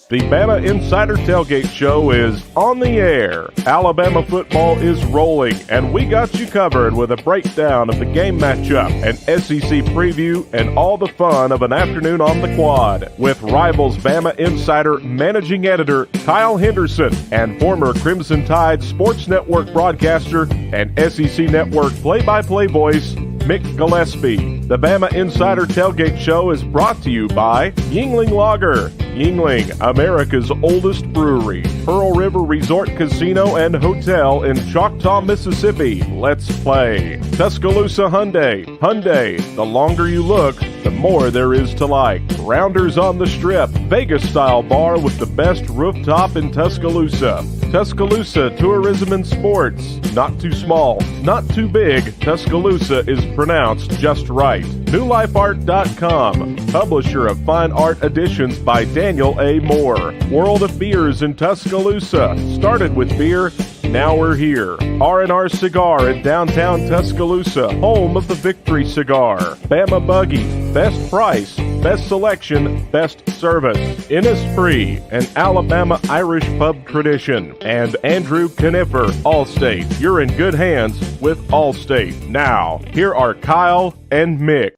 The BamaInsider Tailgate Show is on the air. Alabama football is rolling, and we got you covered with a breakdown of the game matchup, an SEC preview, and all the fun of an afternoon on the quad with Rivals Bama Insider Managing Editor Kyle Henderson and former Crimson Tide Sports Network broadcaster and SEC Network play-by-play voice Mick Gillespie. The BamaInsider Tailgate Show is brought to you by Yuengling Lager. Yuengling, America's oldest brewery. Pearl River Resort Casino and Hotel in Choctaw, Mississippi. Let's play. Tuscaloosa Hyundai. Hyundai, the longer you look, the more there is to like. Rounders on the Strip. Vegas-style bar with the best rooftop in Tuscaloosa. Tuscaloosa Tourism and Sports. Not too small, not too big. Tuscaloosa is pronounced just right. NewLifeArt.com, publisher of fine art editions by Daniel A. Moore. World of Beers in Tuscaloosa. Started with beer, now we're here. R&R Cigar in downtown Tuscaloosa, home of the Victory Cigar. Bama Buggy, best price, best selection, best service. Innisfree, an Alabama Irish pub tradition. And Andrew Conifer, Allstate. You're in good hands with Allstate. Now, here are Kyle and Mick.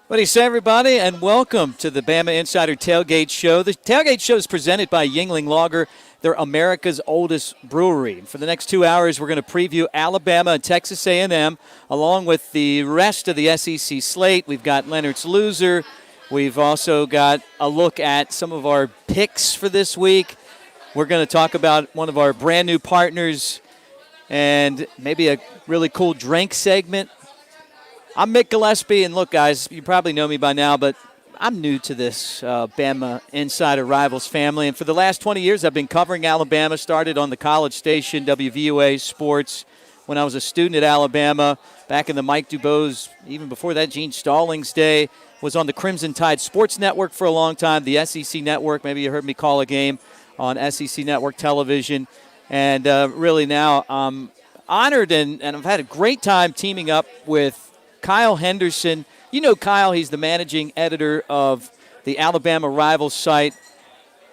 What do you say, everybody, and welcome to the BamaInsider Tailgate Show. The Tailgate Show is presented by Yuengling Lager. They're America's oldest brewery. For the next 2 hours, we're going to preview Alabama and Texas A&M, along with the rest of the SEC slate. We've got Leonard's Loser. We've also got a look at some of our picks for this week. We're going to talk about one of our brand new partners and maybe a really cool drink segment. I'm Mick Gillespie, and look, guys, you probably know me by now, but I'm new to this Bama Insider Rivals family, and for the last 20 years I've been covering Alabama. Started on the college station, WVUA Sports, when I was a student at Alabama, back in the Mike Dubose, even before that, Gene Stallings day. Was on the Crimson Tide Sports Network for a long time, the SEC Network. Maybe you heard me call a game on SEC Network television, and really now I'm honored, and I've had a great time teaming up with Kyle Henderson. You know Kyle, he's the managing editor of the Alabama Rivals site,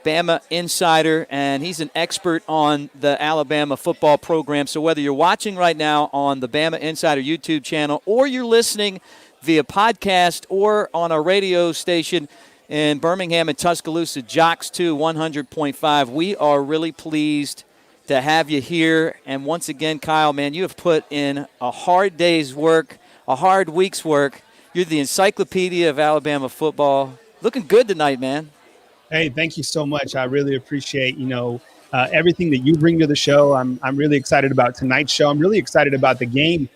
Bama Insider, and he's an expert on the Alabama football program. So whether you're watching right now on the Bama Insider YouTube channel or you're listening via podcast or on our radio station in Birmingham and Tuscaloosa, Jocks 2 100.5, we are really pleased to have you here. And once again, Kyle, man, you have put in a hard day's work, a hard week's work. You're the encyclopedia of Alabama football. Looking good tonight, man. Hey, thank you so much. I really appreciate, everything that you bring to the show. I'm really excited about tonight's show. I'm really excited about the game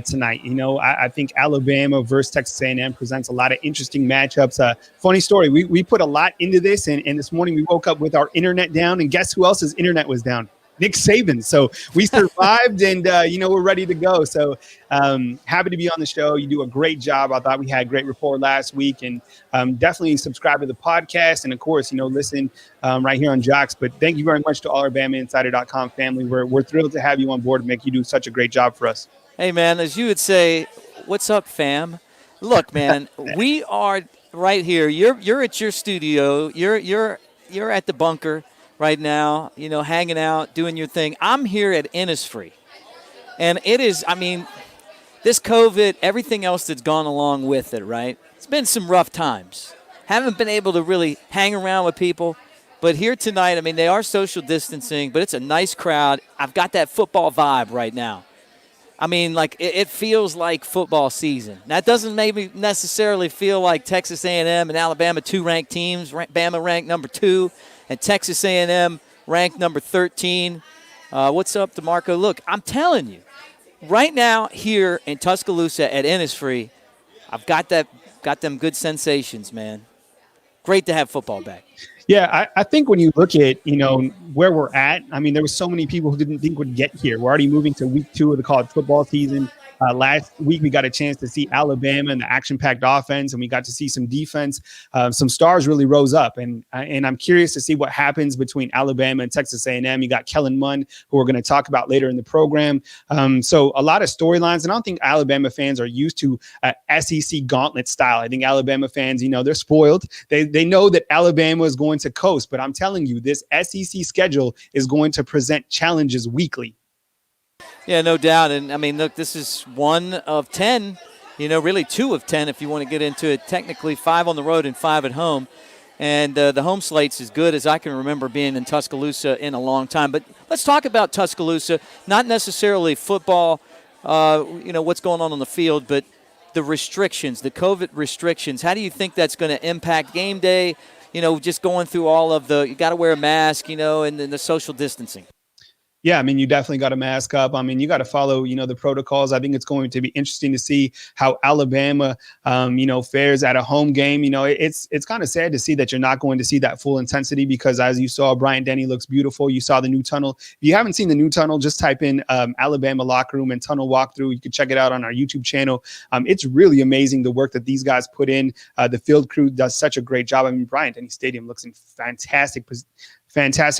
tonight. I think Alabama versus Texas A&M presents a lot of interesting matchups. Funny story, we put a lot into this, and this morning we woke up with our internet down, and guess who else's internet was down? Nick Saban. So we survived, and we're ready to go. So happy to be on the show. You do a great job. I thought we had great rapport last week, and definitely subscribe to the podcast, and of course, listen right here on Jocks. But thank you very much to all our BamaInsider.com family. We're thrilled to have you on board, Mick. You do such a great job for us. Hey, man, as you would say, what's up, fam? Look, man, we are right here. You're at your studio. You're at the bunker right now, hanging out, doing your thing. I'm here at Innisfree. And it is, this COVID, everything else that's gone along with it, right? It's been some rough times. Haven't been able to really hang around with people. But here tonight, they are social distancing, but it's a nice crowd. I've got that football vibe right now. It feels like football season. That doesn't maybe necessarily feel like Texas A&M and Alabama, two ranked teams. Bama ranked number 2. And Texas A&M ranked number 13. What's up, DeMarco? Look, I'm telling you, right now here in Tuscaloosa at Innisfree, I've got them good sensations, man. Great to have football back. Yeah, I think when you look at, where we're at, there were so many people who didn't think would get here. We're already moving to week 2 of the college football season. Last week, we got a chance to see Alabama and the action-packed offense, and we got to see some defense. Some stars really rose up, and I'm curious to see what happens between Alabama and Texas A&M. You got Kellen Mond, who we're going to talk about later in the program. So a lot of storylines, and I don't think Alabama fans are used to SEC gauntlet style. I think Alabama fans, they're spoiled. They know that Alabama is going to coast, but I'm telling you, this SEC schedule is going to present challenges weekly. Yeah, no doubt. And, I mean, look, this is 1 of 10, really 2 of 10 if you want to get into it. Technically 5 on the road and 5 at home. And the home slate's as good as I can remember being in Tuscaloosa in a long time. But let's talk about Tuscaloosa, not necessarily football, what's going on the field, but the restrictions, the COVID restrictions. How do you think that's going to impact game day? Just going through all of you got to wear a mask, and then the social distancing. Yeah, I mean, you definitely got to mask up. I mean, you got to follow, the protocols. I think it's going to be interesting to see how Alabama, fares at a home game. It's kind of sad to see that you're not going to see that full intensity because, as you saw, Bryant-Denny looks beautiful. You saw the new tunnel. If you haven't seen the new tunnel, just type in Alabama locker room and tunnel walkthrough. You can check it out on our YouTube channel. It's really amazing the work that these guys put in. The field crew does such a great job. I mean, Bryant-Denny Stadium looks in fantastic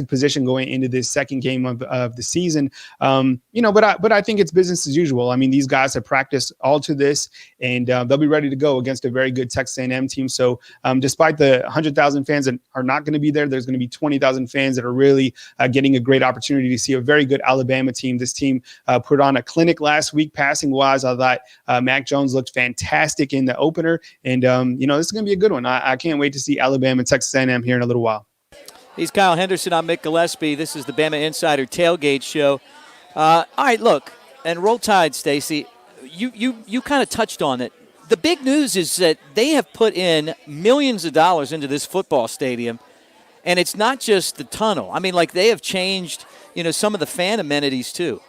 position going into this second game of the season. But I think it's business as usual. I mean, these guys have practiced all to this, and they'll be ready to go against a very good Texas A&M team. So despite the 100,000 fans that are not going to be there, there's going to be 20,000 fans that are really getting a great opportunity to see a very good Alabama team. This team put on a clinic last week passing-wise. I thought Mac Jones looked fantastic in the opener, and this is going to be a good one. I can't wait to see Alabama and Texas A&M here in a little while. He's Kyle Henderson. I'm Mick Gillespie. This is the BamaInsider Tailgate Show. All right, look, and Roll Tide, Stacy, you kind of touched on it. The big news is that they have put in millions of dollars into this football stadium, and it's not just the tunnel. I mean, they have changed, some of the fan amenities too.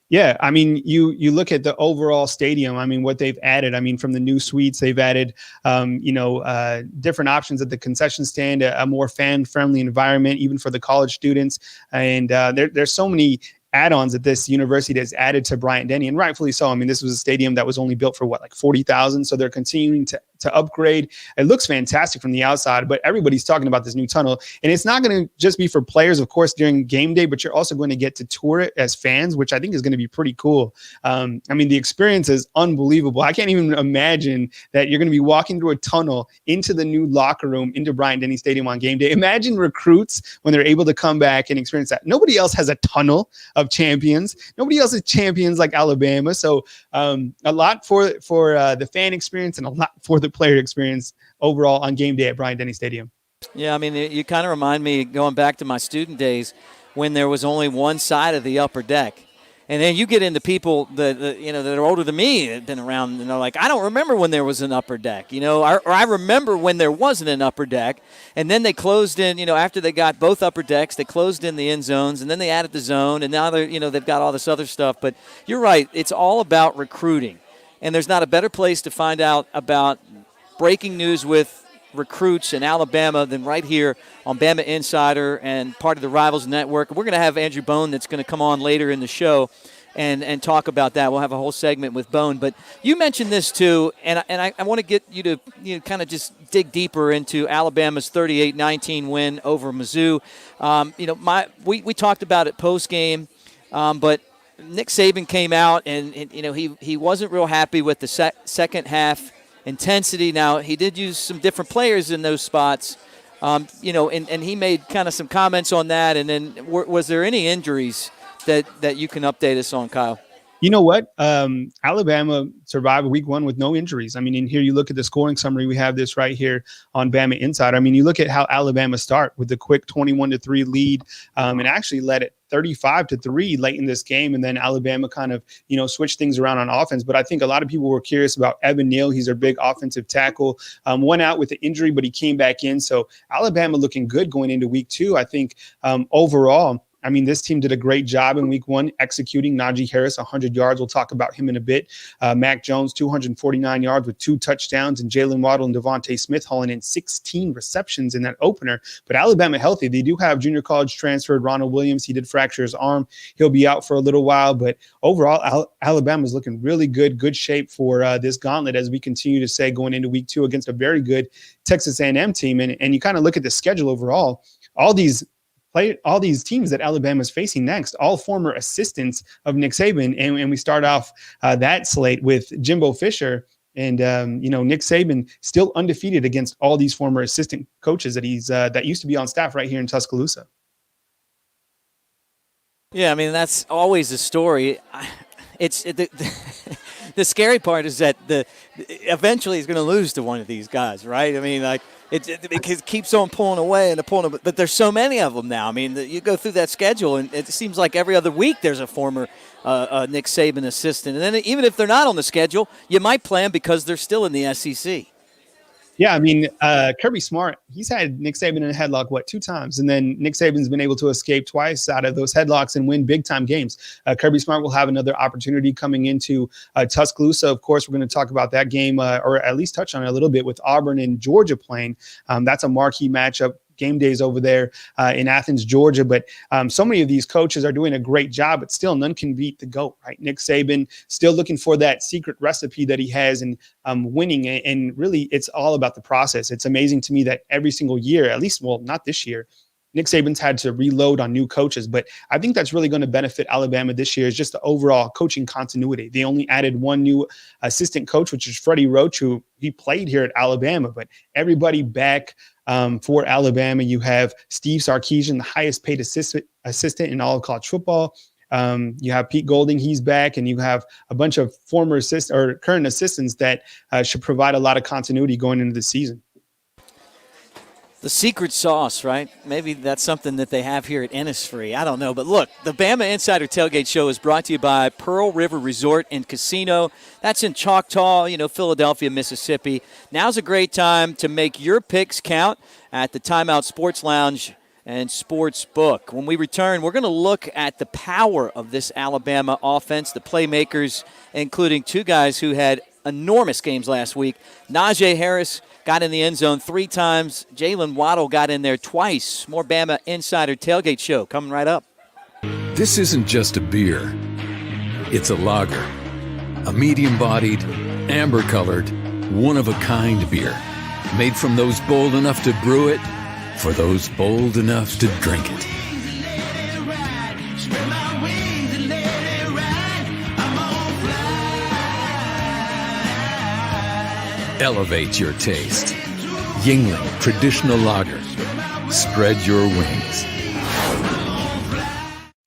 Yeah, I mean, you look at the overall stadium. I mean, what they've added. I mean, from the new suites, they've added, different options at the concession stand, a more fan-friendly environment, even for the college students. And there's so many add-ons that this university has added to Bryant-Denny, and rightfully so. I mean, this was a stadium that was only built for 40,000. So they're continuing to upgrade. It looks fantastic from the outside, but everybody's talking about this new tunnel, and it's not going to just be for players, of course, during game day, but you're also going to get to tour it as fans, which I think is going to be pretty cool. I mean, the experience is unbelievable. I can't even imagine that you're going to be walking through a tunnel into the new locker room, into Bryant-Denny Stadium on game day. Imagine recruits when they're able to come back and experience that. Nobody else has a tunnel of champions. Nobody else is champions like Alabama. So a lot for the fan experience and a lot for the player experience overall on game day at Bryant-Denny Stadium. Yeah, I mean, you kind of remind me going back to my student days when there was only one side of the upper deck. And then you get into people that are older than me, that have been around, and they're like, I don't remember when there was an upper deck, or I remember when there wasn't an upper deck. And then they closed in, after they got both upper decks, they closed in the end zones, and then they added the zone, and now they've got all this other stuff. But you're right, it's all about recruiting. And there's not a better place to find out about breaking news with recruits in Alabama than right here on Bama Insider and part of the Rivals Network. We're going to have Andrew Bone that's going to come on later in the show and talk about that. We'll have a whole segment with Bone. But you mentioned this too, and I want to get you to kind of just dig deeper into Alabama's 38-19 win over Mizzou. We talked about it post game, but Nick Saban came out and he wasn't real happy with the second half intensity. Now, he did use some different players in those spots, and he made kind of some comments on that. And then was there any injuries that you can update us on, Kyle? You know what? Alabama survived week one with no injuries. I mean, in here, you look at the scoring summary. We have this right here on Bama Insider. I mean, you look at how Alabama start with the quick 21-3 lead, and actually led it 35-3 late in this game. And then Alabama kind of, switched things around on offense. But I think a lot of people were curious about Evan Neal. He's their big offensive tackle. Went out with the injury, but he came back in. So Alabama looking good going into week two. I think overall, I mean, this team did a great job in week 1 executing. Najee Harris, 100 yards. We'll talk about him in a bit. Mac Jones, 249 yards with 2 touchdowns, and Jalen Waddle and Devontae Smith hauling in 16 receptions in that opener. But Alabama healthy. They do have junior college transferred Ronald Williams. He did fracture his arm. He'll be out for a little while. But overall, Alabama is looking really good shape for this gauntlet, as we continue to say, going into week 2 against a very good Texas A&M team. And you kind of look at the schedule overall, all these teams that Alabama is facing next, all former assistants of Nick Saban. And we start off that slate with Jimbo Fisher. And, Nick Saban still undefeated against all these former assistant coaches that used to be on staff right here in Tuscaloosa. Yeah, I mean, that's always the story. The scary part is that eventually he's going to lose to one of these guys, right? I mean, like it keeps on pulling away, but there's so many of them now. I mean, you go through that schedule, and it seems like every other week there's a former Nick Saban assistant. And then even if they're not on the schedule, you might play them because they're still in the SEC. Yeah, I mean, Kirby Smart, he's had Nick Saban in a headlock, 2 times? And then Nick Saban's been able to escape twice out of those headlocks and win big-time games. Kirby Smart will have another opportunity coming into Tuscaloosa. Of course, we're going to talk about that game, or at least touch on it a little bit, with Auburn and Georgia playing. That's a marquee matchup. Game days over there in Athens, Georgia. But so many of these coaches are doing a great job, but still none can beat the GOAT, right? Nick Saban still looking for that secret recipe that he has in winning. And really, it's all about the process. It's amazing to me that every single year, at least, well, not this year, Nick Saban's had to reload on new coaches, but I think that's really going to benefit Alabama this year is just the overall coaching continuity. They only added one new assistant coach, which is Freddie Roach, who he played here at Alabama, but everybody back for Alabama. You have Steve Sarkisian, the highest paid assistant in all of college football. You have Pete Golding, he's back, and you have a bunch of former current assistants that should provide a lot of continuity going into the season. The secret sauce, right? Maybe that's something that they have here at Innisfree. I don't know. But look, the Bama Insider Tailgate Show is brought to you by Pearl River Resort and Casino. That's in Choctaw, Philadelphia, Mississippi. Now's a great time to make your picks count at the Timeout Sports Lounge and Sports Book. When we return, we're going to look at the power of this Alabama offense, the playmakers, including 2 guys who had enormous games last week. Najee Harris got in the end zone 3 times. Jalen Waddle got in there twice. More Bama Insider Tailgate Show coming right up. This isn't just a beer. It's a lager. A medium-bodied, amber-colored, one-of-a-kind beer. Made from those bold enough to brew it, for those bold enough to drink it. Elevate your taste. Yingling Traditional Lager. Spread your wings.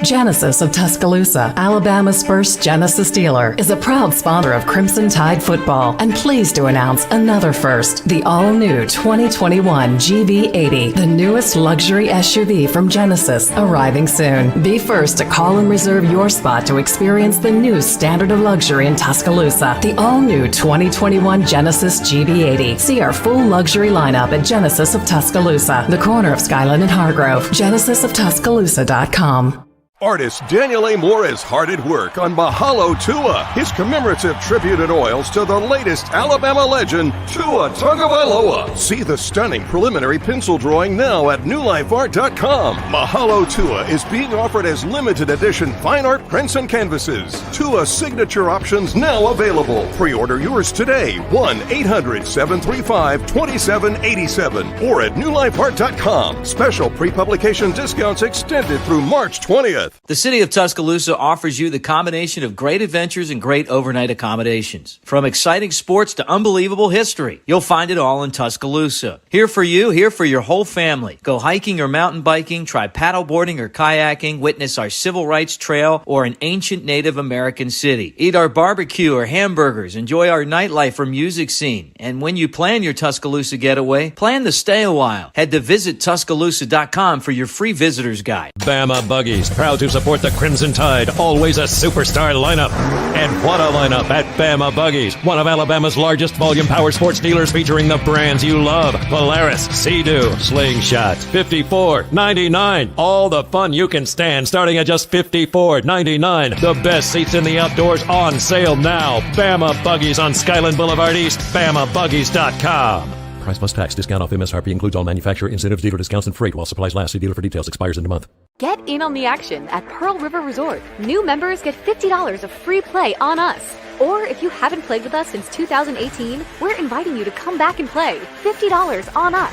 Genesis of Tuscaloosa, Alabama's first Genesis dealer, is a proud sponsor of Crimson Tide football and pleased to announce another first, the all-new 2021 GV80, the newest luxury SUV from Genesis, arriving soon. Be first to call and reserve your spot to experience the new standard of luxury in Tuscaloosa, the all-new 2021 Genesis GV80. See our full luxury lineup at Genesis of Tuscaloosa, the corner of Skyland and Hargrove, genesisoftuscaloosa.com. Artist Daniel A. Moore is hard at work on Mahalo Tua, his commemorative tribute in oils to the latest Alabama legend, Tua Tagovailoa. See the stunning preliminary pencil drawing now at newlifeart.com. Mahalo Tua is being offered as limited edition fine art prints and canvases. Tua signature options now available. Pre-order yours today, 1-800-735-2787 or at newlifeart.com. Special pre-publication discounts extended through March 20th. The city of Tuscaloosa offers you the combination of great adventures and great overnight accommodations. From exciting sports to unbelievable history, you'll find it all in Tuscaloosa. Here for you, here for your whole family. Go hiking or mountain biking, try paddleboarding or kayaking, witness our civil rights trail or an ancient Native American city. Eat our barbecue or hamburgers, enjoy our nightlife or music scene. And when you plan your Tuscaloosa getaway, plan to stay a while. Head to visittuscaloosa.com for your free visitor's guide. Bama Buggies, proud proud to support the Crimson Tide, always a superstar lineup. And what a lineup at Bama Buggies, one of Alabama's largest volume power sports dealers, featuring the brands you love: Polaris, Sea-Doo, Slingshot, $54.99. All the fun you can stand, starting at just $54.99. The best seats in the outdoors on sale now. Bama Buggies on Skyland Boulevard East, BamaBuggies.com. Price plus tax. Discount off MSRP includes all manufacturer incentives, dealer discounts, and freight while supplies last. See dealer for details. Expires in a month. Get in on the action at Pearl River Resort. New members get $50 of free play on us. Or if you haven't played with us since 2018, we're inviting you to come back and play. $50 on us.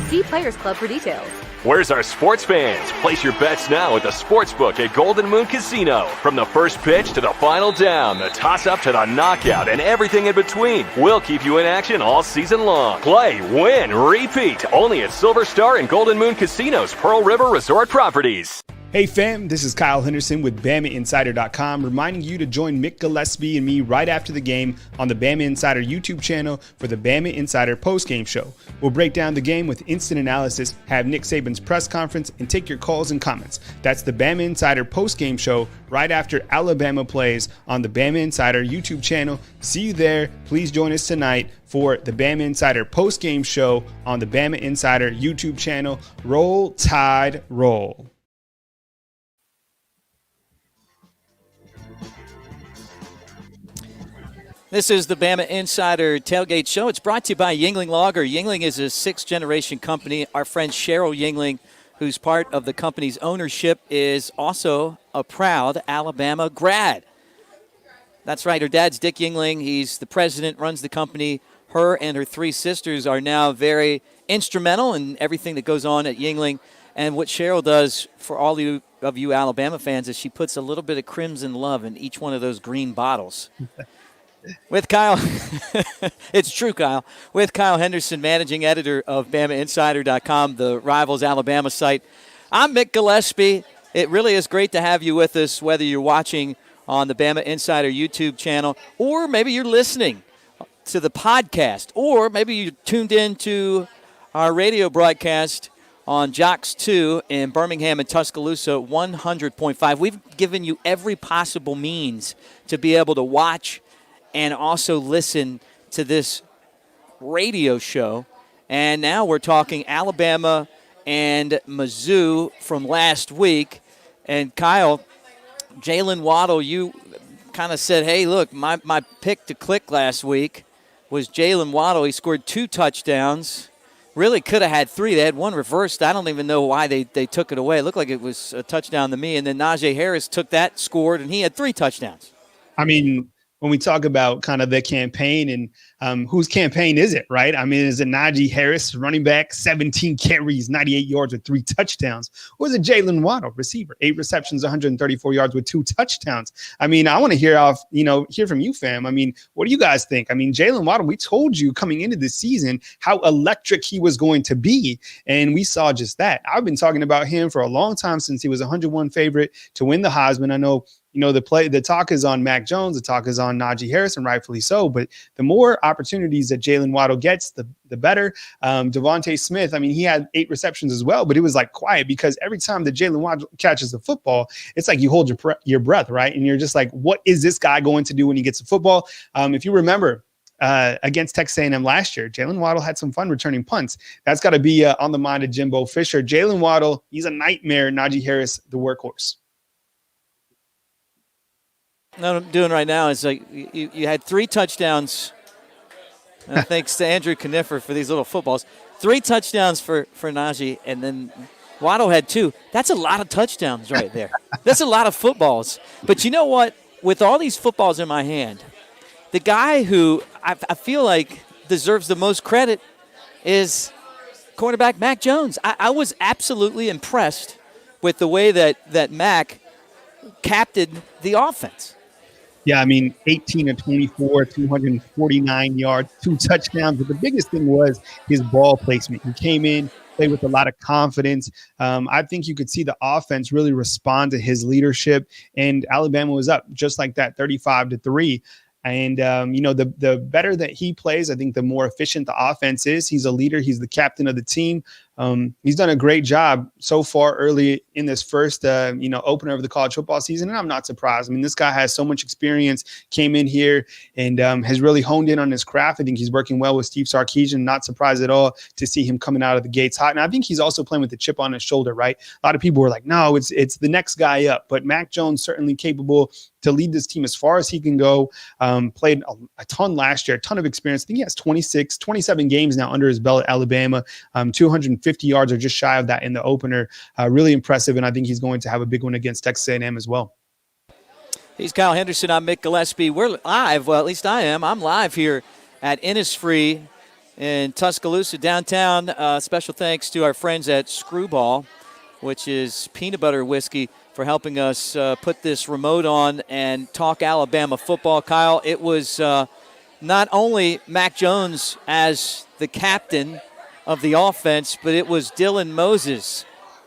See Players Club for details. Where's our sports fans? Place your bets now at the Sportsbook at Golden Moon Casino. From the first pitch to the final down, the toss-up to the knockout, and everything in between, we'll keep you in action all season long. Play, win, repeat. Only at Silver Star and Golden Moon Casino's Pearl River Resort properties. Hey fam, this is Kyle Henderson with BamaInsider.com, reminding you to join Mick, Gillespie, and me right after the game on the Bama Insider YouTube channel for the Bama Insider postgame show. We'll break down the game with instant analysis, have Nick Saban's press conference, and take your calls and comments. That's the Bama Insider postgame show right after Alabama plays on the Bama Insider YouTube channel. See you there. Please join us tonight for the Bama Insider postgame show on the Bama Insider YouTube channel. Roll Tide, roll. This is the Bama Insider Tailgate Show. It's brought to you by Yuengling Lager. Yuengling is a sixth-generation company. Our friend Cheryl Yuengling, who's part of the company's ownership, is also a proud Alabama grad. That's right. Her dad's Dick Yuengling. He's the president, runs the company. Her and her three sisters are now very instrumental in everything that goes on at Yuengling. And what Cheryl does for all of you Alabama fans is she puts a little bit of crimson love in each one of those green bottles. With Kyle, it's true, Kyle. With Kyle Henderson, managing editor of BamaInsider.com, the Rivals Alabama site. I'm Mick Gillespie. It really is great to have you with us, whether you're watching on the Bama Insider YouTube channel, or maybe you're listening to the podcast, or maybe you tuned in to our radio broadcast on Jocks 2 in Birmingham and Tuscaloosa 100.5. We've given you every possible means to be able to watch and also listen to this radio show. And now we're talking Alabama and Mizzou from last week. And Kyle, Jalen Waddle, you kind of said, hey, look, my pick to click last week was Jalen Waddle. He scored 2 touchdowns. Really could have had 3. They had 1 reversed. I don't even know why they took it away. It looked like it was a touchdown to me. And then Najee Harris took that, scored, and he had 3 touchdowns. I mean, when we talk about kind of the campaign and whose campaign is it, right? I mean, is it Najee Harris, running back, 17 carries, 98 yards with 3 touchdowns? Or is it Jalen Waddle, receiver, 8 receptions, 134 yards with 2 touchdowns? I mean, I want to hear from you, fam. I mean, what do you guys think? I mean, Jalen Waddle, we told you coming into this season how electric he was going to be, and we saw just that. I've been talking about him for a long time, since he was a 101 favorite to win the Heisman. I know, the talk is on Mac Jones, the talk is on Najee Harris, and rightfully so. But the more opportunities that Jalen Waddle gets, the better. Devontae Smith, I mean, he had 8 receptions as well, but it was like quiet, because every time that Jalen Waddle catches the football, it's like you hold your breath, right? And you're just like, what is this guy going to do when he gets the football? If you remember, against Texas A&M last year, Jalen Waddle had some fun returning punts. That's got to be on the mind of Jimbo Fisher. Jalen Waddle, he's a nightmare. Najee Harris, the workhorse. What I'm doing right now is like you had 3 touchdowns. Thanks to Andrew Kniffer for these little footballs. 3 touchdowns for Najee, and then Waddle had 2. That's a lot of touchdowns right there. That's a lot of footballs. But you know what? With all these footballs in my hand, the guy who I feel like deserves the most credit is quarterback Mac Jones. I was absolutely impressed with the way that Mac captained the offense. Yeah, I mean, 18 of 24, 249 yards, 2 touchdowns. But the biggest thing was his ball placement. He came in, played with a lot of confidence. I think you could see the offense really respond to his leadership. And Alabama was up just like that, 35-3. And, the better that he plays, I think the more efficient the offense is. He's a leader. He's the captain of the team. He's done a great job so far early in this first, opener of the college football season, and I'm not surprised. I mean, this guy has so much experience, came in here and has really honed in on his craft. I think he's working well with Steve Sarkisian. Not surprised at all to see him coming out of the gates hot. And I think he's also playing with the chip on his shoulder, right? A lot of people were like, no, it's the next guy up. But Mac Jones certainly capable to lead this team as far as he can go. Played a ton last year, a ton of experience. I think he has 27 games now under his belt at Alabama, 250 yards or just shy of that in the opener. Really impressive, and I think he's going to have a big one against Texas A&M as well. He's Kyle Henderson. I'm Mick Gillespie. We're live. Well, at least I am. I'm live here at Innisfree in Tuscaloosa downtown. Special thanks to our friends at Screwball, which is peanut butter whiskey, for helping us put this remote on and talk Alabama football. Kyle, it was not only Mac Jones as the captain of the offense, but it was Dylan Moses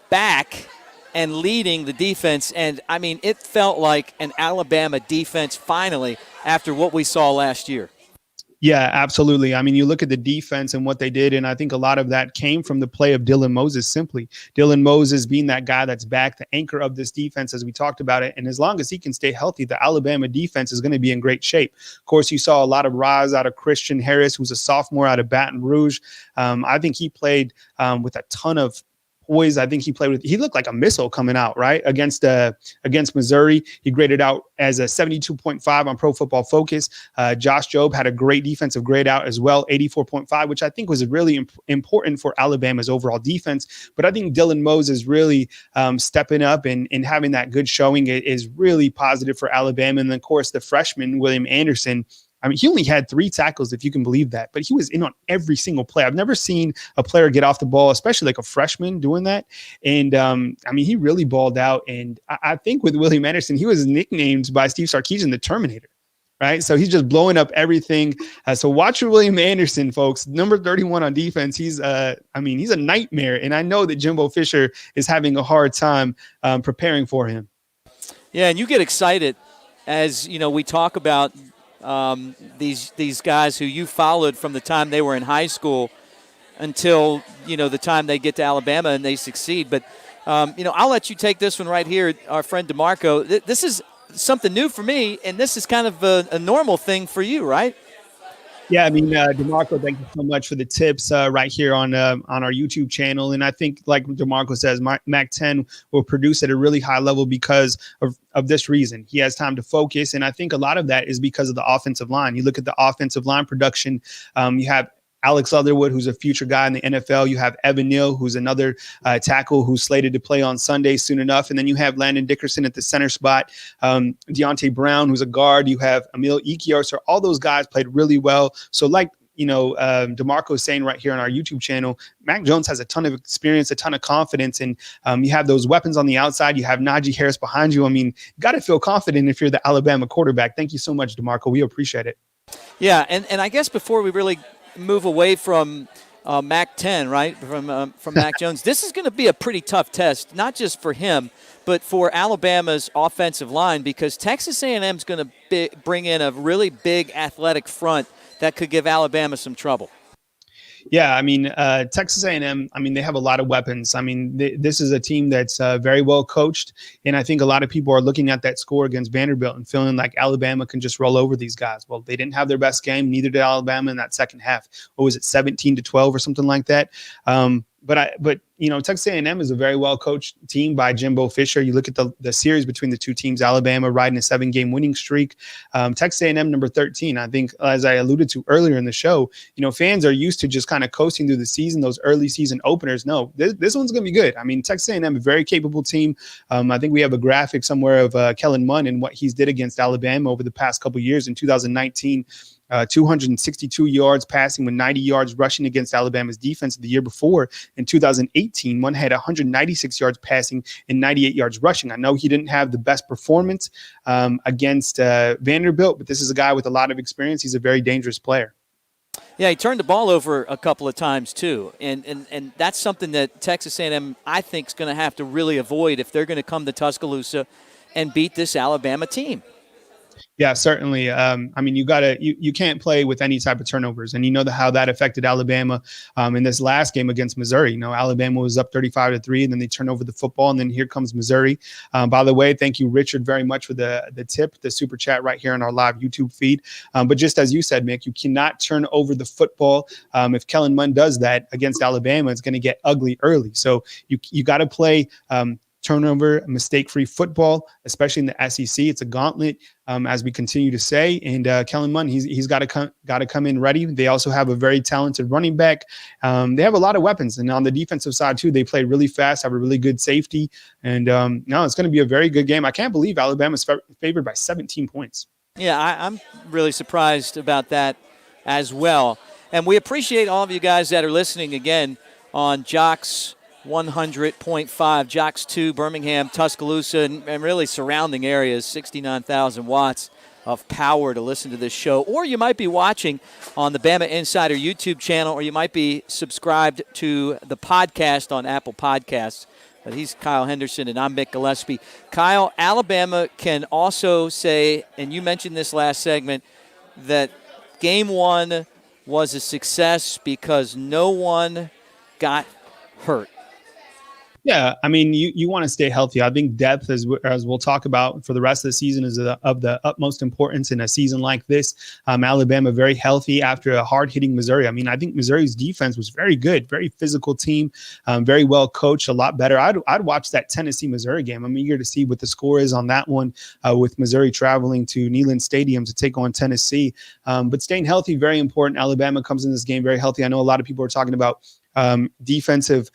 back and leading the defense. And, I mean, it felt like an Alabama defense finally after what we saw last year. Yeah, absolutely. I mean, you look at the defense and what they did, and I think a lot of that came from the play of Dylan Moses simply. Dylan Moses being that guy that's back, the anchor of this defense as we talked about it. And as long as he can stay healthy, the Alabama defense is going to be in great shape. Of course, you saw a lot of rise out of Christian Harris, who's a sophomore out of Baton Rouge. I think he played with a ton of poise. I think he looked like a missile coming out, right? Against Missouri. He graded out as a 72.5 on Pro Football Focus. Josh Jobe had a great defensive grade out as well, 84.5, which I think was really important for Alabama's overall defense. But I think Dylan Moses really stepping up and having that good showing is really positive for Alabama. And then, of course, the freshman, William Anderson, I mean, he only had 3 tackles, if you can believe that, but he was in on every single play. I've never seen a player get off the ball, especially like a freshman, doing that. And, I mean, he really balled out. And I think with William Anderson, he was nicknamed by Steve Sarkisian the Terminator, right? So he's just blowing up everything. So watch William Anderson, folks. Number 31 on defense. He's a nightmare. And I know that Jimbo Fisher is having a hard time preparing for him. Yeah, and you get excited as, we talk about these guys who you followed from the time they were in high school until, the time they get to Alabama and they succeed. But, I'll let you take this one right here, our friend DeMarco. This is something new for me, and this is kind of a normal thing for you, right? Yeah, I mean, DeMarco, thank you so much for the tips right here on our YouTube channel. And I think, like DeMarco says, Mac 10 will produce at a really high level because of this reason. He has time to focus, and I think a lot of that is because of the offensive line. You look at the offensive line production, you have Alex Leatherwood, who's a future guy in the NFL. You have Evan Neal, who's another tackle who's slated to play on Sunday soon enough. And then you have Landon Dickerson at the center spot, Deontay Brown, who's a guard. You have Emil Ikiar. So all those guys played really well. So like, DeMarco is saying right here on our YouTube channel, Mac Jones has a ton of experience, a ton of confidence, and you have those weapons on the outside. You have Najee Harris behind you. I mean, you got to feel confident if you're the Alabama quarterback. Thank you so much, DeMarco. We appreciate it. Yeah, and I guess before we really move away from Mac 10, right, from Mac Jones, this is going to be a pretty tough test, not just for him, but for Alabama's offensive line, because Texas A&M is going to bring in a really big athletic front that could give Alabama some trouble. Yeah, I mean, Texas A&M, I mean, they have a lot of weapons. I mean, this is a team that's very well coached, and I think a lot of people are looking at that score against Vanderbilt and feeling like Alabama can just roll over these guys. Well, they didn't have their best game, neither did Alabama in that second half. What was it, 17-12 or something like that? But Texas A&M is a very well-coached team by Jimbo Fisher. You look at the series between the two teams, Alabama riding a 7-game winning streak. Texas A&M number 13. I think, as I alluded to earlier in the show, fans are used to just kind of coasting through the season, those early season openers. No, this one's going to be good. I mean, Texas A&M, a very capable team. I think we have a graphic somewhere of Kellen Mond and what he's did against Alabama over the past couple of years. In 2019, 262 yards passing with 90 yards rushing against Alabama's defense the year before. In 2018, one had 196 yards passing and 98 yards rushing. I know he didn't have the best performance against Vanderbilt, but this is a guy with a lot of experience. He's a very dangerous player. Yeah, he turned the ball over a couple of times too, and that's something that Texas A&M, I think, is going to have to really avoid if they're going to come to Tuscaloosa and beat this Alabama team. Yeah, certainly. I mean, you can't play with any type of turnovers, and you know how that affected Alabama in this last game against Missouri. You know, Alabama was up 35-3, and then they turn over the football, and then here comes Missouri. By the way, thank you, Richard, very much for the tip, the super chat right here on our live YouTube feed. But just as you said, Mick, you cannot turn over the football. If Kellen Mond does that against Alabama, it's going to get ugly early. So you got to play turnover, mistake-free football, especially in the SEC. It's a gauntlet, as we continue to say. And Kellen Mond, he's got to come in ready. They also have a very talented running back. They have a lot of weapons, and on the defensive side too, they play really fast, have a really good safety, and no, it's going to be a very good game. I can't believe Alabama's favored by 17 points. Yeah, I'm really surprised about that as well. And we appreciate all of you guys that are listening again on Jocks 100.5, Jocks 2, Birmingham, Tuscaloosa, and really surrounding areas, 69,000 watts of power to listen to this show. Or you might be watching on the Bama Insider YouTube channel, or you might be subscribed to the podcast on Apple Podcasts. But he's Kyle Henderson, and I'm Mick Gillespie. Kyle, Alabama can also say, and you mentioned this last segment, that game one was a success because no one got hurt. Yeah, I mean, you want to stay healthy. I think depth, as we'll talk about for the rest of the season, is of the utmost importance in a season like this. Alabama very healthy after a hard-hitting Missouri. I mean, I think Missouri's defense was very good, very physical team, very well coached, a lot better. I'd watch that Tennessee-Missouri game. I'm eager to see what the score is on that one, with Missouri traveling to Neyland Stadium to take on Tennessee. But staying healthy, very important. Alabama comes in this game very healthy. I know a lot of people are talking about defensive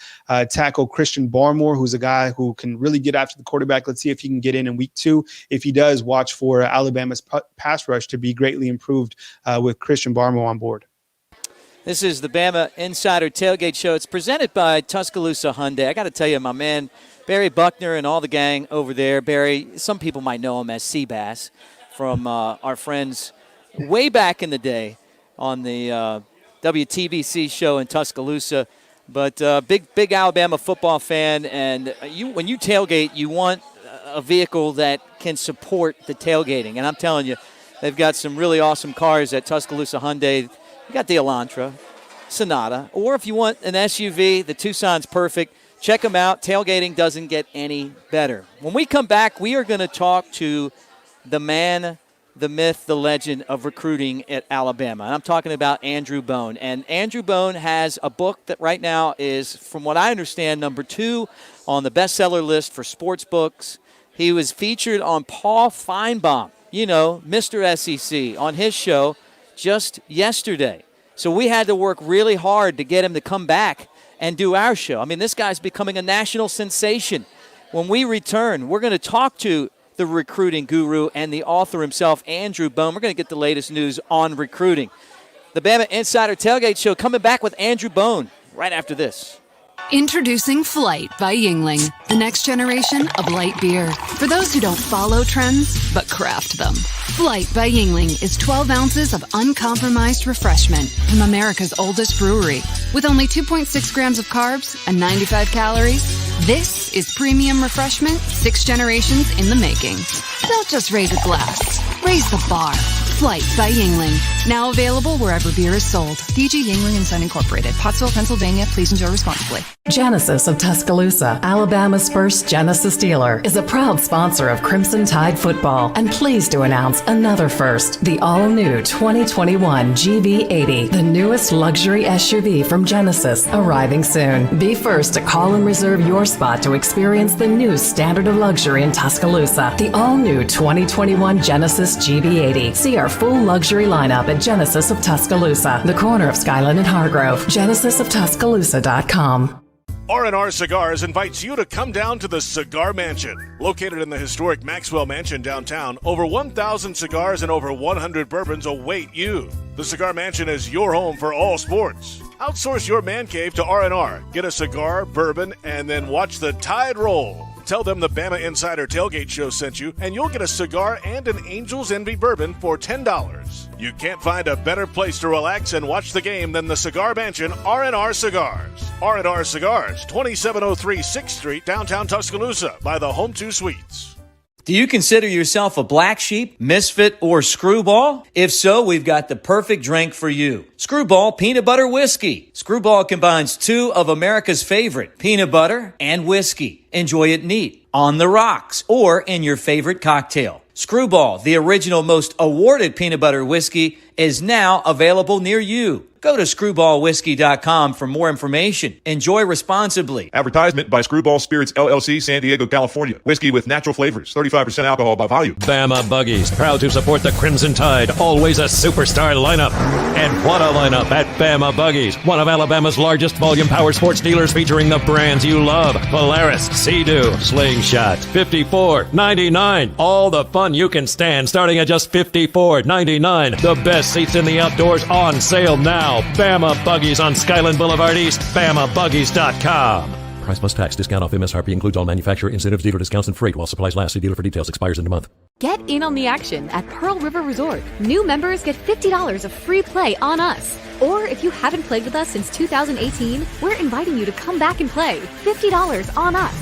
tackle Christian Barmore, who's a guy who can really get after the quarterback. Let's see if he can get in week 2. If he does, watch for Alabama's pass rush to be greatly improved with Christian Barmore on board. This is the Bama Insider Tailgate Show. It's presented by Tuscaloosa Hyundai. I got to tell you, my man Barry Buckner and all the gang over there. Barry, some people might know him as Seabass from our friends way back in the day on the WTBC show in Tuscaloosa, but big Alabama football fan, and when you tailgate, you want a vehicle that can support the tailgating, and I'm telling you, they've got some really awesome cars at Tuscaloosa Hyundai. You got the Elantra, Sonata, or if you want an SUV, the Tucson's perfect. Check them out. Tailgating doesn't get any better. When we come back, we are going to talk to the man, the myth, the legend of recruiting at Alabama. And I'm talking about Andrew Bone. And Andrew Bone has a book that right now is, from what I understand, number 2 on the bestseller list for sports books. He was featured on Paul Feinbaum, Mr. SEC, on his show just yesterday. So we had to work really hard to get him to come back and do our show. I mean, this guy's becoming a national sensation. When we return, we're going to talk to the recruiting guru and the author himself, Andrew Bone. We're going to get the latest news on recruiting. The Bama Insider Tailgate Show coming back with Andrew Bone right after this. Introducing Flight by Yingling, the next generation of light beer. For those who don't follow trends, but craft them. Flight by Yingling is 12 ounces of uncompromised refreshment from America's oldest brewery. With only 2.6 grams of carbs and 95 calories, this is premium refreshment 6 generations in the making. Don't just raise a glass, raise the bar. Flight by Yingling. Now available wherever beer is sold. DG Yingling & Son Incorporated. Pottsville, Pennsylvania. Please enjoy responsibly. Genesis of Tuscaloosa, Alabama's first Genesis dealer, is a proud sponsor of Crimson Tide football and pleased to announce another first, the all-new 2021 GV80, the newest luxury SUV from Genesis, arriving soon. Be first to call and reserve your spot to experience the new standard of luxury in Tuscaloosa, the all-new 2021 Genesis GV80. See our full luxury lineup at Genesis of Tuscaloosa, the corner of Skyland and Hargrove. GenesisofTuscaloosa.com. R&R Cigars invites you to come down to the Cigar Mansion. Located in the historic Maxwell Mansion downtown, over 1,000 cigars and over 100 bourbons await you. The Cigar Mansion is your home for all sports. Outsource your man cave to R&R. Get a cigar, bourbon, and then watch the tide roll. Tell them the Bama Insider Tailgate Show sent you, and you'll get a cigar and an Angel's Envy bourbon for $10. You can't find a better place to relax and watch the game than the Cigar Mansion R&R Cigars. R&R Cigars, 2703 6th Street, downtown Tuscaloosa, by the Home 2 Suites. Do you consider yourself a black sheep, misfit, or screwball? If so, we've got the perfect drink for you. Screwball Peanut Butter Whiskey. Screwball combines two of America's favorite, peanut butter and whiskey. Enjoy it neat, on the rocks, or in your favorite cocktail. Screwball, the original most awarded peanut butter whiskey, is now available near you. Go to screwballwhiskey.com for more information. Enjoy responsibly. Advertisement by Screwball Spirits, LLC, San Diego, California. Whiskey with natural flavors, 35% alcohol by volume. Bama Buggies, proud to support the Crimson Tide, always a superstar lineup. And what a lineup at Bama Buggies, one of Alabama's largest volume power sports dealers featuring the brands you love. Polaris, Sea-Doo, Slingshot, $54.99. All the fun you can stand starting at just $54.99. The best seats in the outdoors on sale now. Bama Buggies on Skyland Boulevard East, BamaBuggies.com. Price plus tax. Discount off MSRP includes all manufacturer incentives, dealer discounts, and freight while supplies last. See dealer for details. Expires in a month. Get in on the action at Pearl River Resort. New members get $50 of free play on us. Or if you haven't played with us since 2018, we're inviting you to come back and play. $50 on us.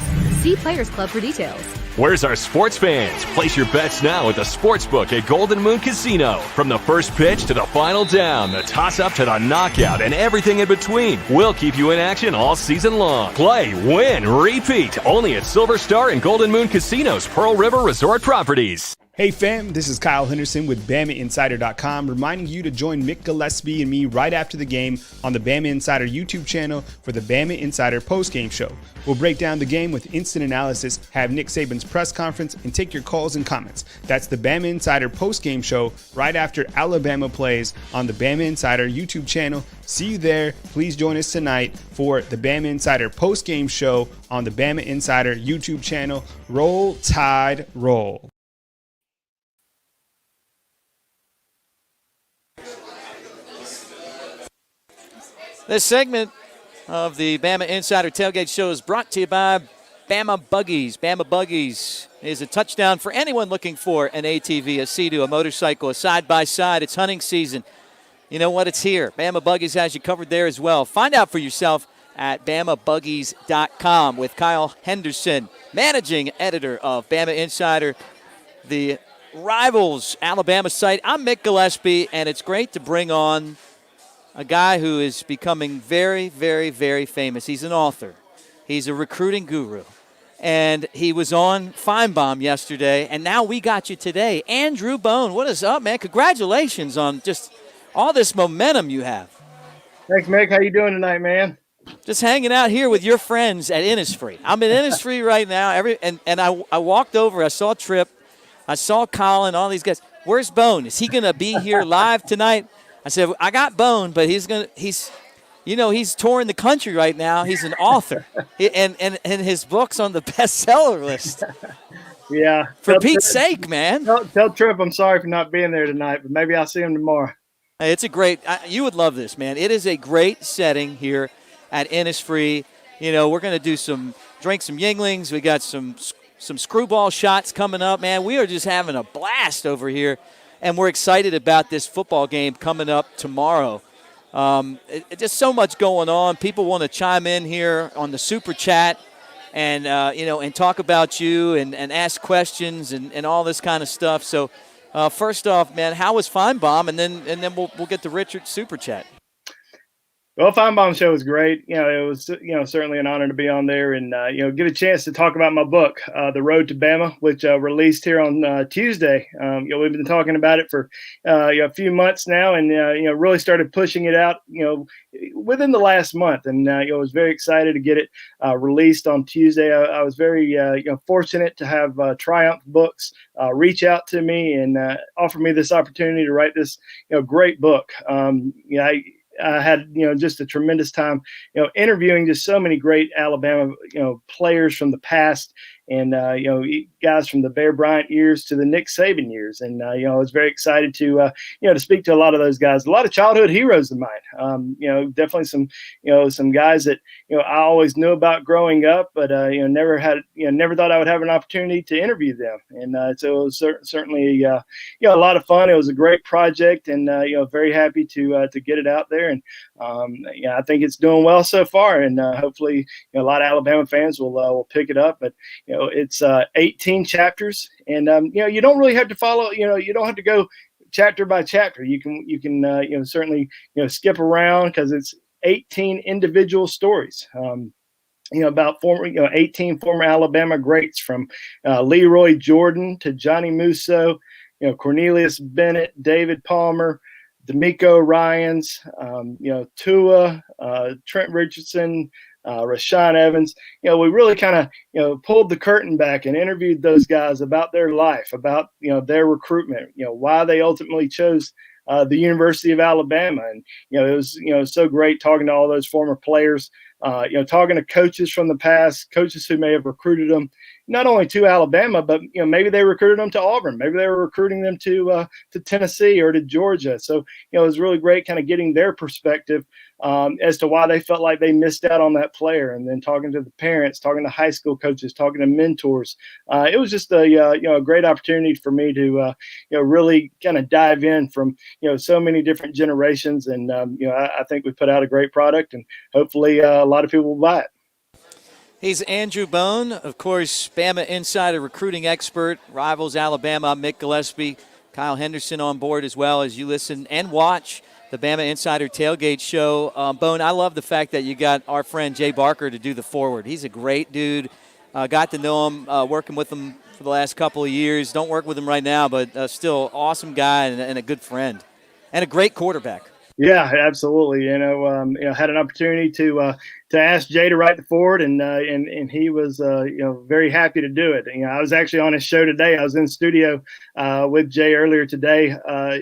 See Players Club for details. Where's our sports fans? Place your bets now at the Sportsbook at Golden Moon Casino. From the first pitch to the final down, the toss-up to the knockout, and everything in between, we'll keep you in action all season long. Play, win, repeat, only at Silver Star and Golden Moon Casino's Pearl River Resort properties. Hey fam, this is Kyle Henderson with BamaInsider.com, reminding you to join Mick, Gillespie, and me right after the game on the Bama Insider YouTube channel for the Bama Insider postgame show. We'll break down the game with instant analysis, have Nick Saban's press conference, and take your calls and comments. That's the Bama Insider postgame show right after Alabama plays on the Bama Insider YouTube channel. See you there. Please join us tonight for the Bama Insider postgame show on the Bama Insider YouTube channel. Roll Tide, roll. This segment of the Bama Insider Tailgate Show is brought to you by Bama Buggies. Bama Buggies is a touchdown for anyone looking for an ATV, a Sea-Doo, a motorcycle, a side-by-side. It's hunting season. You know what? It's here. Bama Buggies has you covered there as well. Find out for yourself at BamaBuggies.com with Kyle Henderson, managing editor of Bama Insider, the Rivals Alabama site. I'm Mick Gillespie, and it's great to bring on a guy who is becoming very, very, very famous. He's an author. He's a recruiting guru. And he was on Feinbaum yesterday, and now we got you today. Andrew Bone, what is up, man? Congratulations on just all this momentum you have. Thanks, Mick. How you doing tonight, man? Just hanging out here with your friends at Innisfree. I'm in Innisfree right now. I walked over. I saw Tripp. I saw Colin, all these guys. Where's Bone? Is he going to be here live tonight? I said, I got Bone, but he's touring the country right now. He's an author, and his book's on the bestseller list. Yeah. For Pete's sake, man. Tell Tripp I'm sorry for not being there tonight, but maybe I'll see him tomorrow. Hey, it's a great you would love this, man. It is a great setting here at Innisfree. You know, we're going to drink some Yinglings. We got some screwball shots coming up, man. We are just having a blast over here. And we're excited about this football game coming up tomorrow. Just so much going on. People want to chime in here on the Super Chat and, and talk about you and ask questions and all this kind of stuff. So, first off, man, how was Feinbaum? And then we'll get to Richard's Super Chat. Well, Feinbaum show was great. It was, certainly an honor to be on there and, get a chance to talk about my book, The Road to Bama, which released here on Tuesday. We've been talking about it for a few months now and, really started pushing it out, within the last month. And, I was very excited to get it released on Tuesday. I was very, fortunate to have Triumph Books reach out to me and offer me this opportunity to write this, great book. I had, just a tremendous time, interviewing just so many great Alabama, players from the past and, guys from the Bear Bryant years to the Nick Saban years. And, I was very excited to speak to a lot of those guys, a lot of childhood heroes of mine. Definitely some guys that, I always knew about growing up, but, never thought I would have an opportunity to interview them. And so it was certainly, a lot of fun. It was a great project and, very happy to get it out there. And, I think it's doing well so far. And hopefully a lot of Alabama fans will pick it up. But, It's 18 chapters, and you don't really have to follow. You don't have to go chapter by chapter. You can certainly skip around because it's 18 individual stories. About 18 former Alabama greats, from Leroy Jordan to Johnny Musso, Cornelius Bennett, David Palmer, D'Amico Ryans, Tua, Trent Richardson, Rashawn Evans. We really kind of pulled the curtain back and interviewed those guys about their life, about their recruitment, why they ultimately chose the University of Alabama. And it was so great talking to all those former players, talking to coaches from the past, coaches who may have recruited them not only to Alabama, but maybe they recruited them to Auburn, maybe they were recruiting them to Tennessee or to Georgia. So it was really great kind of getting their perspective as to why they felt like they missed out on that player, and then talking to the parents, talking to high school coaches, talking to mentors. It was just a great opportunity for me to really kind of dive in from so many different generations, and I think we put out a great product, and hopefully a lot of people will buy it. He's Andrew Bone, of course, Bama Insider recruiting expert, rivals Alabama. I'm Mick Gillespie, Kyle Henderson on board, as well as you listen and watch the Bama Insider Tailgate Show. Bone, I love the fact that you got our friend Jay Barker to do the forward. He's a great dude. Got to know him, working with him for the last couple of years. Don't work with him right now, but still awesome guy and a good friend and a great quarterback. Yeah, absolutely. Had an opportunity to ask Jay to write the forward, and he was very happy to do it. I was actually on his show today. I was in studio with Jay earlier today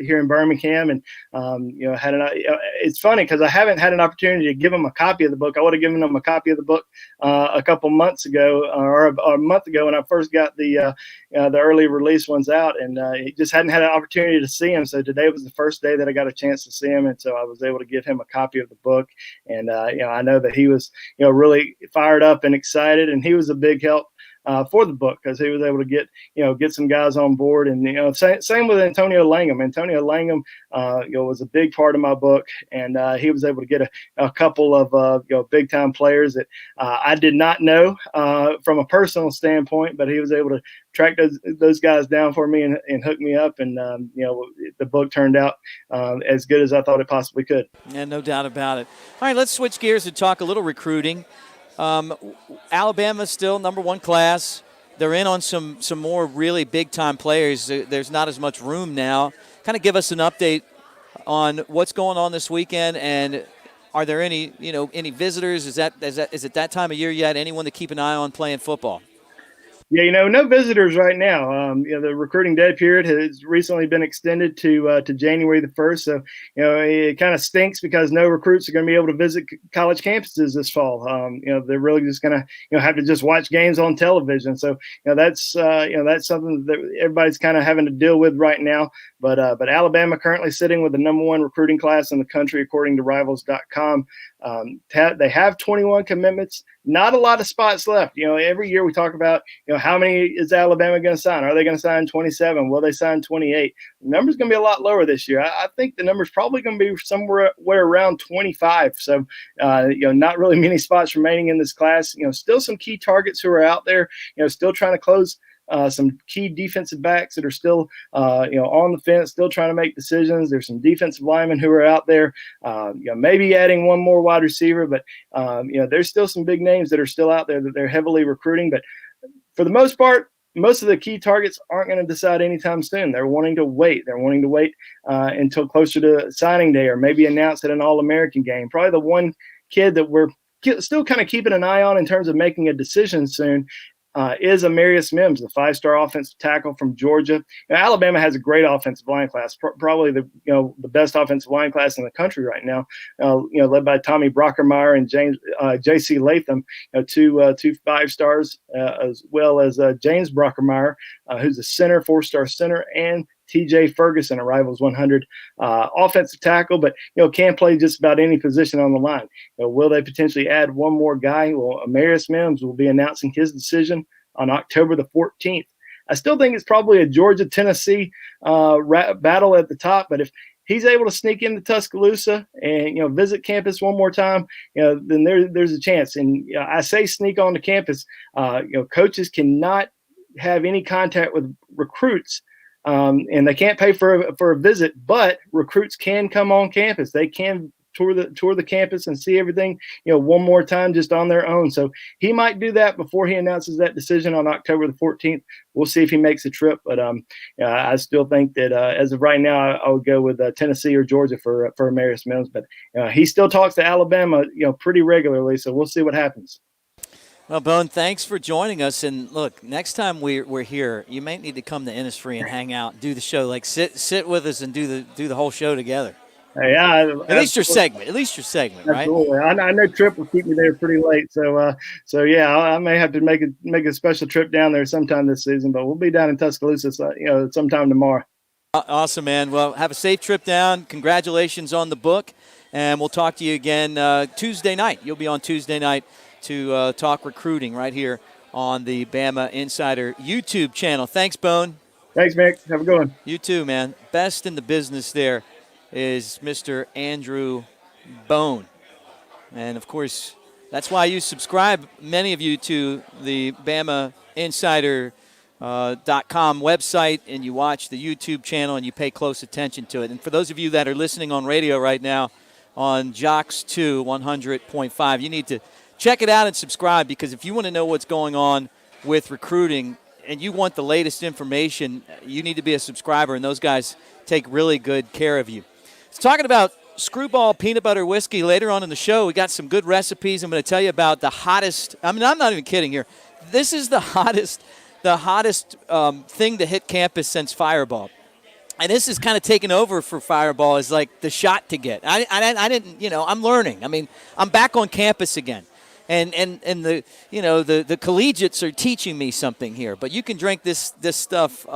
here in Birmingham, and it's funny because I haven't had an opportunity to give him a copy of the book. I would have given him a copy of the book a couple months ago, or a month ago, when I first got the early release ones out, and he just hadn't had an opportunity to see him. So today was the first day that I got a chance to see him, and so I was able to give him a copy of the book. And I know that he was really fired up and excited, and he was a big help for the book, because he was able to get some guys on board. And same with Antonio Langham. Antonio Langham was a big part of my book, and he was able to get a couple of big time players that I did not know from a personal standpoint, but he was able to track those guys down for me and hook me up, and the book turned out as good as I thought it possibly could. Yeah, no doubt about it. All right, let's switch gears and talk a little recruiting. Alabama's still number one class. They're in on some more really big-time players. There's not as much room now. Kind of give us an update on what's going on this weekend, and are there any visitors? Is it that time of year yet? Anyone to keep an eye on playing football? Yeah, no visitors right now. The recruiting dead period has recently been extended to January the 1st. So, it kind of stinks because no recruits are going to be able to visit college campuses this fall. They're really just going to, have to just watch games on television. So, that's something that everybody's kind of having to deal with right now. But Alabama currently sitting with the number one recruiting class in the country, according to Rivals.com. They have 21 commitments. Not a lot of spots left. Every year we talk about, how many is Alabama going to sign? Are they going to sign 27? Will they sign 28? The number's going to be a lot lower this year. I think the number's probably going to be somewhere around 25. So, not really many spots remaining in this class. Still some key targets who are out there, still trying to close some key defensive backs that are still, on the fence, still trying to make decisions. There's some defensive linemen who are out there, maybe adding one more wide receiver, but, there's still some big names that are still out there that they're heavily recruiting. But for the most part, most of the key targets aren't going to decide anytime soon. They're wanting to wait. They're wanting to wait until closer to signing day, or maybe announce at an All-American game. Probably the one kid that we're still kind of keeping an eye on in terms of making a decision soon is Amarius Mims, the 5-star offensive tackle from Georgia. Alabama has a great offensive line class, probably the best offensive line class in the country right now. Led by Tommy Brockermeyer and J.C. Latham, two 5-stars, as well as James Brockermeyer, who's a center, 4-star center, and TJ Ferguson, a Rivals 100 offensive tackle, but can play just about any position on the line. Will they potentially add one more guy? Well, Amarius Mims will be announcing his decision on October the 14th. I still think it's probably a Georgia-Tennessee battle at the top, but he's able to sneak into Tuscaloosa and, visit campus one more time, then there's a chance. And I say sneak onto campus. Coaches cannot have any contact with recruits, and they can't pay for a visit, but recruits can come on campus. They can tour the campus and see everything, one more time just on their own. So he might do that before he announces that decision on October the 14th. We'll see if he makes a trip, but I still think that as of right now, I would go with Tennessee or Georgia for Amarius Mims. But he still talks to Alabama, pretty regularly. So we'll see what happens. Well, Bone, thanks for joining us. And look, next time we're here, you may need to come to Innisfree and hang out, do the show, like sit with us and do the whole show together. Yeah, at least your segment, right? Absolutely. I know Trip will keep me there pretty late, so yeah, I may have to make a special trip down there sometime this season, but we'll be down in Tuscaloosa, sometime tomorrow. Awesome, man. Well, have a safe trip down. Congratulations on the book, and we'll talk to you again Tuesday night. You'll be on Tuesday night to talk recruiting right here on the Bama Insider YouTube channel. Thanks, Bone. Thanks, Mick. Have a good one. You too, man. Best in the business there is Mr. Andrew Bone. And, of course, that's why you subscribe, many of you, to the BamaInsider.com website, and you watch the YouTube channel and you pay close attention to it. And for those of you that are listening on radio right now on Jocks 2 100.5, you need to check it out and subscribe, because if you want to know what's going on with recruiting and you want the latest information, you need to be a subscriber, and those guys take really good care of you. Talking about Screwball peanut butter whiskey later on in the show. We got some good recipes. I'm going to tell you about the hottest. I'm not even kidding here. This is the hottest thing to hit campus since Fireball. And this is kind of taken over for Fireball as like the shot to get. I didn't, I'm learning. I mean, I'm back on campus again. And the collegiates are teaching me something here. But you can drink this stuff,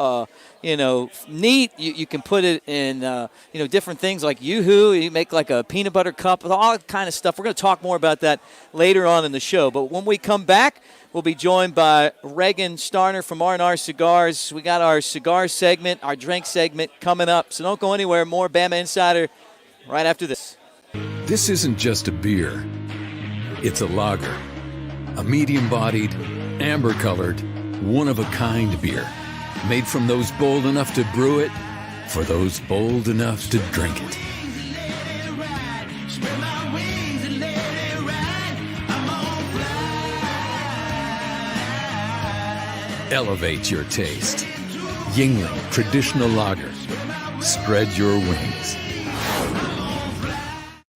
neat. You can put it in, different things like Yoo-Hoo. You make like a peanut butter cup with all kind of stuff. We're going to talk more about that later on in the show. But when we come back, we'll be joined by Reagan Starner from R&R Cigars. We got our cigar segment, our drink segment coming up. So don't go anywhere. More Bama Insider right after this. This isn't just a beer. It's a lager, a medium-bodied, amber-colored, one-of-a-kind beer, made from those bold enough to brew it, for those bold enough to drink it. Elevate your taste. Yingling Traditional Lager. Spread your wings.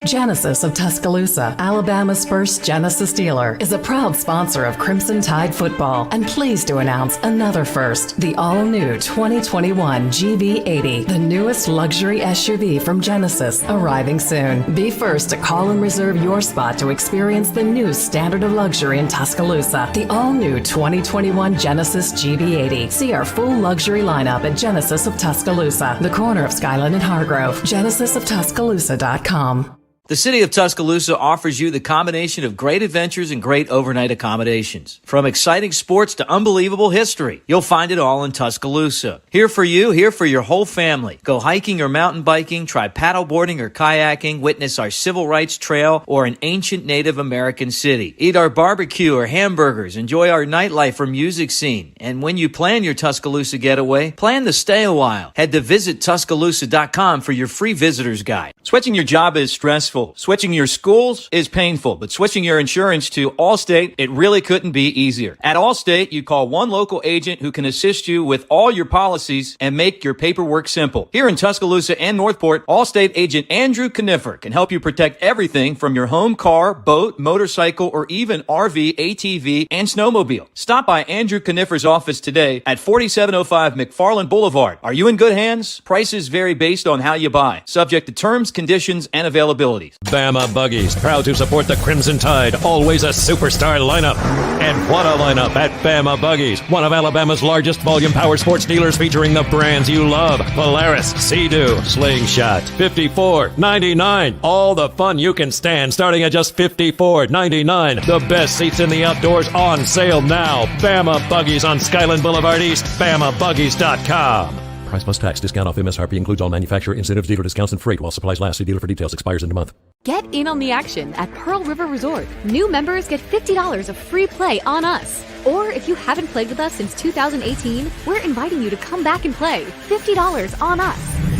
Genesis of Tuscaloosa, Alabama's first Genesis dealer, is a proud sponsor of Crimson Tide football and pleased to announce another first, the all-new 2021 GV80, the newest luxury SUV from Genesis, arriving soon. Be first to call and reserve your spot to experience the new standard of luxury in Tuscaloosa, the all-new 2021 Genesis GV80. See our full luxury lineup at Genesis of Tuscaloosa, the corner of Skyland and Hargrove, genesisoftuscaloosa.com. The city of Tuscaloosa offers you the combination of great adventures and great overnight accommodations. From exciting sports to unbelievable history, you'll find it all in Tuscaloosa. Here for you, here for your whole family. Go hiking or mountain biking, try paddleboarding or kayaking, witness our civil rights trail or an ancient Native American city. Eat our barbecue or hamburgers, enjoy our nightlife or music scene. And when you plan your Tuscaloosa getaway, plan to stay a while. Head to visittuscaloosa.com for your free visitor's guide. Switching your job is stressful. Switching your schools is painful, but switching your insurance to Allstate, it really couldn't be easier. At Allstate, you call one local agent who can assist you with all your policies and make your paperwork simple. Here in Tuscaloosa and Northport, Allstate agent Andrew Conifer can help you protect everything from your home, car, boat, motorcycle, or even RV, ATV, and snowmobile. Stop by Andrew Conifer's office today at 4705 McFarland Boulevard. Are you in good hands? Prices vary based on how you buy, subject to terms, conditions, and availability. Bama Buggies, proud to support the Crimson Tide, always a superstar lineup. And what a lineup at Bama Buggies, one of Alabama's largest volume power sports dealers featuring the brands you love. Polaris, Sea-Doo, Slingshot, $54.99. All the fun you can stand starting at just $54.99. The best seats in the outdoors on sale now. Bama Buggies on Skyland Boulevard East, BamaBuggies.com. Price plus tax. Discount off MSRP includes all manufacturer incentives, dealer discounts, and freight while supplies last. See dealer for details. Expires in a month. Get in on the action at Pearl River Resort. New members get $50 of free play on us. Or if you haven't played with us since 2018, we're inviting you to come back and play. $50 on us.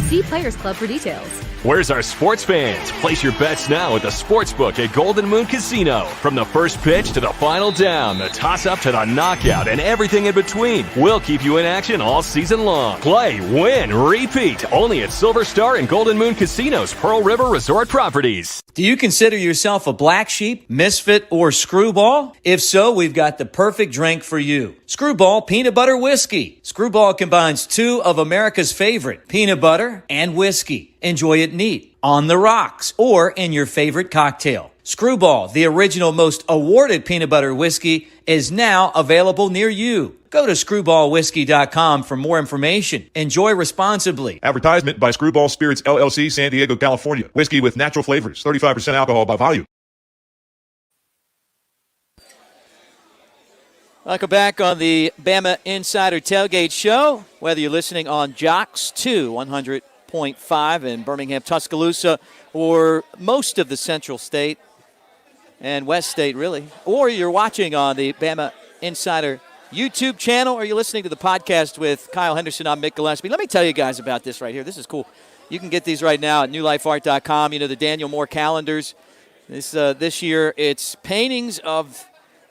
See Players Club for details. Where's our sports fans? Place your bets now at the Sportsbook at Golden Moon Casino. From the first pitch to the final down, the toss-up to the knockout, and everything in between, we'll keep you in action all season long. Play, win, repeat. Only at Silver Star and Golden Moon Casino's Pearl River Resort properties. Do you consider yourself a black sheep, misfit, or screwball? If so, we've got the perfect drink for you. Screwball Peanut Butter Whiskey. Screwball combines two of America's favorite, peanut butter and whiskey. Enjoy it neat, on the rocks, or in your favorite cocktail. Screwball, the original most awarded peanut butter whiskey, is now available near you. Go to screwballwhiskey.com for more information. Enjoy responsibly. Advertisement by Screwball Spirits LLC, San Diego, California. Whiskey with natural flavors, 35% alcohol by volume. Welcome back on the Bama Insider Tailgate Show. Whether you're listening on Jocks 2, 100.5 in Birmingham, Tuscaloosa, or most of the Central State and West State, really, or you're watching on the Bama Insider YouTube channel, or you're listening to the podcast with Kyle Henderson. I'm Mick Gillespie. Let me tell you guys about this right here. This is cool. You can get these right now at newlifeart.com. You know, the Daniel Moore calendars. This year, it's paintings of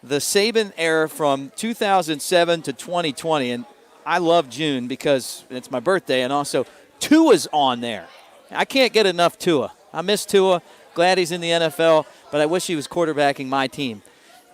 the Saban era from 2007 to 2020. And I love June because it's my birthday, and also Tua's on there. I can't get enough Tua. I miss Tua. Glad he's in the NFL, but I wish he was quarterbacking my team.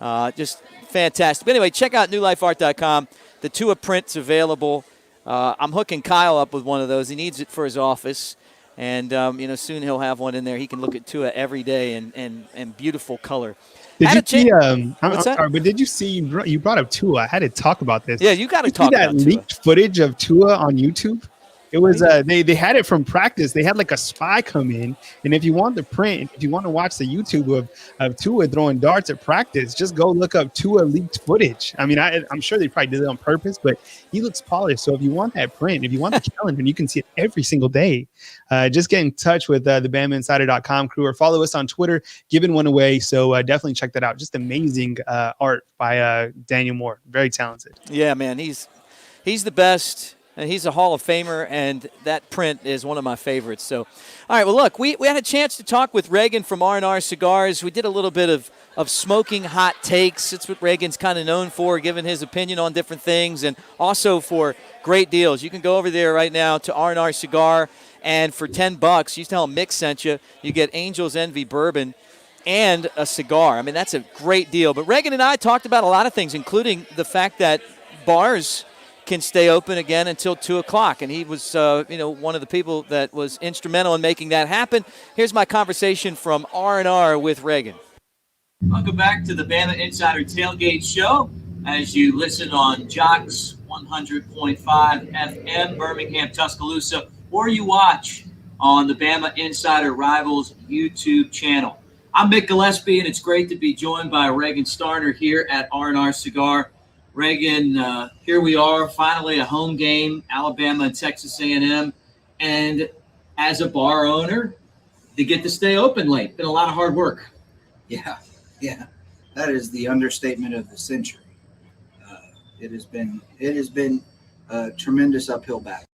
Just fantastic. But anyway, check out newlifeart.com. The Tua print's available. I'm hooking Kyle up with one of those. He needs it for his office. And, soon he'll have one in there. He can look at Tua every day in beautiful color. Did you see, I'm sorry, but did you see, you brought up Tua. I had to talk about this. Yeah, you got to talk about that leaked footage of Tua on YouTube? It was they had it from practice. They had like a spy come in, and if you want the print, if you want to watch the YouTube of Tua throwing darts at practice, just go look up Tua leaked footage. I mean, I'm sure they probably did it on purpose, but he looks polished. So if you want that print, if you want the calendar, and you can see it every single day, just get in touch with the BamaInsider.com crew or follow us on Twitter, giving one away. So definitely check that out. Just amazing art by Daniel Moore. Very talented. Yeah, man, he's the best. And he's a Hall of Famer, and that print is one of my favorites. So, all right, well, look, we had a chance to talk with Reagan from R&R Cigars. We did a little bit of smoking hot takes. It's what Reagan's kind of known for, giving his opinion on different things, and also for great deals. You can go over there right now to R&R Cigar, and for $10, you tell them Mick sent you, you get Angel's Envy Bourbon and a cigar. I mean, that's a great deal. But Reagan and I talked about a lot of things, including the fact that bars can stay open again until 2 o'clock. And he was, one of the people that was instrumental in making that happen. Here's my conversation from R&R with Reagan. Welcome back to the Bama Insider Tailgate Show. As you listen on Jocks 100.5 FM, Birmingham, Tuscaloosa, or you watch on the Bama Insider Rivals YouTube channel. I'm Mick Gillespie, and it's great to be joined by Reagan Starner here at R&R Cigar. Reagan, here we are, finally a home game, Alabama and Texas A&M. And as a bar owner, to get to stay open late, been a lot of hard work. Yeah, that is the understatement of the century. It has been a tremendous uphill battle.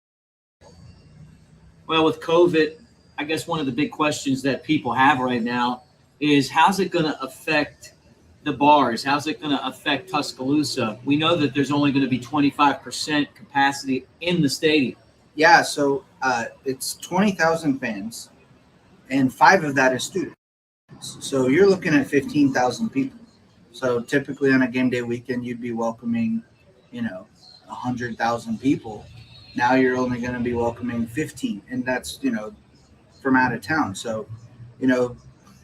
Well, with COVID, I guess one of the big questions that people have right now is how's it going to affect the bars? How's it going to affect Tuscaloosa? We know that there's only going to be 25% capacity in the stadium. Yeah, so it's 20,000 fans, and 5 of that is students. So you're looking at 15,000 people. So typically on a game day weekend, you'd be welcoming, 100,000 people. Now you're only going to be welcoming 15, and that's, from out of town. So,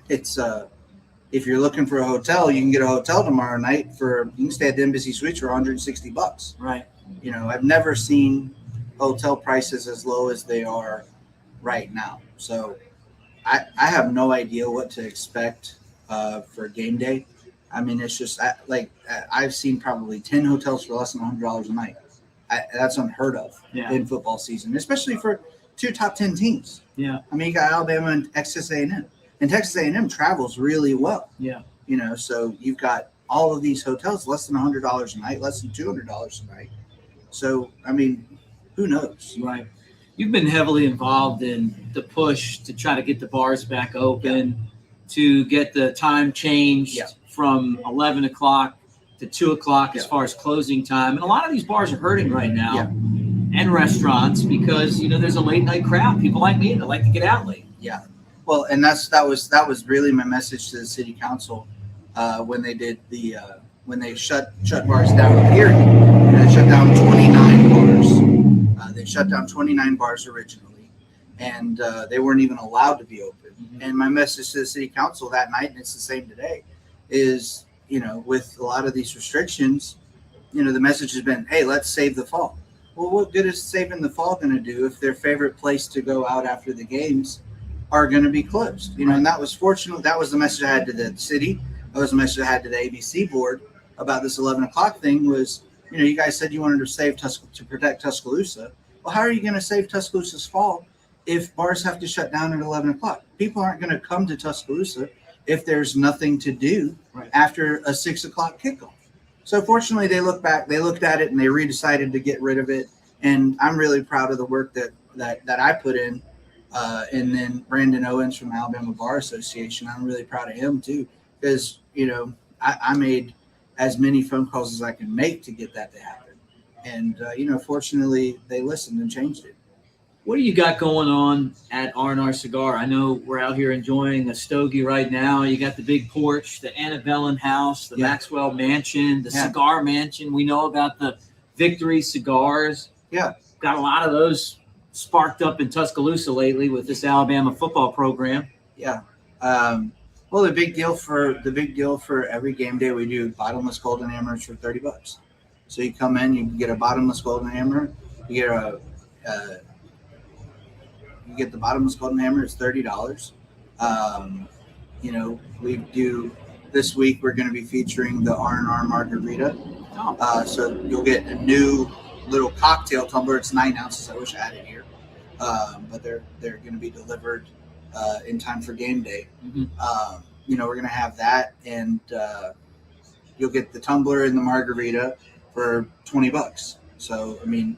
it's if you're looking for a hotel, you can get a hotel tomorrow night you can stay at the Embassy Suites for $160. Right. I've never seen hotel prices as low as they are right now. So I have no idea what to expect for game day. I mean, it's just I've seen probably 10 hotels for less than $100 a night. That's unheard of in football season, especially for 2 top 10 teams. Yeah. I mean, you got Alabama and Texas A&M. And Texas A&M travels really well. Yeah. So you've got all of these hotels less than $100 a night, less than $200 a night. So, I mean, who knows? Right. You've been heavily involved in the push to try to get the bars back open, to get the time changed from 11 o'clock to 2 o'clock as far as closing time. And a lot of these bars are hurting right now, and restaurants, because, there's a late night crowd. People like me that like to get out late. Yeah. Well, and that was really my message to the city council when they did when they shut bars down, period. They shut down 29 bars. They shut down 29 bars originally, and they weren't even allowed to be open. Mm-hmm. And my message to the city council that night, and it's the same today, is, with a lot of these restrictions, the message has been, hey, let's save the fall. Well, what good is saving the fall going to do if their favorite place to go out after the games are going to be closed? And that was fortunate. That was the message I had to the city. That was the message I had to the ABC board about this 11 o'clock thing was, you guys said you wanted to protect Tuscaloosa. Well, how are you going to save Tuscaloosa's fall if bars have to shut down at 11 o'clock? People aren't going to come to Tuscaloosa if there's nothing to do after a 6 o'clock kickoff. So fortunately, they looked at it, and they decided to get rid of it. And I'm really proud of the work that I put in. And then Brandon Owens from Alabama Bar Association, I'm really proud of him too, because, I made as many phone calls as I can make to get that to happen. And, fortunately, they listened and changed it. What do you got going on at R&R Cigar? I know we're out here enjoying a stogie right now. You got the big porch, the Antebellum house, the Maxwell Mansion, the Cigar Mansion. We know about the Victory Cigars. Yeah. Got a lot of those sparked up in Tuscaloosa lately with this Alabama football program. Yeah. Well, the big deal for every game day, we do bottomless golden hammers for $30. So you come in, you get a bottomless golden hammer, you get the bottomless golden hammer, it's $30. We do this week. We're going to be featuring the R&R Margarita. So you'll get a new little cocktail tumbler. It's 9 ounces. I wish I had it here, but they're going to be delivered in time for game day. Mm-hmm. We're going to have that, and you'll get the tumbler and the margarita for $20. So I mean,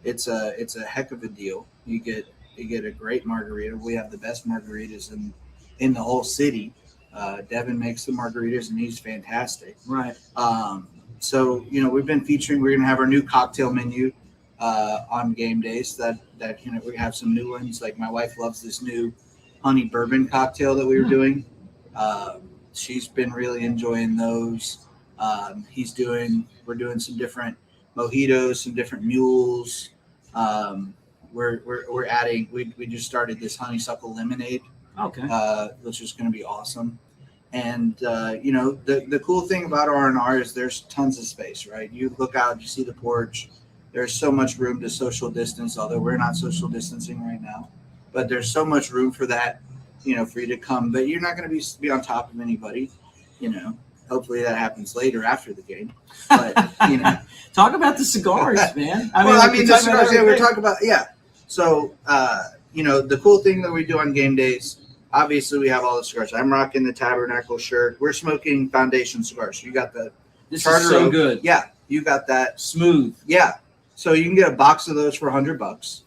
it's a heck of a deal. You get a great margarita. We have the best margaritas in the whole city. Devin makes the margaritas, and he's fantastic. Right. So we've been featuring. We're going to have our new cocktail menu on game days. That we have some new ones. Like my wife loves this new honey bourbon cocktail that we were doing. She's been really enjoying those. We're doing some different mojitos, some different mules. We're adding. We just started this honeysuckle lemonade. Okay. Which is going to be awesome. And the cool thing about R&R is there's tons of space, right? You look out, you see the porch. There's so much room to social distance, although we're not social distancing right now. But there's so much room for that, for you to come. But you're not going to be on top of anybody, Hopefully that happens later after the game. But talk about the cigars, man. The cigars. Yeah, we're talking about So the cool thing that we do on game days. Obviously, we have all the cigars. I'm rocking the Tabernacle shirt. We're smoking Foundation cigars. So you got the This Charter is so Oak. good. Yeah, you got that smooth. Yeah, so you can get a box of those for $100,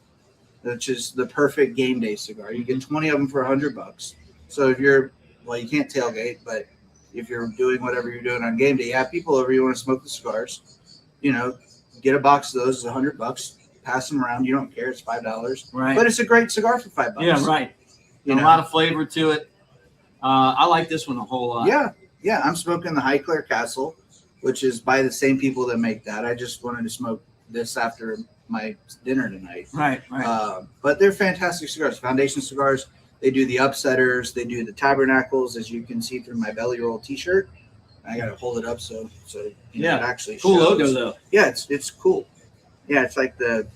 which is the perfect game day cigar. You get 20 of them for $100. So if you can't tailgate, but if you're doing whatever you're doing on game day, you have people over, you want to smoke the cigars, get a box of those. It's $100. Pass them around. You don't care. It's $5. Right. But it's a great cigar for $5. Yeah, right. A lot of flavor to it. I like this one a whole lot. Yeah. I'm smoking the Highclere Castle, which is by the same people that make that. I just wanted to smoke this after my dinner tonight. Right. But they're fantastic cigars. Foundation cigars. They do the Upsetters. They do the Tabernacles, as you can see through my Belly Roll T-shirt. I got to hold it up so it actually cool shows. Logo though. Yeah, it's cool. Yeah, it's like the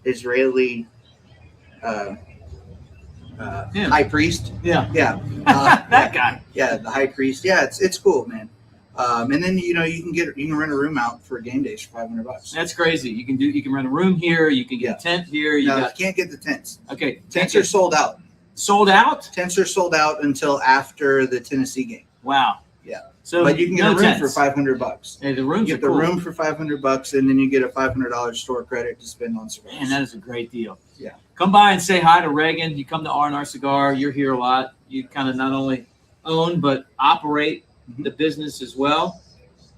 Israeli high priest. Yeah. That guy. Yeah, the high priest. Yeah, it's cool, man. And then you can rent a room out for game days for $500. That's crazy. You can rent a room here. You can get a tent here. You can't get the tents. Okay, tents are sold out. Sold out? Tents are sold out until after the Tennessee game. Wow. Yeah. So, but you can get a room tents. for $500. Hey, the rooms you are get the cool. room for $500, and then you get a $500 store credit to spend on cigars. Man, that is a great deal. Yeah. Come by and say hi to Reagan. You come to R&R Cigar. You're here a lot. You kind of not only own but operate the business as well.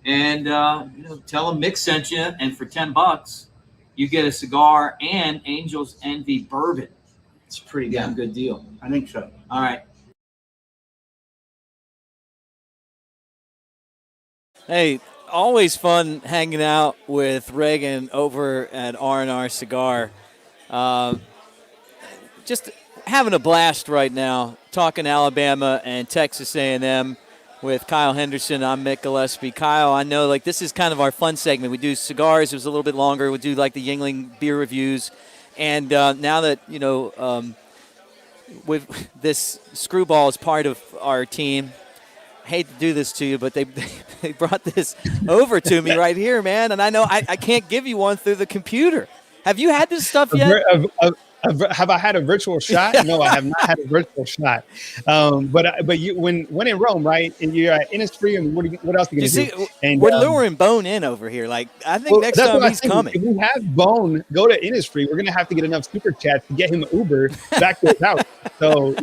And tell them Mick sent you, and for $10, you get a cigar and Angel's Envy bourbon. It's a pretty damn good deal. I think so. All right. Hey, always fun hanging out with Reagan over at R&R Cigar. Just having a blast right now, talking Alabama and Texas A&M with Kyle Henderson. I'm Mick Gillespie. Kyle, I know this is kind of our fun segment. We do cigars. It was a little bit longer. We do the Yuengling beer reviews. And now that, with this Screwball is part of our team, I hate to do this to you, but they brought this over to me right here, man. And I know I can't give you one through the computer. Have you had this stuff yet? Have I had a virtual shot? No, I have not had a virtual shot. But you, when in Rome, right? And you're at Innisfree, and what else are you gonna do? And we're luring Bone in over here. I think next time he's coming. If we have Bone go to Innisfree, we're gonna have to get enough super chats to get him an Uber back to his house. So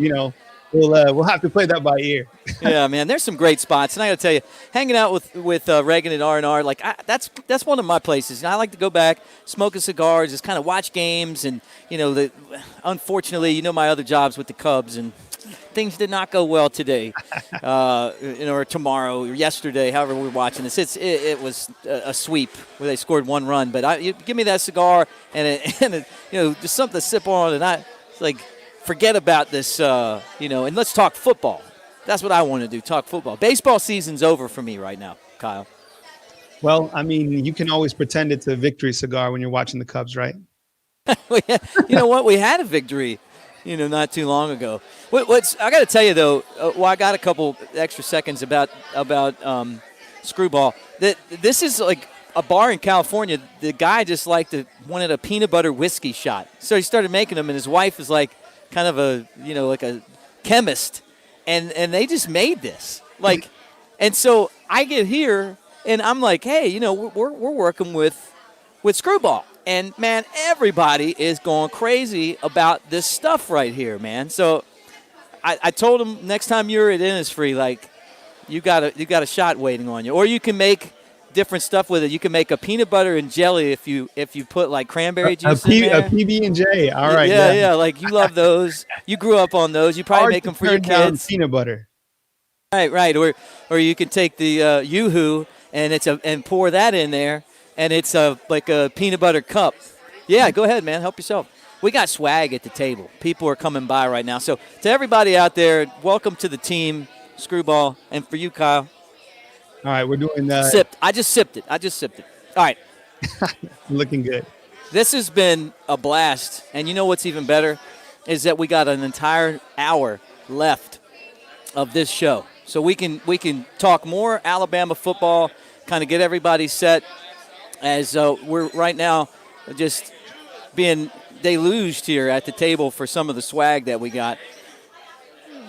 we'll have to play that by ear. Yeah, man, there's some great spots, and I got to tell you, hanging out with Reagan at R&R, that's one of my places. And I like to go back, smoke a cigar, just kind of watch games, and unfortunately, my other jobs with the Cubs, and things did not go well today, or tomorrow, or yesterday, however we're watching this. It was a sweep where they scored one run, but you give me that cigar and just something to sip on, and forget about this, and let's talk football. That's what I want to do, talk football. Baseball season's over for me right now, Kyle. Well, I mean, you can always pretend it's a victory cigar when you're watching the Cubs, right? You know what? We had a victory, not too long ago. I got to tell you, though, I got a couple extra seconds about Screwball. This is like a bar in California. The guy just wanted a peanut butter whiskey shot. So he started making them, and his wife is kind of a a chemist, and they just made this and so I get here and I'm like, hey, we're working with Screwball, and man, everybody is going crazy about this stuff right here, man. So I told him next time you're at Innisfree, you got a shot waiting on you, or you can make different stuff with it. You can make a peanut butter and jelly if you put cranberry juice in there. A PB&J. All right. Yeah. You love those. You grew up on those. You probably make them for your kids. Peanut butter. Right. Or you can take the Yoo-Hoo and pour that in there, and it's like a peanut butter cup. Yeah, go ahead, man. Help yourself. We got swag at the table. People are coming by right now. So to everybody out there, welcome to the team, Screwball, and for you, Kyle. All right, we're doing sipped. I just sipped it. All right. Looking good. This has been a blast. And you know what's even better is that we got an entire hour left of this show. So we can talk more Alabama football, kind of get everybody set as we're right now just being deluged here at the table for some of the swag that we got.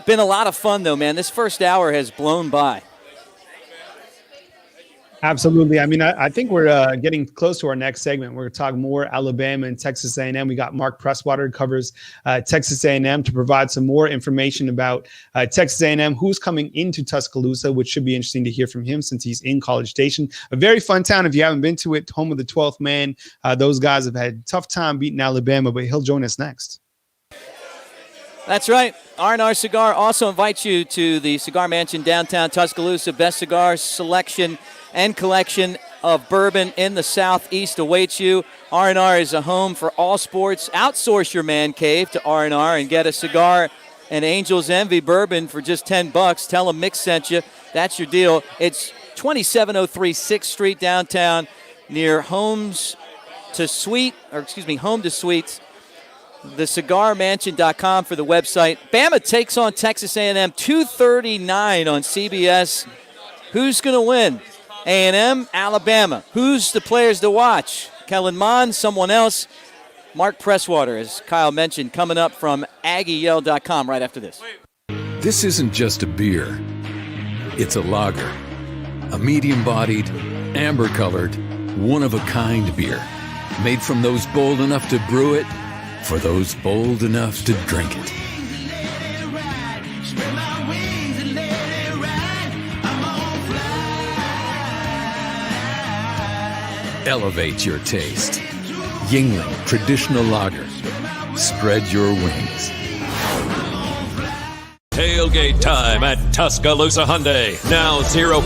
Been a lot of fun, though, man. This first hour has blown by. Absolutely. I mean, I think we're getting close to our next segment. We're going to talk more Alabama and Texas A&M. We got Mark Presswater, who covers Texas A&M, to provide some more information about Texas A&M, who's coming into Tuscaloosa, which should be interesting to hear from him since he's in College Station. A very fun town if you haven't been to it, home of the 12th man. Those guys have had a tough time beating Alabama, but he'll join us next. That's right. R&R Cigar also invites you to the Cigar Mansion downtown Tuscaloosa. Best cigar selection and collection of bourbon in the Southeast awaits you. R&R is a home for all sports. Outsource your man cave to R&R and get a cigar and Angel's Envy bourbon for just $10. Tell them Mick sent you. That's your deal. It's 2703 6th Street downtown near Home to Suites. TheCigarMansion.com for the website. Bama takes on Texas A&M 2:39 on CBS. Who's going to win? A&M, Alabama. Who's the players to watch? Kellen Mond, someone else? Mark Presswater, as Kyle mentioned, coming up from AggieYell.com right after this. This isn't just a beer. It's a lager. A medium-bodied, amber-colored, one-of-a-kind beer. Made from those bold enough to brew it, for those bold enough to drink it. Elevate your taste. Yingling Traditional Lager. Spread your wings. Tailgate time at Tuscaloosa Hyundai. Now 0%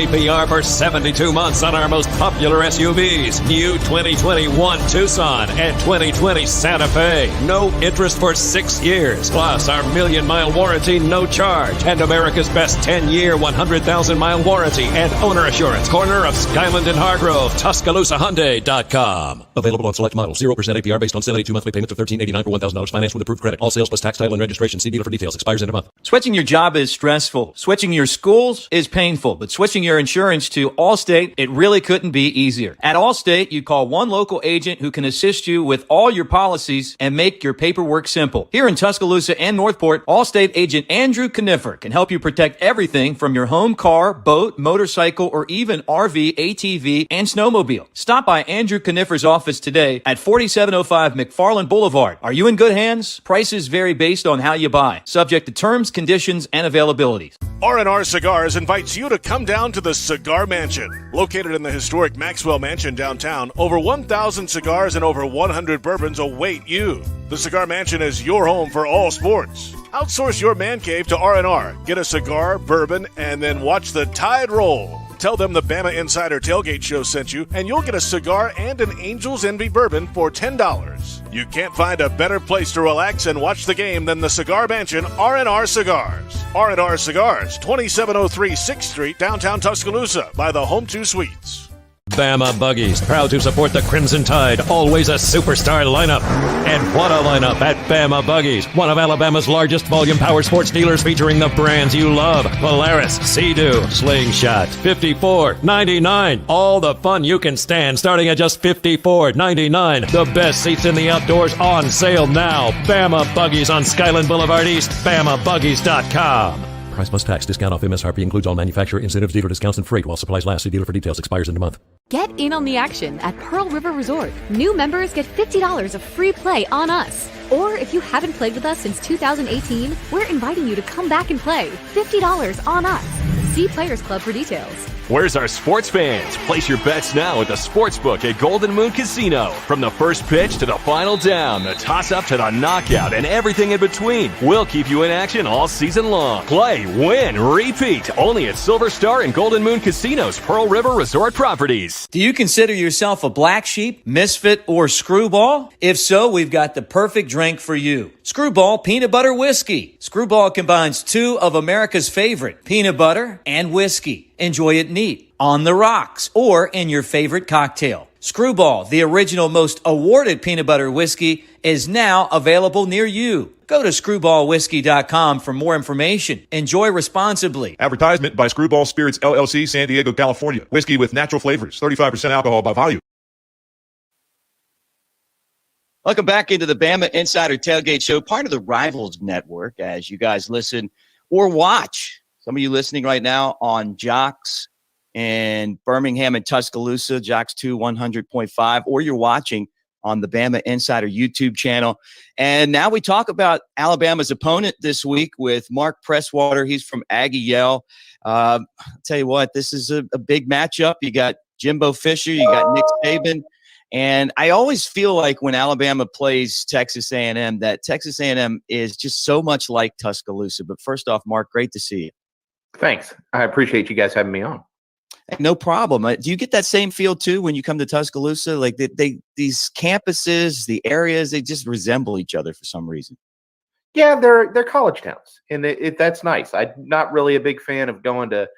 APR for 72 months on our most popular SUVs. New 2021 Tucson and 2020 Santa Fe. No interest for 6 years. Plus our million-mile warranty, no charge. And America's best 10-year, 100,000-mile warranty and owner assurance. Corner of Skyland and Hargrove. TuscaloosaHyundai.com. Available on select models. 0% APR based on 72 monthly payments of $1,389 for $1,000. Financed with approved credit. All sales plus tax, title, and registration. See dealer for details. Expires in a month. Switching your job is stressful. Switching your schools is painful. But switching your insurance to Allstate, it really couldn't be easier. At Allstate, you call one local agent who can assist you with all your policies and make your paperwork simple. Here in Tuscaloosa and Northport, Allstate agent Andrew Conifer can help you protect everything from your home, car, boat, motorcycle, or even RV, ATV, and snowmobile. Stop by Andrew Conifer's office today at 4705 McFarland Boulevard. Are you in good hands? Prices vary based on how you buy. Subject to terms, conditions, and availabilities. R&R Cigars invites you to come down to the Cigar Mansion. Located in the historic Maxwell Mansion downtown, over 1,000 cigars and over 100 bourbons await you. The Cigar Mansion is your home for all sports. Outsource your man cave to R&R. Get a cigar, bourbon, and then watch the tide roll. Tell them the BamaInsider Tailgate Show sent you, and you'll get a cigar and an Angel's Envy bourbon for $10. You can't find a better place to relax and watch the game than the Cigar Mansion R&R Cigars. R&R Cigars, 2703 6th Street, downtown Tuscaloosa, by the Home 2 Suites. Bama Buggies, proud to support the Crimson Tide, always a superstar lineup. And what a lineup at Bama Buggies, one of Alabama's largest volume power sports dealers featuring the brands you love. Polaris, Sea-Doo, Slingshot, $54.99. All the fun you can stand starting at just $54.99. The best seats in the outdoors on sale now. Bama Buggies on Skyland Boulevard East, BamaBuggies.com. Price plus tax. Discount off MSRP includes all manufacturer incentives, dealer discounts, and freight while supplies last. See dealer for details. Expires in a month. Get in on the action at Pearl River Resort. New members get $50 of free play on us. Or if you haven't played with us since 2018, we're inviting you to come back and play. $50 on us. See Players Club for details. Where's our sports fans? Place your bets now at the Sportsbook at Golden Moon Casino. From the first pitch to the final down, the toss-up to the knockout, and everything in between, we'll keep you in action all season long. Play, win, repeat. Only at Silver Star and Golden Moon Casino's Pearl River Resort properties. Do you consider yourself a black sheep, misfit, or screwball? If so, we've got the perfect drink for you. Screwball Peanut Butter Whiskey. Screwball combines two of America's favorite, peanut butter and whiskey. Enjoy it neat, on the rocks, or in your favorite cocktail. Screwball, the original most awarded peanut butter whiskey, is now available near you. Go to screwballwhiskey.com for more information. Enjoy responsibly. Advertisement by Screwball Spirits LLC, San Diego, California. Whiskey with natural flavors, 35% alcohol by volume. Welcome back into the Bama Insider Tailgate Show, part of the Rivals Network, as you guys listen or watch. Some of you listening right now on Jocks in Birmingham and Tuscaloosa, Jocks 2 100.5, or you're watching on the Bama Insider YouTube channel. And now we talk about Alabama's opponent this week with Mark Presswater. He's from Aggie Yell. I'll tell you what, this is a big matchup. You got Jimbo Fisher, you got Nick Saban. And I always feel like when Alabama plays Texas A&M, that Texas A&M is just so much like Tuscaloosa. But first off, Mark, great to see you. Thanks. I appreciate you guys having me on. No problem. Do you get that same feel too when you come to Tuscaloosa? Like these campuses, the areas, they just resemble each other for some reason. Yeah, they're college towns, and that's nice. I'm not really a big fan of going to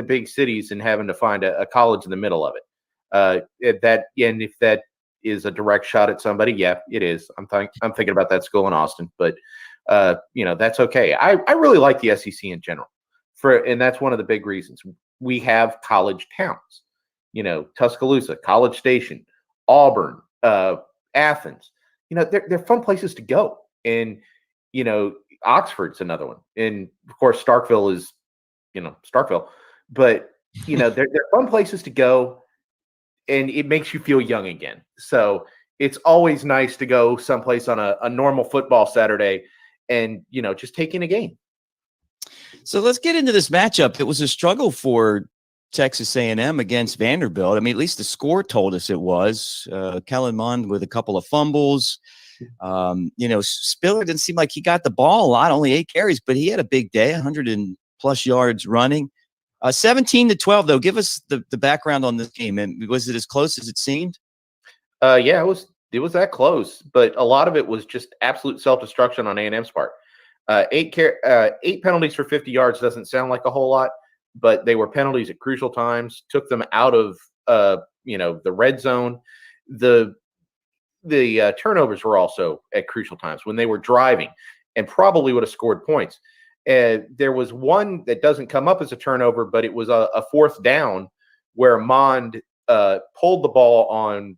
big cities and having to find a college in the middle of it. If that is a direct shot at somebody, yeah, it is. I'm thinking about that school in Austin, but that's okay. I really like the SEC in general, and that's one of the big reasons. we have college towns, Tuscaloosa, College Station, Auburn, Athens. They're fun places to go. And, Oxford's another one. And of course, Starkville is, Starkville. But, they're fun places to go, and it makes you feel young again. So it's always nice to go someplace on a normal football Saturday and, just take in a game. So let's get into this matchup. It was a struggle for Texas A&M against Vanderbilt. I mean, at least the score told us it was. Kellen Mond with a couple of fumbles. Spiller didn't seem like he got the ball a lot, only 8 carries, but he had a big day, 100 and plus yards running. 17-12, though. Give us the background on this game. And was it as close as it seemed? Yeah, it was that close, but a lot of it was just absolute self-destruction on A&M's part. 8 penalties for 50 yards doesn't sound like a whole lot, but they were penalties at crucial times, took them out of the red zone. The turnovers were also at crucial times when they were driving and probably would have scored points. There was one that doesn't come up as a turnover, but it was a 4th down where Mond pulled the ball on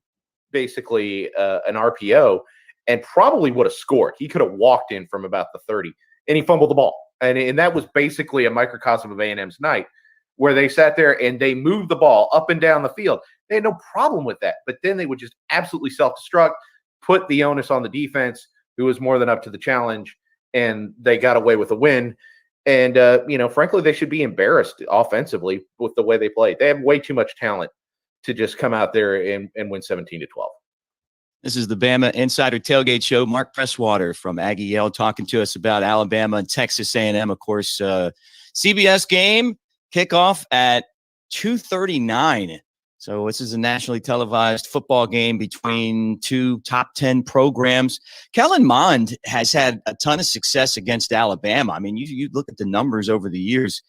basically an RPO and probably would have scored. He could have walked in from about the 30, and he fumbled the ball. And that was basically a microcosm of A&M's night, where they sat there and they moved the ball up and down the field. They had no problem with that, but then they would just absolutely self-destruct, put the onus on the defense, who was more than up to the challenge, and they got away with a win. And, frankly, they should be embarrassed offensively with the way they played. They have way too much talent to just come out there and win 17-12. This is the Bama Insider Tailgate Show. Mark Presswater from Aggie Yale talking to us about Alabama and Texas A&M. Of course, CBS game, kickoff at 2:39. So this is a nationally televised football game between 2 top 10 programs. Kellen Mond has had a ton of success against Alabama. I mean, you look at the numbers over the years.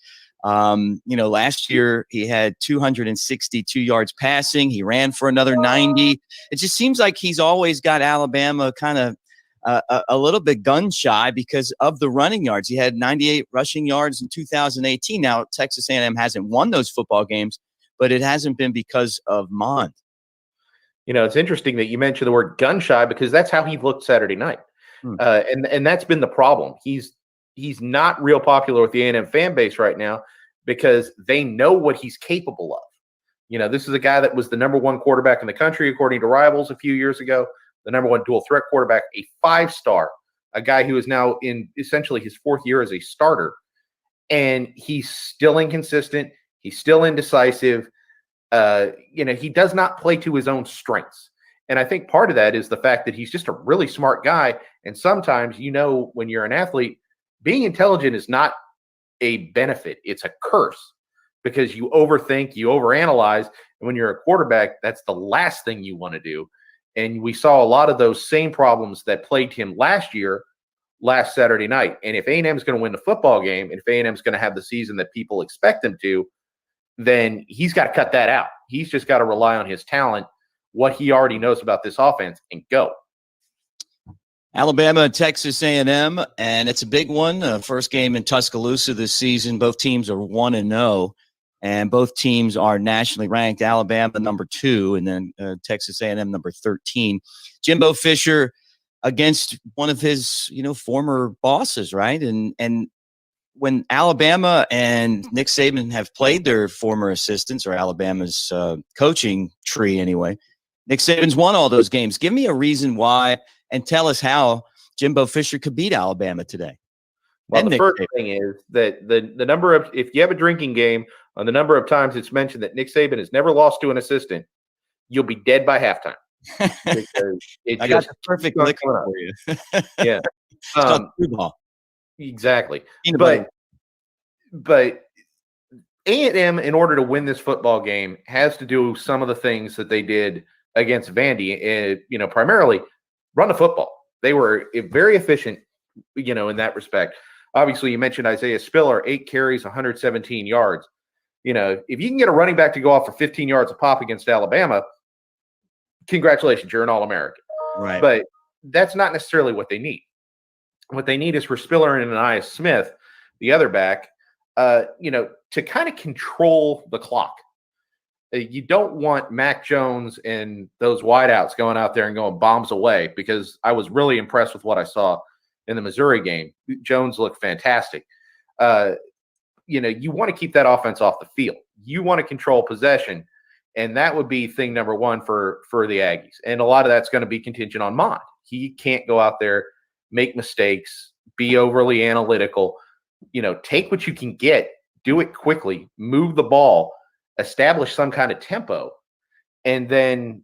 Last year he had 262 yards passing. He ran for another 90. It just seems like he's always got Alabama kind of a little bit gun shy because of the running yards. He had 98 rushing yards in 2018. Now Texas A&M hasn't won those football games, but it hasn't been because of Mond. It's interesting that you mentioned the word gun shy because that's how he looked Saturday night. And that's been the problem. He's not real popular with the A&M fan base right now because they know what he's capable of. This is a guy that was the number 1 quarterback in the country, according to Rivals a few years ago, the number 1 dual threat quarterback, a 5-star, a guy who is now in essentially his 4th year as a starter. And he's still inconsistent. He's still indecisive. He does not play to his own strengths. And I think part of that is the fact that he's just a really smart guy. And sometimes, when you're an athlete, being intelligent is not a benefit. It's a curse because you overthink, you overanalyze. And when you're a quarterback, that's the last thing you want to do. And we saw a lot of those same problems that plagued him last Saturday night. And if A&M is going to win the football game, and if A&M is going to have the season that people expect them to, then he's got to cut that out. He's just got to rely on his talent, what he already knows about this offense, and go. Alabama and Texas A&M, and it's a big one. First game in Tuscaloosa this season. Both teams are 1-0, and both teams are nationally ranked. Alabama number 2, and then Texas A&M number 13. Jimbo Fisher against one of his, former bosses, right? And when Alabama and Nick Saban have played their former assistants, or Alabama's coaching tree anyway, Nick Saban's won all those games. Give me a reason why, and tell us how Jimbo Fisher could beat Alabama today. Well, the first thing is that the number of, if you have a drinking game, on the number of times it's mentioned that Nick Saban has never lost to an assistant, you'll be dead by halftime. I got the perfect liquor for you. Yeah. Exactly. But A&M, in order to win this football game, has to do some of the things that they did against Vandy, primarily run the football. They were very efficient, in that respect. Obviously, you mentioned Isaiah Spiller, 8 carries, 117 yards. If you can get a running back to go off for 15 yards a pop against Alabama, congratulations, you're an All-American. Right. But that's not necessarily what they need. What they need is for Spiller and Ananias Smith, the other back, to to kind of control the clock. You don't want Mac Jones and those wideouts going out there and going bombs away, because I was really impressed with what I saw in the Missouri game. Jones looked fantastic. You want to keep that offense off the field. You want to control possession, and that would be thing number one for the Aggies. And a lot of that's going to be contingent on Mond. He can't go out there, make mistakes, be overly analytical. Take what you can get, do it quickly, move the ball, establish some kind of tempo, and then,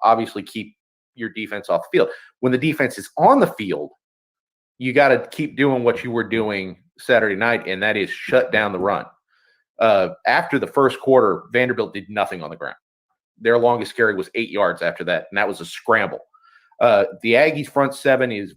obviously keep your defense off the field. When the defense is on the field, you got to keep doing what you were doing Saturday night, and that is shut down the run. After the first quarter, Vanderbilt did nothing on the ground. Their longest carry was 8 yards after that, and that was a scramble. The Aggies' front seven is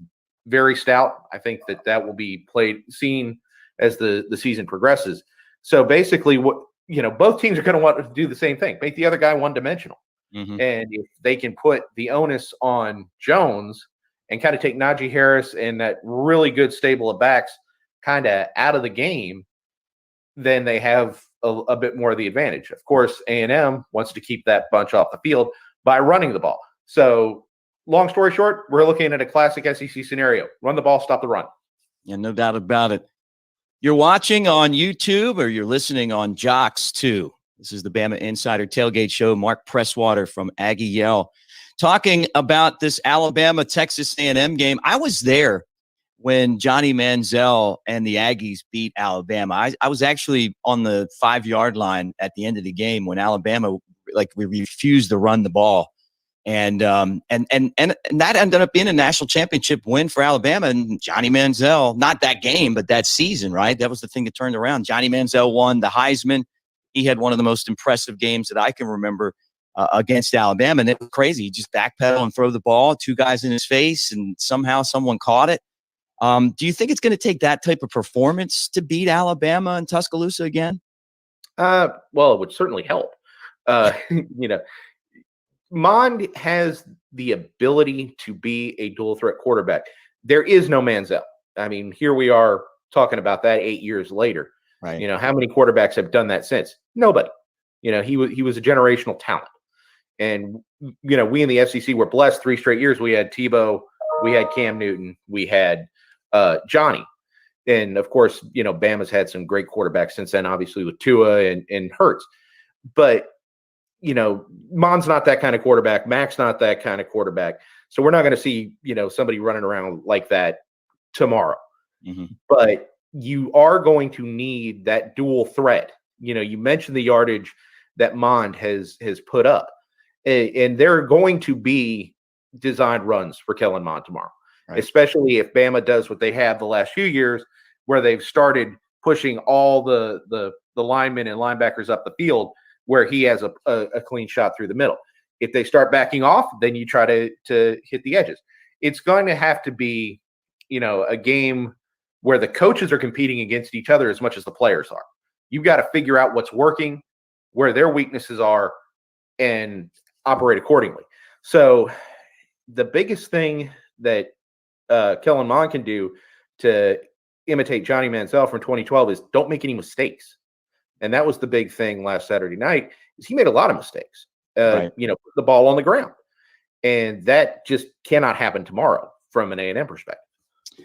very stout. I think that will be seen as the season progresses. So basically, both teams are going to want to do the same thing, make the other guy one-dimensional. Mm-hmm. And if they can put the onus on Jones and kind of take Najee Harris and that really good stable of backs kind of out of the game, then they have a bit more of the advantage. Of course, A&M wants to keep that bunch off the field by running the ball. So long story short, we're looking at a classic SEC scenario. Run the ball, stop the run. Yeah, no doubt about it. You're watching on YouTube or you're listening on Jocks too. This is the Bama Insider Tailgate Show. Mark Presswater from Aggie Yell talking about this Alabama Texas A&M game. I was there when Johnny Manziel and the Aggies beat Alabama. I was actually on the 5-yard line at the end of the game when Alabama we refused to run the ball. And that ended up being a national championship win for Alabama. And Johnny Manziel, not that game, but that season, right? That was the thing that turned around. Johnny Manziel won the Heisman. He had one of the most impressive games that I can remember against Alabama. And it was crazy. He just backpedal and throw the ball, 2 guys in his face, and somehow someone caught it. Do you think it's going to take that type of performance to beat Alabama and Tuscaloosa again? Well, it would certainly help. Mond has the ability to be a dual threat quarterback. There is no Manziel. I mean, here we are talking about that 8 years later. Right. How many quarterbacks have done that since? Nobody. He was a generational talent. And, we in the SEC were blessed 3 straight years. We had Tebow, we had Cam Newton, we had Johnny. And, of course, Bama's had some great quarterbacks since then, obviously with Tua and Hurts. But, Mond's not that kind of quarterback. Mac's not that kind of quarterback. So we're not going to see, somebody running around like that tomorrow. Mm-hmm. But you are going to need that dual threat. You mentioned the yardage that Mond has put up. And there are going to be designed runs for Kellen Mond tomorrow, right? Especially if Bama does what they have the last few years, where they've started pushing all the linemen and linebackers up the field, where he has a clean shot through the middle. If they start backing off, then you try to hit the edges. It's going to have to be, a game where the coaches are competing against each other as much as the players are. You've got to figure out what's working, where their weaknesses are, and operate accordingly. So the biggest thing that Kellen Mond can do to imitate Johnny Manziel from 2012 is don't make any mistakes. And that was the big thing last Saturday night, is he made a lot of mistakes, right. Put the ball on the ground. And that just cannot happen tomorrow from an A&M perspective.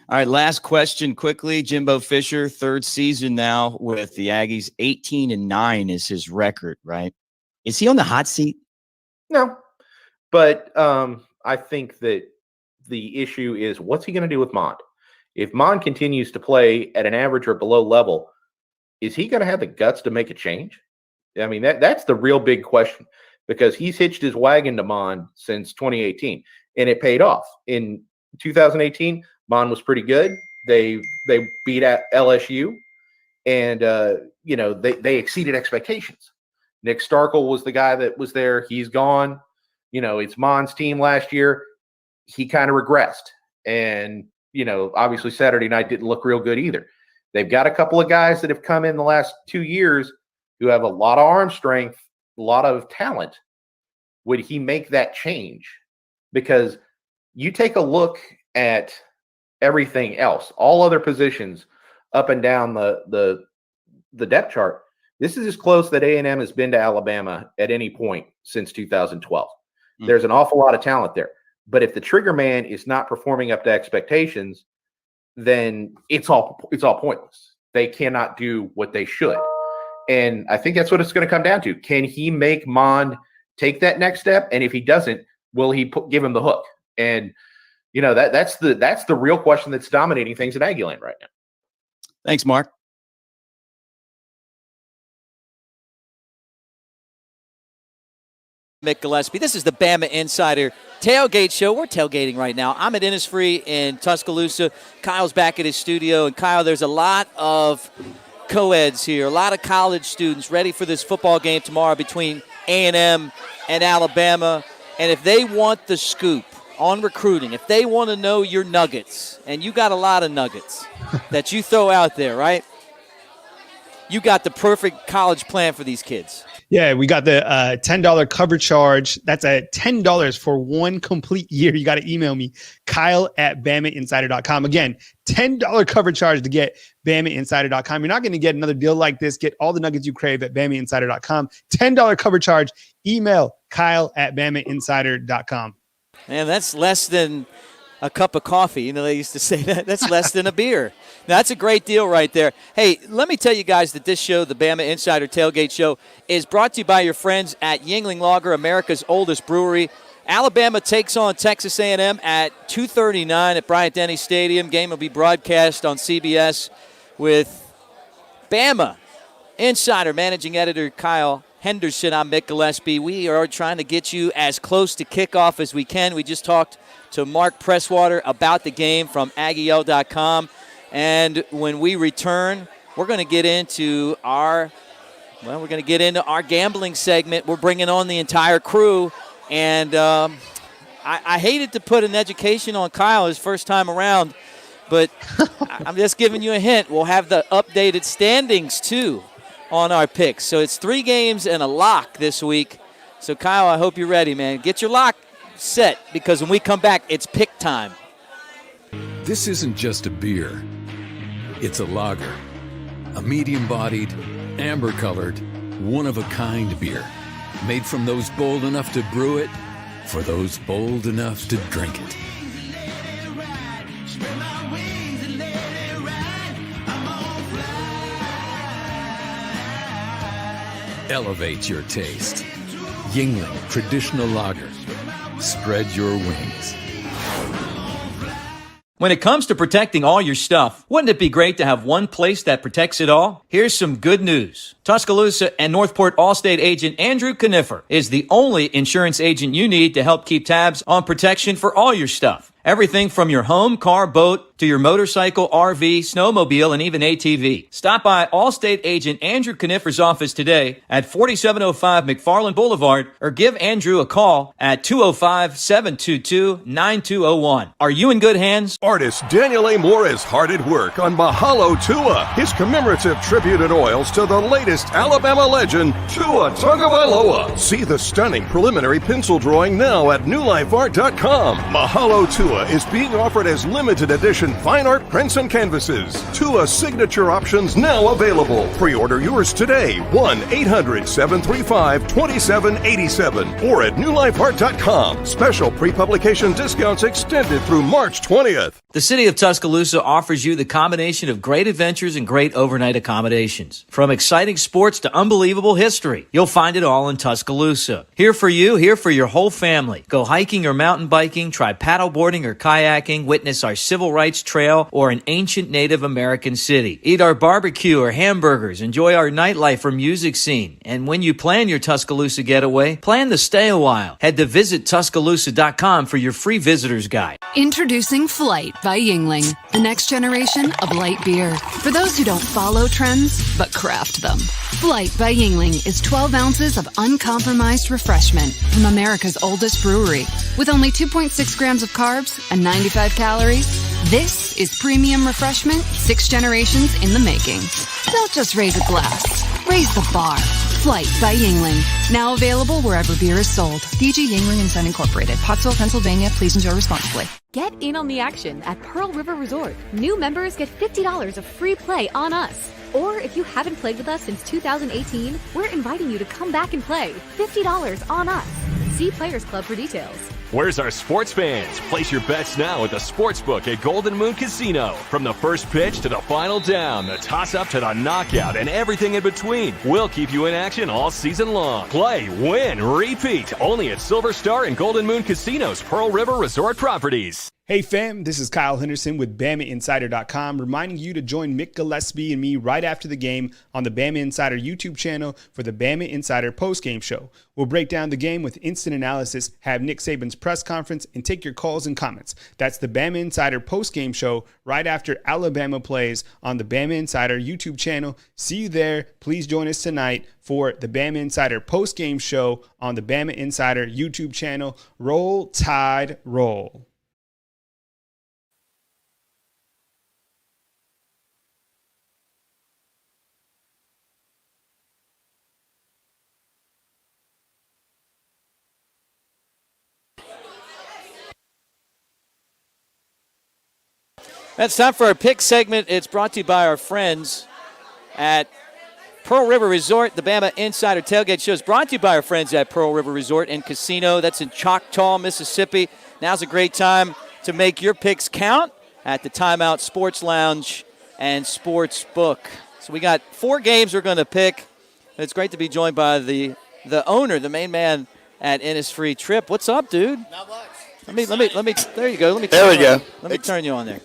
All right, last question quickly. Jimbo Fisher, 3rd season now with the Aggies. 18-9 is his record, right? Is he on the hot seat? No. But I think that the issue is, what's he going to do with Mond? If Mond continues to play at an average or below level, is he going to have the guts to make a change? I mean, that's the real big question, because he's hitched his wagon to Mond since 2018, and it paid off. In 2018, Mond was pretty good. They beat LSU, and they exceeded expectations. Nick Starkel was the guy that was there. He's gone. It's Mond's team last year. He kind of regressed, and obviously Saturday night didn't look real good either. They've got a couple of guys that have come in the last 2 years who have a lot of arm strength, a lot of talent. Would he make that change? Because you take a look at everything else, all other positions up and down the depth chart, This is as close that A&M has been to Alabama at any point since 2012. There's an awful lot of talent there. But if the trigger man is not performing up to expectations, then it's all pointless. They cannot do what they should. And I think that's what it's going to come down to. Can he make Mond take that next step? And if he doesn't, will he give him the hook? And that's the real question that's dominating things at Aggieland right now. Thanks, Mark. Mick Gillespie. This is the BamaInsider Tailgate Show. We're tailgating right now. I'm at Innisfree in Tuscaloosa. Kyle's back at his studio. And Kyle, there's a lot of co-eds here, a lot of college students ready for this football game tomorrow between A&M and Alabama. And if they want the scoop on recruiting, if they want to know your nuggets, and you got a lot of nuggets that you throw out there, right? You got the perfect college plan for these kids. Yeah, we got the $10 cover charge. That's $10 for one complete year. You got to email me, Kyle@BamaInsider.com. Again, $10 cover charge to get BamaInsider.com. You're not going to get another deal like this. Get all the nuggets you crave at BamaInsider.com. $10 cover charge. Email Kyle@BamaInsider.com. Man, that's less than a cup of coffee. They used to say that. That's less than a beer. Now, that's a great deal right there. Hey, let me tell you guys that this show, the BamaInsider Tailgate Show, is brought to you by your friends at Yuengling Lager, America's oldest brewery. Alabama takes on Texas A&M at 2:39 at Bryant-Denny Stadium. Game will be broadcast on CBS with Bama Insider Managing Editor Kyle Henderson. I'm Mick Gillespie. We are trying to get you as close to kickoff as we can. We just talked to Mark Presswater about the game from AggieL.com. And when we return, we're going to get into our gambling segment. We're bringing on the entire crew. And I hated to put an education on Kyle his first time around, but I'm just giving you a hint. We'll have the updated standings, too, on our picks. So it's 3 games and a lock this week. So, Kyle, I hope you're ready, man. Get your lock set, because when we come back, it's pick time. This isn't just a beer. It's a lager. A medium-bodied, amber-colored, one-of-a-kind beer. Made from those bold enough to brew it, for those bold enough to drink it. Elevate your taste. Yuengling Traditional Lager. Spread your wings. When it comes to protecting all your stuff, wouldn't it be great to have one place that protects it all? Here's some good news. Tuscaloosa and Northport Allstate agent Andrew Kniffer is the only insurance agent you need to help keep tabs on protection for all your stuff. Everything from your home, car, boat, to your motorcycle, RV, snowmobile, and even ATV. Stop by Allstate agent Andrew Kniffer's office today at 4705 McFarland Boulevard, or give Andrew a call at 205-722-9201. Are you in good hands? Artist Daniel A. Moore is hard at work on Mahalo Tua, his commemorative tribute in oils to the latest Alabama legend, Tua Tagovailoa. See the stunning preliminary pencil drawing now at newlifeart.com. Mahalo Tua is being offered as limited edition fine art prints and canvases. Tua signature options now available. Pre-order yours today, 1-800-735-2787, or at newlifeart.com. Special pre-publication discounts extended through March 20th. The city of Tuscaloosa offers you the combination of great adventures and great overnight accommodations. From exciting sports to unbelievable history, you'll find it all in Tuscaloosa. Here for you, here for your whole family. Go hiking or mountain biking, try paddleboarding or kayaking, witness our civil rights trail or an ancient Native American city. Eat our barbecue or hamburgers, enjoy our nightlife or music scene. And when you plan your Tuscaloosa getaway, plan to stay a while. Head to visittuscaloosa.com for your free visitor's guide. Introducing Flight by Yuengling, the next generation of light beer. For those who don't follow trends, but craft them. Flight by Yuengling is 12 ounces of uncompromised refreshment from America's oldest brewery. With only 2.6 grams of carbs and 95 calories, this is premium refreshment 6 generations in the making. Don't just raise a glass, raise the bar. Flight by Yuengling, now available wherever beer is sold. DG Yuengling and Son Incorporated, Pottsville, Pennsylvania. Please enjoy responsibly. Get in on the action at Pearl River Resort. New members get $50 of free play on us. Or if you haven't played with us since 2018, we're inviting you to come back and play. $50 on us. See Players Club for details. Where's our sports fans? Place your bets now at the Sportsbook at Golden Moon Casino. From the first pitch to the final down, the toss-up to the knockout, and everything in between, we'll keep you in action all season long. Play, win, repeat. Only at Silver Star and Golden Moon Casinos, Pearl River Resort Properties. Hey fam, this is Kyle Henderson with BamaInsider.com, reminding you to join Mick, Gillespie, and me right after the game on the Bama Insider YouTube channel for the Bama Insider postgame show. We'll break down the game with instant analysis, have Nick Saban's press conference, and take your calls and comments. That's the Bama Insider postgame show right after Alabama plays on the Bama Insider YouTube channel. See you there. Please join us tonight for the Bama Insider postgame show on the Bama Insider YouTube channel. Roll Tide, roll. That's time for our pick segment. It's brought to you by our friends at Pearl River Resort. The Bama Insider Tailgate Show is brought to you by our friends at Pearl River Resort and Casino. That's in Choctaw, Mississippi. Now's a great time to make your picks count at the Timeout Sports Lounge and Sports Book. So we got 4 games we're going to pick. It's great to be joined by the owner, the main man at Innisfree, Trip. What's up, dude? Not much. Let me. There you go. Let me turn you on there.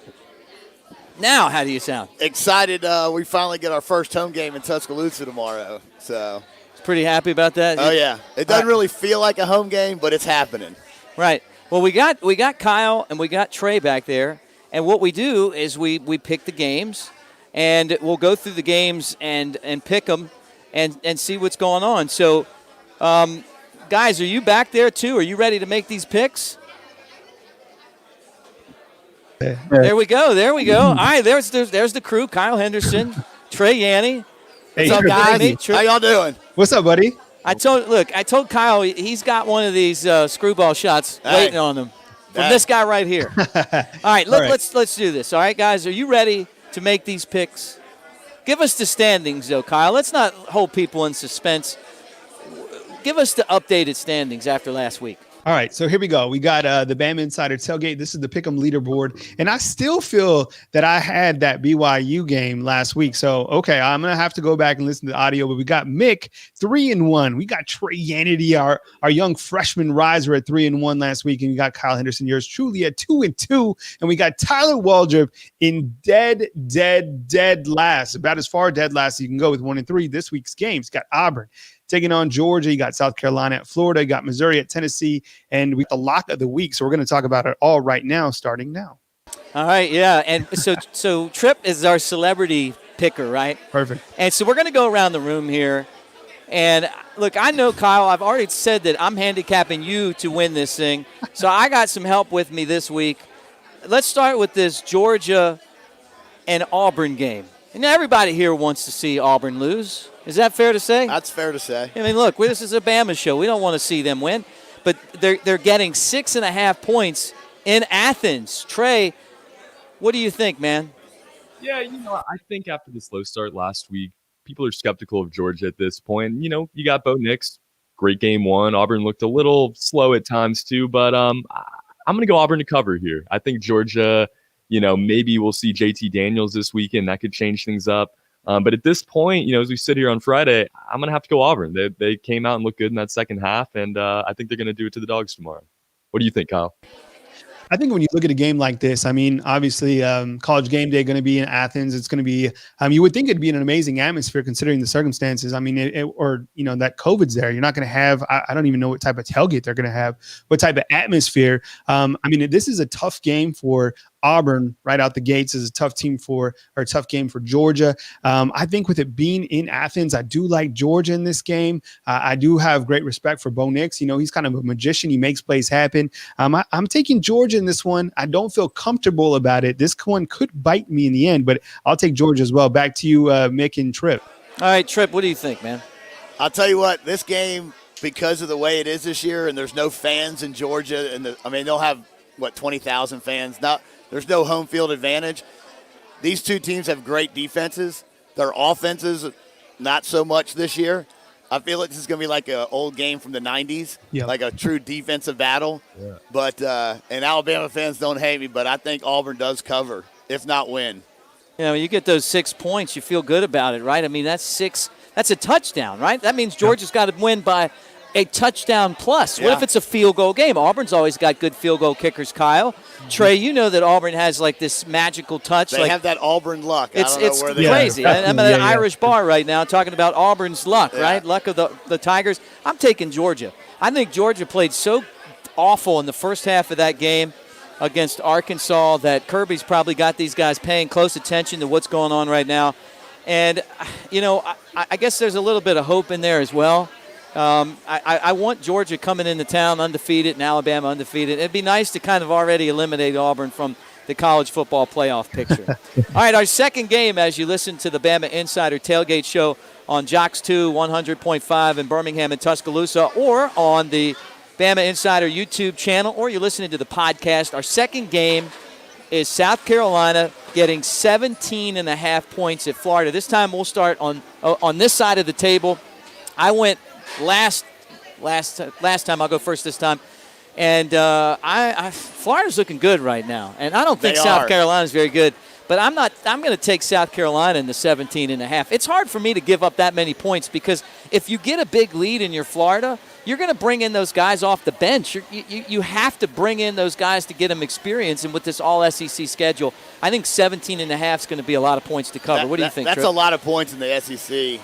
Now, how do you sound? Excited. We finally get our first home game in Tuscaloosa tomorrow. So, pretty happy about that. Oh yeah, it doesn't really feel like a home game, but it's happening. Right. Well, we got Kyle and we got Trey back there, and what we do is we pick the games, and we'll go through the games and pick them, and see what's going on. So, guys, are you back there too? Are you ready to make these picks? There we go. All right, there's the crew. Kyle Henderson, Trey Yanni. Hey, what's up, guys? How y'all doing? What's up, buddy? I told Kyle he's got one of these screwball shots waiting on him from this guy right here. All right, let's do this. All right, guys, are you ready to make these picks? Give us the standings, though, Kyle. Let's not hold people in suspense. Give us the updated standings after last week. All right, so here we go. We got the Bama Insider Tailgate. This is the Pick'em leaderboard, and I still feel that I had that BYU game last week. So, okay, I'm going to have to go back and listen to the audio, but we got Mick 3-1. We got Trey Yanity, our young freshman riser at 3-1 last week, and we got Kyle Henderson, yours truly at 2-2, and we got Tyler Waldrop in dead last, about as far dead last as you can go with 1-3 this week's games. Got Auburn taking on Georgia. You got South Carolina at Florida. You got Missouri at Tennessee. And we got the lock of the week. So we're going to talk about it all right now, starting now. All right, yeah. And so Tripp is our celebrity picker, right? Perfect. And so we're going to go around the room here. And, look, I know, Kyle, I've already said that I'm handicapping you to win this thing. So I got some help with me this week. Let's start with this Georgia and Auburn game. And everybody here wants to see Auburn lose. Is that fair to say? That's fair to say. I mean, look, this is a Bama show. We don't want to see them win. But they're getting 6.5 points in Athens. Trey, what do you think, man? Yeah, I think after the slow start last week, people are skeptical of Georgia at this point. You got Bo Nix, great game one. Auburn looked a little slow at times too, but I'm going to go Auburn to cover here. I think Georgia, maybe we'll see JT Daniels this weekend. That could change things up. But at this point, as we sit here on Friday, I'm going to have to go Auburn. They came out and looked good in that second half, and I think they're going to do it to the Dogs tomorrow. What do you think, Kyle? I think when you look at a game like this, I mean, obviously, College Game Day going to be in Athens. It's going to be, you would think it'd be an amazing atmosphere considering the circumstances. I mean, that COVID's there. You're not going to have, I don't even know what type of tailgate they're going to have, what type of atmosphere. I mean, this is a tough game for Auburn right out the gates. Is a tough game for Georgia. I think with it being in Athens, I do like Georgia in this game. I do have great respect for Bo Nix. He's kind of a magician. He makes plays happen. I'm taking Georgia in this one. I don't feel comfortable about it. This one could bite me in the end, but I'll take Georgia as well. Back to you, Mick and Tripp. All right, Tripp, what do you think, man? I'll tell you what, this game, because of the way it is this year, and there's no fans in Georgia, and they'll have 20,000 fans. There's no home field advantage. These two teams have great defenses. Their offenses, not so much this year. I feel like this is going to be like an old game from the 90s, like a true defensive battle. Yeah. But and Alabama fans don't hate me, but I think Auburn does cover, if not win. You know, you get those 6 points, you feel good about it, right? I mean, that's a touchdown, right? That means Georgia's got to win by a touchdown plus. What if it's a field goal game? Auburn's always got good field goal kickers, Kyle. Trey, you know that Auburn has like this magical touch. They have that Auburn luck. It's crazy. I'm at an Irish bar right now talking about Auburn's luck, right? Luck of the Tigers. I'm taking Georgia. I think Georgia played so awful in the first half of that game against Arkansas that Kirby's probably got these guys paying close attention to what's going on right now. And, you know, I guess there's a little bit of hope in there as well. I want Georgia coming into town undefeated and Alabama undefeated. It'd be nice to kind of already eliminate Auburn from the college football playoff picture. All right, our second game as you listen to the Bama Insider Tailgate Show on Jocks 2 100.5 in Birmingham and Tuscaloosa, or on the Bama Insider YouTube channel, or you're listening to the podcast. Our second game is South Carolina getting 17.5 points at Florida. This time we'll start on this side of the table. I went last time. I'll go first this time. And Florida's looking good right now. And I don't think South Carolina's very good. But I'm going to take South Carolina in the 17.5. It's hard for me to give up that many points because if you get a big lead in your Florida, you're going to bring in those guys off the bench. You have to bring in those guys to get them experience. And with this all-SEC schedule, I think 17.5 is going to be a lot of points to cover. What do you think, That's Tripp? a lot of points in the SEC,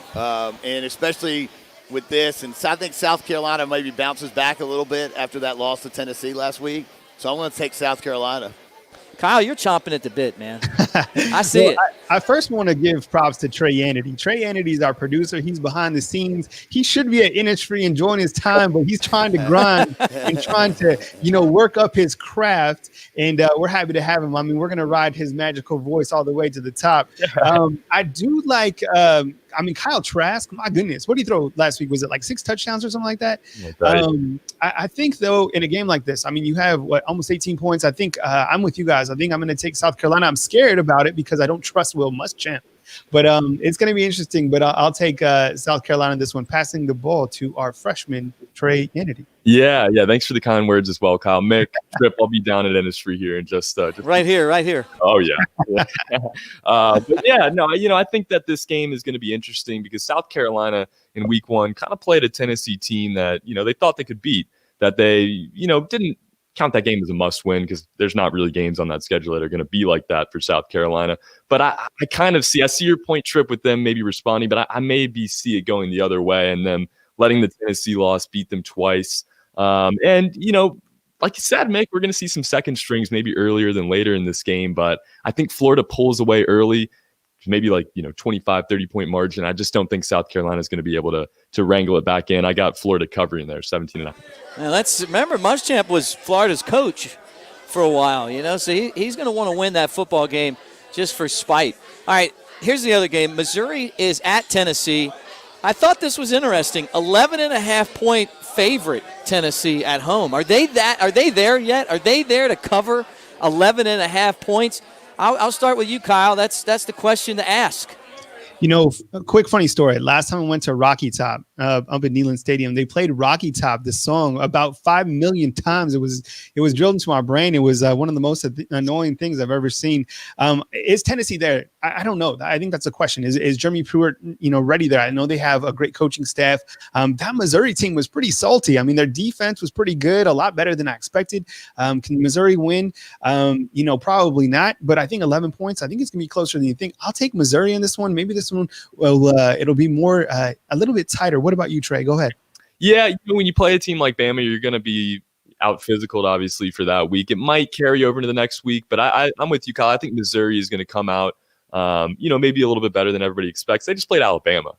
and especially with this. And I think South Carolina maybe bounces back a little bit after that loss to Tennessee last week. So I'm going to take South Carolina. Kyle, you're chomping at the bit, man. I see it. I first want to give props to Trey Yannity. Trey Yannity is our producer. He's behind the scenes. He should be at Innisfree enjoying his time, but he's trying to grind and trying to, work up his craft. And we're happy to have him. I mean, we're going to ride his magical voice all the way to the top. I do like Kyle Trask, my goodness. What did he throw last week? Was it like 6 touchdowns or something like that? I think, though, in a game like this, you have, almost 18 points. I think I'm with you guys. I think I'm going to take South Carolina. I'm scared about it because I don't trust Will Muschamp. But it's going to be interesting. But I'll take South Carolina in this one, passing the ball to our freshman, Trey Yannity. Yeah. Thanks for the kind words as well, Kyle. Mick, Tripp, I'll be down at Innisfree here and just right here. Oh yeah. But yeah, no, I think that this game is going to be interesting because South Carolina in week 1 kind of played a Tennessee team that they thought they could beat. That they didn't count that game as a must-win because there's not really games on that schedule that are going to be like that for South Carolina. But I kind of see your point, Tripp, with them maybe responding, but I maybe see it going the other way and them letting the Tennessee loss beat them twice. And like you said, Mick, we're going to see some second strings maybe earlier than later in this game. But I think Florida pulls away early, maybe 25, 30-point margin. I just don't think South Carolina is going to be able to wrangle it back in. I got Florida covering there, 17.5. Now let's remember, Muschamp was Florida's coach for a while, so he's going to want to win that football game just for spite. All right, here's the other game. Missouri is at Tennessee. I thought this was interesting. 11.5-point favorite Tennessee at home. Are they there yet? Are they there to cover 11.5 points? I'll start with you, Kyle. That's the question to ask. A quick funny story. Last time I went to Rocky Top up at Neyland Stadium, they played Rocky Top, this song, about 5 million times. It was drilled into my brain. It was one of the most annoying things I've ever seen. Is Tennessee there? I don't know. I think that's a question. Is Jeremy Pruitt, ready there? I know they have a great coaching staff. That Missouri team was pretty salty. Their defense was pretty good, a lot better than I expected. Can Missouri win? Probably not. But I think 11 points. I think it's gonna be closer than you think. I'll take Missouri in this one. Maybe this one, it'll be more a little bit tighter. What about you, Trey? Go ahead. Yeah, when you play a team like Bama, you're going to be out physicaled, obviously, for that week. It might carry over into the next week, but I'm with you, Kyle. I think Missouri is going to come out, maybe a little bit better than everybody expects. They just played Alabama.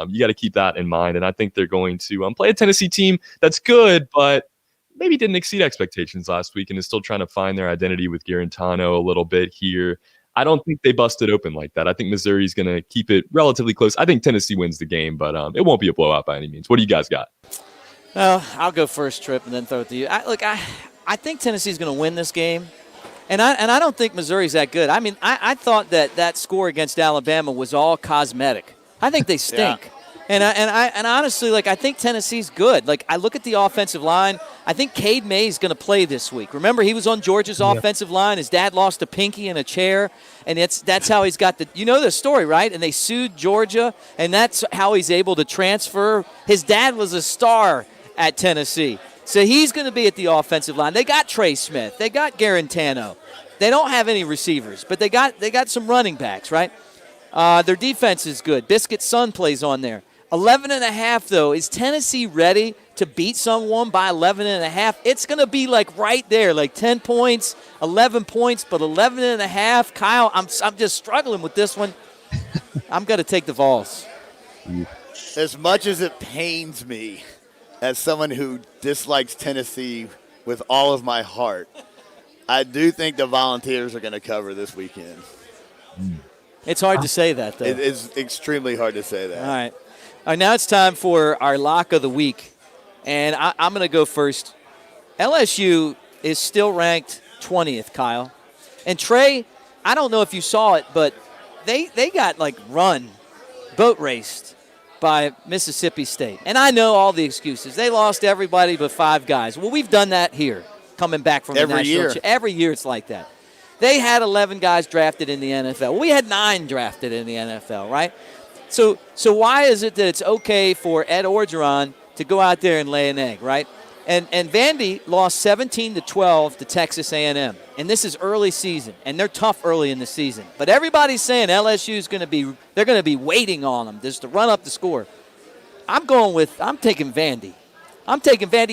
You got to keep that in mind, and I think they're going to play a Tennessee team that's good, but maybe didn't exceed expectations last week and is still trying to find their identity with Garantano a little bit here. I don't think they busted open like that. I think Missouri's going to keep it relatively close. I think Tennessee wins the game, but it won't be a blowout by any means. What do you guys got? Well, I'll go first, Tripp, and then throw it to you. I think Tennessee's going to win this game. And I don't think Missouri's that good. I mean, I thought that score against Alabama was all cosmetic. I think they stink. Yeah. And honestly, like, I think Tennessee's good. Like, I look at the offensive line. I think Cade May's going to play this week. Remember, he was on Georgia's offensive line. His dad lost a pinky in a chair, and that's how he's got the story, right? And they sued Georgia, and that's how he's able to transfer. His dad was a star at Tennessee. So he's going to be at the offensive line. They got Trey Smith. They got Garantano. They don't have any receivers, but they got some running backs, right? Their defense is good. Biscuit's son plays on there. 11.5, though. Is Tennessee ready to beat someone by 11.5? It's going to be like right there, like 10 points, 11 points, but 11.5. Kyle, I'm just struggling with this one. I'm going to take the Vols. As much as it pains me as someone who dislikes Tennessee with all of my heart, I do think the Volunteers are going to cover this weekend. It's hard to say that, though. It is extremely hard to say that. All right. All right, now it's time for our lock of the week, and I'm going to go first. LSU is still ranked 20th, Kyle. And Trey, I don't know if you saw it, but they got, like, boat raced by Mississippi State. And I know all the excuses. They lost everybody but 5 guys. Well, we've done that here, coming back from the national championship. Every year it's like that. They had 11 guys drafted in the NFL. We had 9 drafted in the NFL, right? So why is it that it's okay for Ed Orgeron to go out there and lay an egg, right? And Vandy lost 17-12 to Texas A&M, and this is early season, and they're tough early in the season. But everybody's saying LSU is going to be waiting on them just to run up the score. I'm taking Vandy.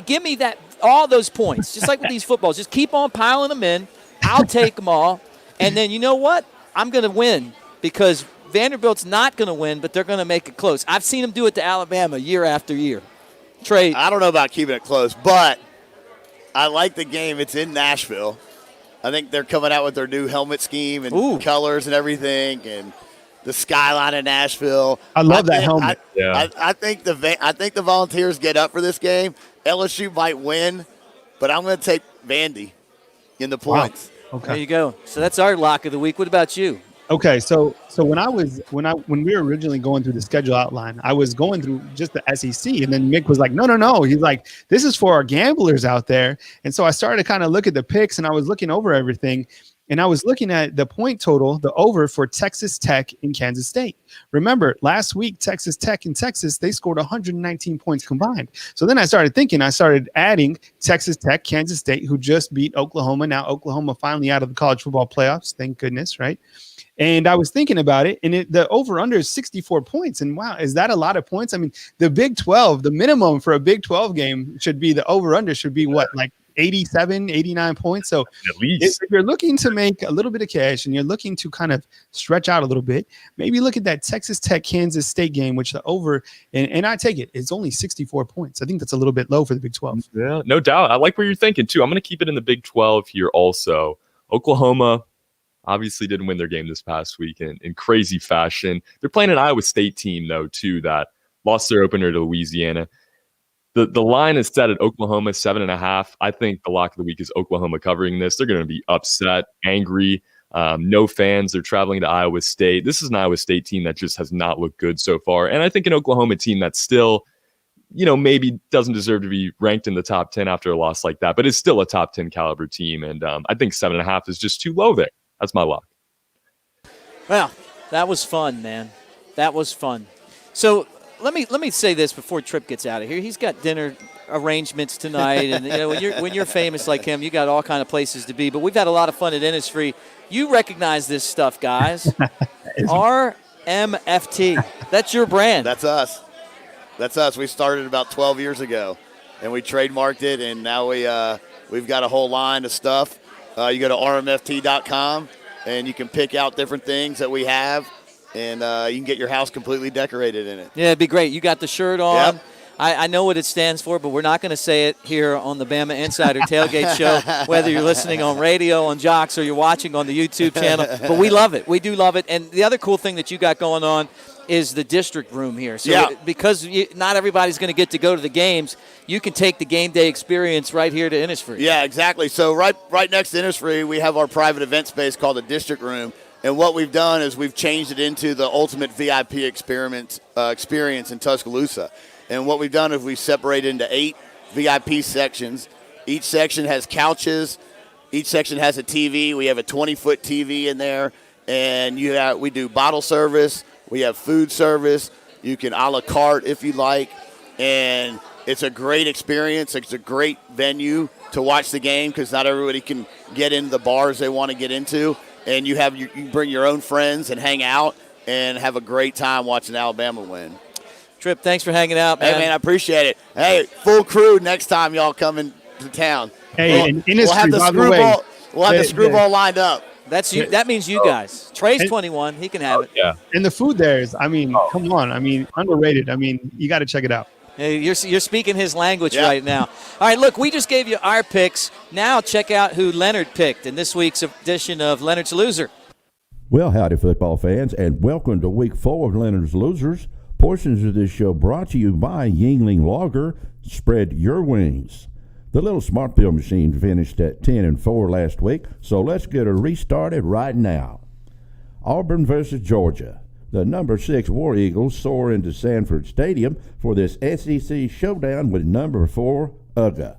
Give me all those points, just like with these footballs. Just keep on piling them in. I'll take them all, and then you know what? I'm going to win because Vanderbilt's not going to win, but they're going to make it close. I've seen them do it to Alabama year after year. Trey, I don't know about keeping it close, but I like the game. It's in Nashville. I think they're coming out with their new helmet scheme and colors and everything, and the skyline in Nashville. I love that helmet. I think the Volunteers get up for this game. LSU might win, but I'm going to take Vandy in the points. Wow. Okay. There you go. So that's our lock of the week. What about you? Okay, so when we were originally going through the schedule outline, I was going through just the SEC, and then Mick was like, no. He's like, this is for our gamblers out there. And so I started to kind of look at the picks, and I was looking over everything, and I was looking at the point total, the over for Texas Tech and Kansas State. Remember, last week, Texas Tech and Texas, they scored 119 points combined. So then I started adding Texas Tech, Kansas State, who just beat Oklahoma. Now Oklahoma finally out of the college football playoffs. Thank goodness, right? And I was thinking about it, and the over-under is 64 points. And, wow, is that a lot of points? I mean, the Big 12, the minimum for a Big 12 game should be the over-under should be what, like 87, 89 points? So at least if you're looking to make a little bit of cash and you're looking to kind of stretch out a little bit, maybe look at that Texas Tech Kansas State game, which the over, and I take it, it's only 64 points. I think that's a little bit low for the Big 12. Yeah, no doubt. I like what you're thinking, too. I'm going to keep it in the Big 12 here also. Oklahoma obviously didn't win their game this past week in crazy fashion. They're playing an Iowa State team, though, too, that lost their opener to Louisiana. The line is set at Oklahoma 7.5. I think the lock of the week is Oklahoma covering this. They're going to be upset, angry, no fans. They're traveling to Iowa State. This is an Iowa State team that just has not looked good so far. And I think an Oklahoma team that's still, maybe doesn't deserve to be ranked in the top 10 after a loss like that, but it's still a top 10 caliber team. And I think 7.5 is just too low there. That's my lock. Well, that was fun, man. That was fun. So let me say this before Tripp gets out of here. He's got dinner arrangements tonight, and when you're famous like him, you got all kind of places to be. But we've had a lot of fun at Innisfree. You recognize this stuff, guys. RMFT. That's your brand. That's us. We started about 12 years ago, and we trademarked it, and now we've got a whole line of stuff. You go to rmft.com, and you can pick out different things that we have, and you can get your house completely decorated in it. Yeah, it'd be great. You got the shirt on. Yep. I know what it stands for, but we're not going to say it here on the Bama Insider Tailgate Show, whether you're listening on radio, on Jocks, or you're watching on the YouTube channel. But we love it. We do love it. And the other cool thing that you got going on is the district room here. So because not everybody's going to get to go to the games, you can take the game day experience right here to Innisfree. Yeah, exactly. So right next to Innisfree, we have our private event space called the district room. And what we've done is we've changed it into the ultimate VIP experience in Tuscaloosa. And what we've done is we've separated into 8 VIP sections. Each section has couches. Each section has a TV. We have a 20-foot TV in there. And we do bottle service. We have food service. You can a la carte if you like. And it's a great experience. It's a great venue to watch the game because not everybody can get into the bars they want to get into. And you bring your own friends and hang out and have a great time watching Alabama win. Trip, thanks for hanging out, man. Hey, man, I appreciate it. Hey, full crew next time y'all come into town. Hey, we'll have the screwball. We'll have the screwball lined up. That's you. That means you guys. Trey's 21. He can have it. Yeah. And the food there is, come on. Underrated. You got to check it out. Hey, you're speaking his language right now. All right, look, we just gave you our picks. Now check out who Leonard picked in this week's edition of Leonard's Loser. Well, howdy, football fans, and welcome to Week 4 of Leonard's Losers. Portions of this show brought to you by Yuengling Lager. Spread your wings. The little smart pill machine finished at 10-4 last week, so let's get her restarted right now. Auburn versus Georgia. The number 6 War Eagles soar into Sanford Stadium for this SEC showdown with number 4 UGA.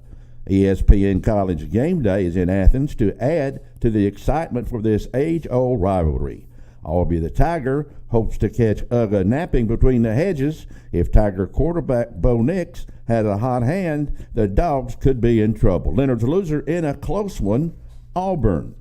ESPN College Game Day is in Athens to add to the excitement for this age-old rivalry. Albie the Tiger hopes to catch UGA napping between the hedges. If Tiger quarterback Bo Nix had a hot hand, the Dogs could be in trouble. Leonard's Loser in a close one, Auburn.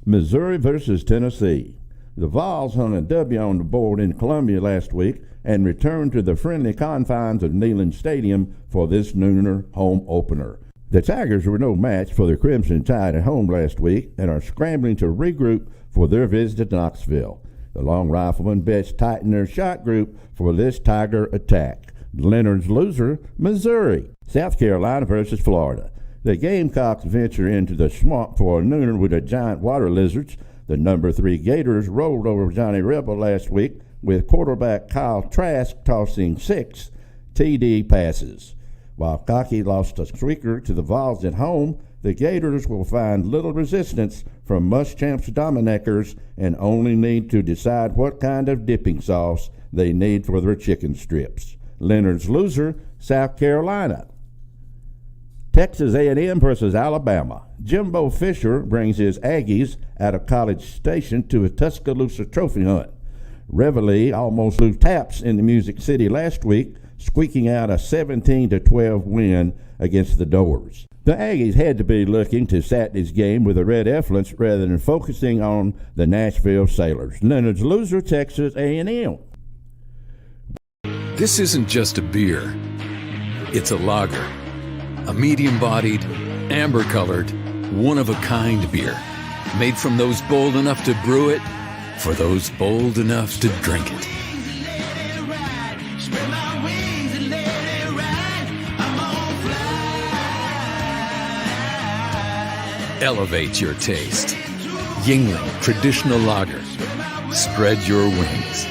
Missouri versus Tennessee. The Vols hung a W on the board in Columbia last week and returned to the friendly confines of Neyland Stadium for this nooner home opener. The Tigers were no match for the Crimson Tide at home last week and are scrambling to regroup for their visit to Knoxville. The Long Riflemen best tighten their shot group for this Tiger attack. Leonard's Loser, Missouri. South Carolina versus Florida. The Gamecocks venture into the swamp for a nooner with the giant water lizards. The number 3 Gators rolled over Johnny Rebel last week with quarterback Kyle Trask tossing 6 TD passes. While Cocky lost a squeaker to the Vols at home, the Gators will find little resistance from Muschamp's Dominickers and only need to decide what kind of dipping sauce they need for their chicken strips. Leonard's Loser, South Carolina. Texas A&M versus Alabama. Jimbo Fisher brings his Aggies out of College Station to a Tuscaloosa trophy hunt. Reveille almost blew taps in the Music City last week, squeaking out a 17-12 win against the Dores. The Aggies had to be looking to Saturday's game with a red effluence rather than focusing on the Nashville Sailors. Leonard's Loser, Texas A&M. This isn't just a beer. It's a lager. A medium-bodied, amber-colored, one-of-a-kind beer. Made from those bold enough to brew it, for those bold enough to drink it. Elevate your taste. Yuengling Traditional Lager. Spread your wings.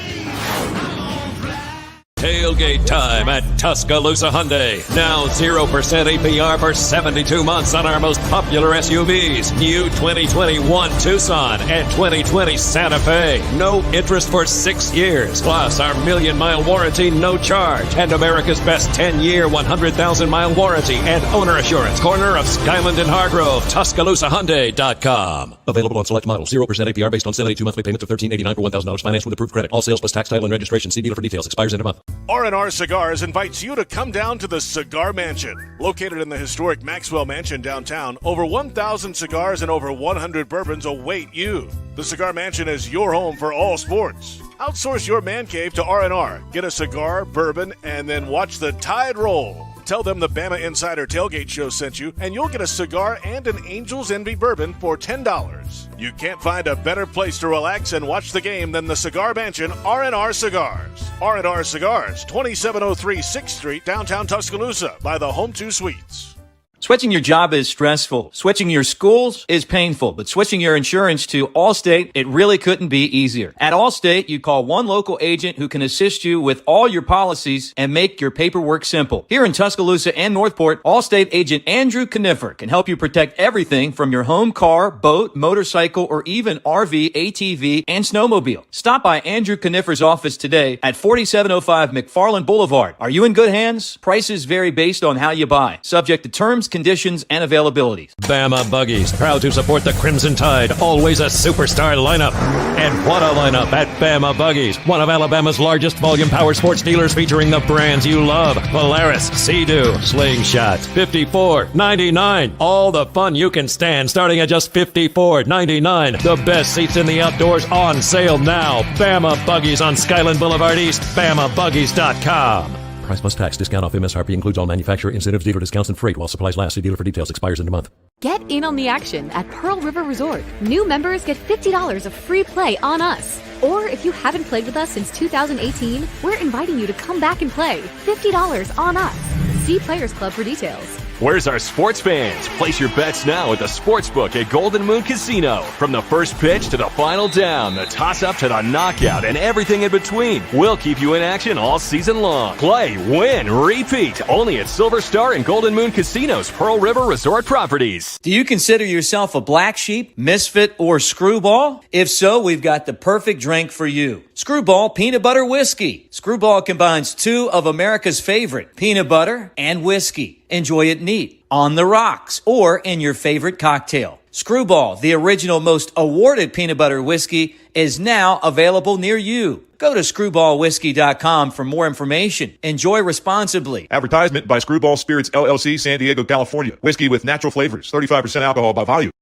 Tailgate time at Tuscaloosa Hyundai. Now 0% APR for 72 months on our most popular SUVs. New 2021 Tucson and 2020 Santa Fe. No interest for 6 years. Plus our 1,000,000-mile warranty, no charge. And America's best 10-year, 100,000-mile warranty and owner assurance. Corner of Skyland and Hargrove. TuscaloosaHyundai.com. Available on select models. 0% APR based on 72 monthly payments of $1,389 for $1,000 financed with approved credit. All sales plus tax, title, and registration. See dealer for details. Expires in a month. R&R Cigars invites you to come down to the Cigar Mansion. Located in the historic Maxwell Mansion downtown, over 1,000 cigars and over 100 bourbons await you. The Cigar Mansion is your home for all sports. Outsource your man cave to R&R. Get a cigar, bourbon, and then watch the tide roll. Tell them the BamaInsider Tailgate Show sent you, and you'll get a cigar and an Angel's Envy bourbon for $10. You can't find a better place to relax and watch the game than the Cigar Mansion R&R Cigars. R&R Cigars, 2703 6th Street, downtown Tuscaloosa, by the Home 2 Suites. Switching your job is stressful. Switching your schools is painful. But switching your insurance to Allstate, it really couldn't be easier. At Allstate, you call one local agent who can assist you with all your policies and make your paperwork simple. Here in Tuscaloosa and Northport, Allstate agent Andrew Kniffer can help you protect everything from your home, car, boat, motorcycle, or even RV, ATV, and snowmobile. Stop by Andrew Kniffer's office today at 4705 McFarland Boulevard. Are you in good hands? Prices vary based on how you buy. Subject to terms, conditions, and availabilities. Bama Buggies, proud to support the Crimson Tide, always a superstar lineup. And what a lineup at Bama Buggies, one of Alabama's largest volume power sports dealers featuring the brands you love. Polaris, Sea-Doo, Slingshot, $54.99. All the fun you can stand starting at just $54.99. The best seats in the outdoors on sale now. Bama Buggies on Skyland Boulevard East, BamaBuggies.com. Price plus tax. Discount off MSRP includes all manufacturer incentives, dealer discounts, and freight while supplies last. See dealer for details. Expires in a month. Get in on the action at Pearl River Resort. New members get $50 of free play on us. Or if you haven't played with us since 2018, we're inviting you to come back and play. $50 on us. See Players Club for details. Where's our sports fans? Place your bets now at the Sportsbook at Golden Moon Casino. From the first pitch to the final down, the toss-up to the knockout, and everything in between, we'll keep you in action all season long. Play, win, repeat. Only at Silver Star and Golden Moon Casino's Pearl River Resort properties. Do you consider yourself a black sheep, misfit, or screwball? If so, we've got the perfect drink for you. Screwball Peanut Butter Whiskey. Screwball combines two of America's favorite, peanut butter and whiskey. Enjoy it neat, on the rocks, or in your favorite cocktail. Screwball, the original most awarded peanut butter whiskey, is now available near you. Go to screwballwhiskey.com for more information. Enjoy responsibly. Advertisement by Screwball Spirits LLC, San Diego, California. Whiskey with natural flavors, 35% alcohol by volume.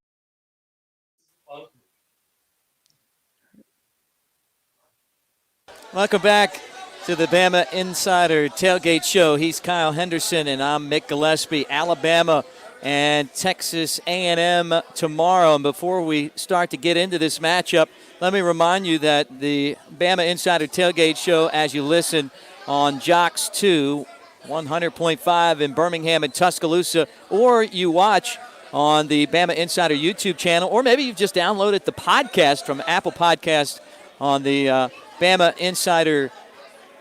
Welcome back to the Bama Insider Tailgate Show. He's Kyle Henderson, and I'm Mick Gillespie. Alabama and Texas A&M tomorrow. And before we start to get into this matchup, let me remind you that the Bama Insider Tailgate Show, as you listen on Jocks 2, 100.5 in Birmingham and Tuscaloosa, or you watch on the Bama Insider YouTube channel, or maybe you've just downloaded the podcast from Apple Podcasts on the Bama Insider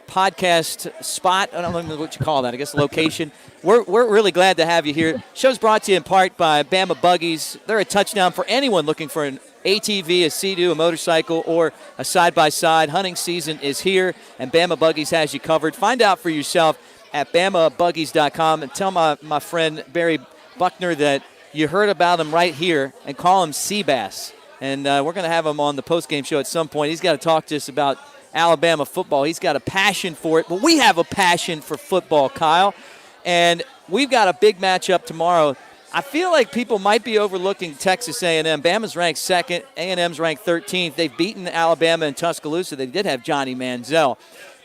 podcast spot. I don't know what you call that. I guess location. We're really glad to have you here. Show's brought to you in part by Bama Buggies. They're a touchdown for anyone looking for an ATV, a Sea-Doo, a motorcycle, or a side-by-side. Hunting season is here, and Bama Buggies has you covered. Find out for yourself at BamaBuggies.com and tell my friend Barry Buckner that you heard about him right here and call him Seabass. And we're going to have him on the postgame show at some point. He's got to talk to us about Alabama football. He's got a passion for it, but we have a passion for football, Kyle. And we've got a big matchup tomorrow. I feel like people might be overlooking Texas A&M. Bama's ranked second. A&M's ranked 13th. They've beaten Alabama and Tuscaloosa. They did have Johnny Manziel.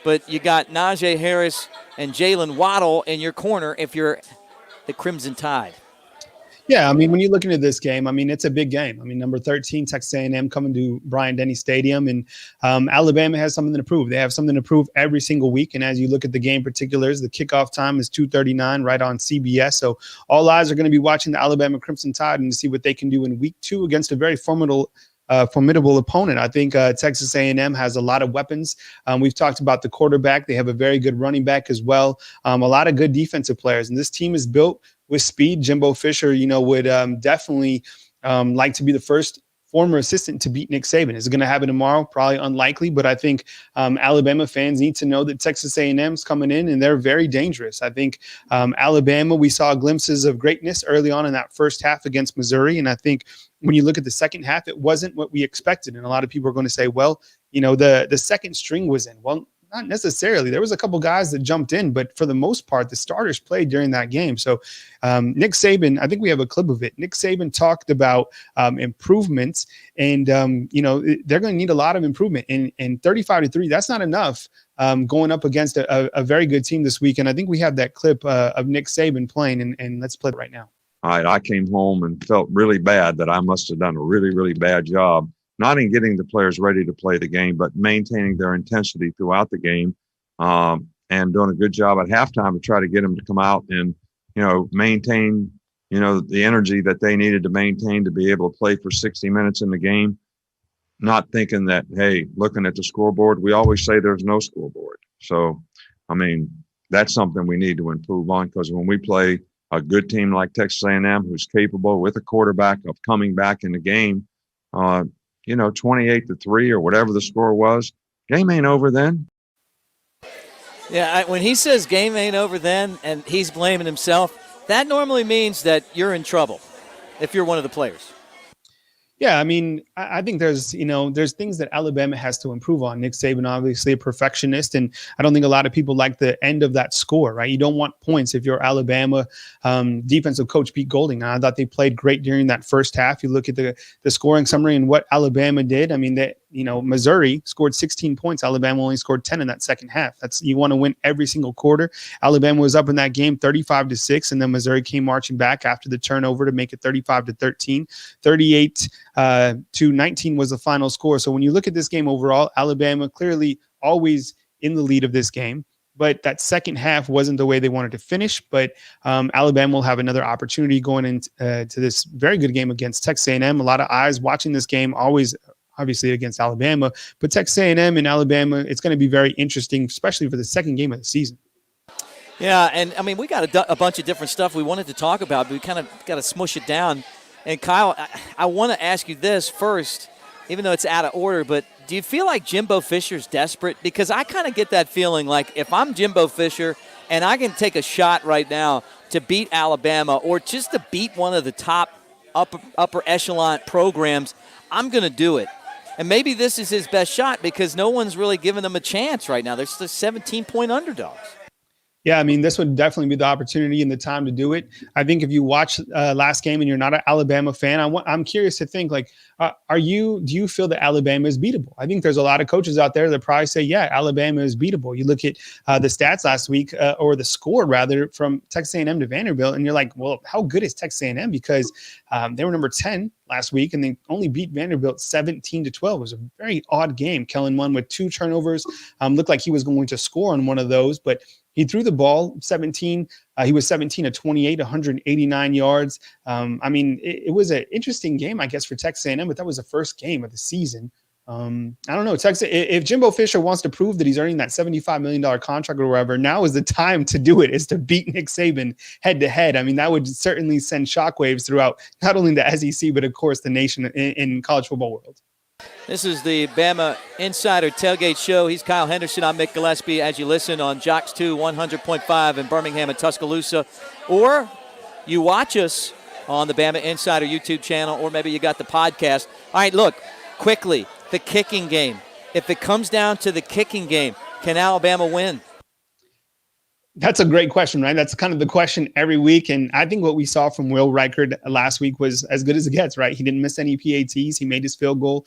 But you got Najee Harris and Jalen Waddle in your corner if you're the Crimson Tide. Yeah, I mean, when you're looking at this game, I mean, it's a big game. I mean, number 13, Texas A&M coming to Bryant-Denny Stadium, and Alabama has something to prove. They have something to prove every single week, and as you look at the game particulars, the kickoff time is 2:39 right on CBS, so all eyes are going to be watching the Alabama Crimson Tide and to see what they can do in week 2 against a very formidable opponent. I think Texas A&M has a lot of weapons. We've talked about the quarterback. They have a very good running back as well. A lot of good defensive players, and this team is built with speed. Jimbo Fisher, would definitely like to be the first former assistant to beat Nick Saban. Is it going to happen tomorrow? Probably unlikely, but I think Alabama fans need to know that Texas A&M's coming in and they're very dangerous. I think Alabama, we saw glimpses of greatness early on in that first half against Missouri, and I think when you look at the second half, it wasn't what we expected. And a lot of people are going to say, well, the second string was in. Well, not necessarily. There was a couple guys that jumped in, but for the most part, the starters played during that game. So Nick Saban, I think we have a clip of it. Nick Saban talked about improvements, and they're going to need a lot of improvement. And 35-3, that's not enough going up against a very good team this week. And I think we have that clip of Nick Saban playing, and let's play it right now. All right, I came home and felt really bad that I must have done a really, really bad job, not in getting the players ready to play the game, but maintaining their intensity throughout the game, and doing a good job at halftime to try to get them to come out and, maintain, the energy that they needed to maintain to be able to play for 60 minutes in the game, not thinking that, hey, looking at the scoreboard, we always say there's no scoreboard. So, that's something we need to improve on, because when we play a good team like Texas A&M, who's capable with a quarterback of coming back in the game, 28-3 or whatever the score was, game ain't over then. Yeah, when he says game ain't over then and he's blaming himself, that normally means that you're in trouble if you're one of the players. Yeah, I think there's things that Alabama has to improve on. Nick Saban, obviously a perfectionist, and I don't think a lot of people like the end of that score, right? You don't want points if you're Alabama. Defensive coach Pete Golding, I thought they played great during that first half. You look at the scoring summary and what Alabama did. Missouri scored 16 points. Alabama only scored 10 in that second half. You want to win every single quarter. Alabama was up in that game 35-6, and then Missouri came marching back after the turnover to make it 35-13. 38-19 was the final score. So when you look at this game overall, Alabama clearly always in the lead of this game. But that second half wasn't the way they wanted to finish. But Alabama will have another opportunity going into this very good game against Texas A&M. A lot of eyes watching this game, always obviously against Alabama. But Texas A&M and Alabama, it's going to be very interesting, especially for the second game of the season. Yeah, and we got a bunch of different stuff we wanted to talk about, but we kind of got to smush it down. And Kyle, I want to ask you this first, even though it's out of order, but do you feel like Jimbo Fisher's desperate? Because I kind of get that feeling like if I'm Jimbo Fisher and I can take a shot right now to beat Alabama or just to beat one of the top upper echelon programs, I'm going to do it. And maybe this is his best shot because no one's really giving them a chance right now. They're still 17-point underdogs. Yeah, this would definitely be the opportunity and the time to do it. I think if you watch last game and you're not an Alabama fan, I'm curious to think, do you feel that Alabama is beatable? I think there's a lot of coaches out there that probably say, yeah, Alabama is beatable. You look at the stats last week, or the score rather, from Texas A&M to Vanderbilt, and you're like, well, how good is Texas A&M? Because they were number 10 last week, and they only beat Vanderbilt 17-12. It was a very odd game. Kellen Mond with 2 turnovers. Looked like he was going to score on one of those, but he threw the ball 17. He was 17-28, 189 yards. It was an interesting game, I guess, for Texas A&M, but that was the first game of the season. I don't know. Texas, if Jimbo Fisher wants to prove that he's earning that $75 million contract or whatever, now is the time to do it, is to beat Nick Saban head to head. That would certainly send shockwaves throughout not only the SEC, but of course the nation in college football world. This is the Bama Insider Tailgate Show. He's Kyle Henderson. I'm Mick Gillespie. As you listen on Jocks 2 100.5 in Birmingham and Tuscaloosa, or you watch us on the Bama Insider YouTube channel, or maybe you got the podcast. All right, look, quickly, the kicking game. If it comes down to the kicking game, can Alabama win? That's a great question, right? That's kind of the question every week. And I think what we saw from Will Reichard last week was as good as it gets, right? He didn't miss any PATs. He made his field goal.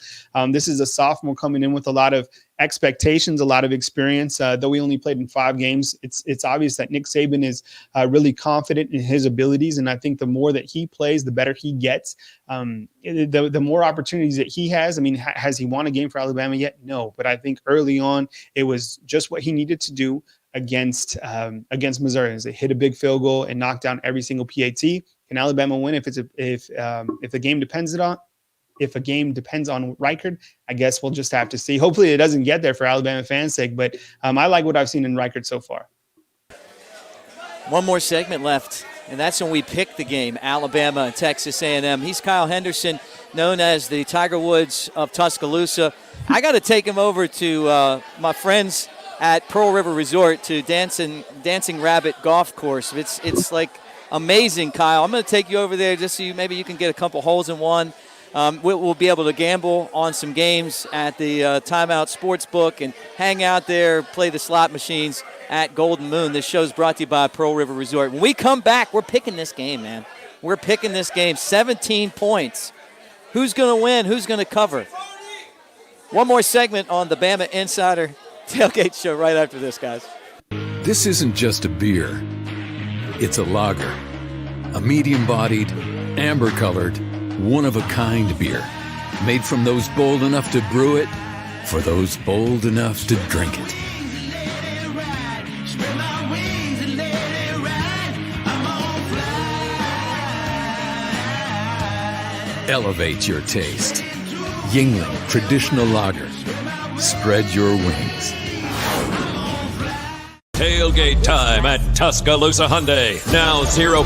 This is a sophomore coming in with a lot of expectations, a lot of experience. Though he only played in 5 games, it's obvious that Nick Saban is really confident in his abilities. And I think the more that he plays, the better he gets. The more opportunities that he has. Has he won a game for Alabama yet? No. But I think early on, it was just what he needed to do against Missouri, as they hit a big field goal and knock down every single PAT. Can Alabama win if the game depends on Reichard? I guess we'll just have to see. Hopefully it doesn't get there for Alabama fans' sake, but I like what I've seen in Reichard so far. One more segment left, and that's when we pick the game, Alabama and Texas A&M. He's Kyle Henderson, known as the Tiger Woods of Tuscaloosa. I got to take him over to my friends at Pearl River Resort, to Dancing Rabbit Golf Course. It's like amazing, Kyle. I'm going to take you over there just so maybe you can get a couple holes in one. We'll be able to gamble on some games at the Timeout Sportsbook and hang out there, play the slot machines at Golden Moon. This show's brought to you by Pearl River Resort. When we come back, we're picking this game, man. We're picking this game. 17 points. Who's going to win? Who's going to cover? One more segment on the Bama Insider Tailgate Show right after this, guys. This isn't just a beer. It's a lager. A medium-bodied, amber-colored, one-of-a-kind beer. Made from those bold enough to brew it, for those bold enough to drink it. Elevate your taste. Yingling Traditional Lager. Spread your wings. Tailgate time at Tuscaloosa Hyundai. Now 0%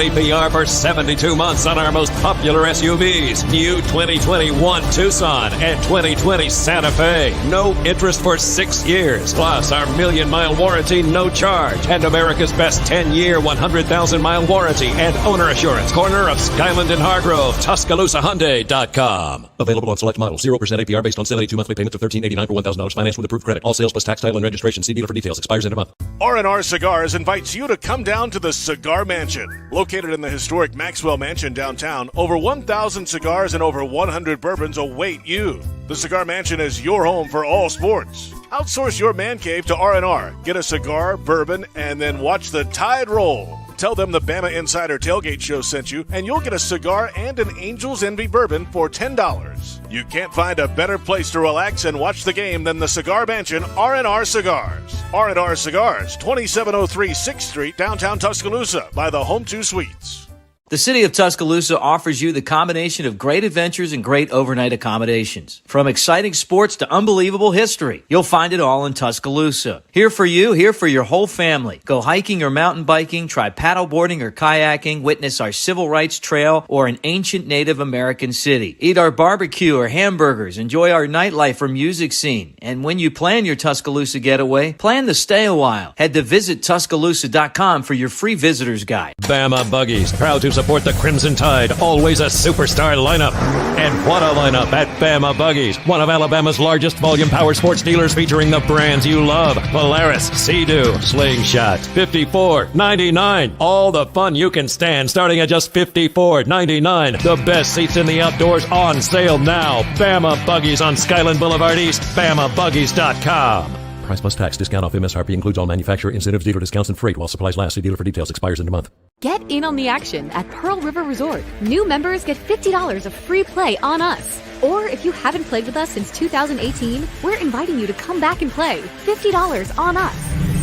APR for 72 months on our most popular SUVs. New 2021 Tucson and 2020 Santa Fe. No interest for 6 years. Plus our 1,000,000-mile warranty, no charge. And America's best 10-year, 100,000-mile warranty and owner assurance. Corner of Skyland and Hargrove. TuscaloosaHyundai.com. Available on select models. 0% APR based on 72 monthly payments of $1,389 for $1,000 financed with approved credit. All sales plus tax, title, and registration. See dealer for details. Expires in a month. R&R Cigars invites you to come down to the Cigar Mansion. Located in the historic Maxwell Mansion downtown, over 1,000 cigars and over 100 bourbons await you. The Cigar Mansion is your home for all sports. Outsource your man cave to R&R. Get a cigar, bourbon, and then watch the tide roll. Tell them the BamaInsider Tailgate Show sent you, and you'll get a cigar and an Angel's Envy bourbon for $10. You can't find a better place to relax and watch the game than the Cigar Mansion R&R Cigars. R&R Cigars, 2703 6th Street, downtown Tuscaloosa, by the Home 2 Suites. The city of Tuscaloosa offers you the combination of great adventures and great overnight accommodations. From exciting sports to unbelievable history, you'll find it all in Tuscaloosa. Here for you, here for your whole family. Go hiking or mountain biking, try paddleboarding or kayaking, witness our civil rights trail or an ancient Native American city. Eat our barbecue or hamburgers, enjoy our nightlife or music scene. And when you plan your Tuscaloosa getaway, plan to stay a while. Head to visittuscaloosa.com for your free visitor's guide. Bama Buggies, proud to support the Crimson Tide, always a superstar lineup. And what a lineup at Bama Buggies, one of Alabama's largest volume power sports dealers featuring the brands you love. Polaris, Sea-Doo, Slingshot, $54.99. All the fun you can stand starting at just $54.99. The best seats in the outdoors on sale now. Bama Buggies on Skyland Boulevard East, BamaBuggies.com. Price plus tax. Discount off MSRP includes all manufacturer incentives, dealer discounts, and freight while supplies last. See dealer for details. Expires in a month. Get in on the action at Pearl River Resort. New members get $50 of free play on us. Or if you haven't played with us since 2018, we're inviting you to come back and play. $50 on us.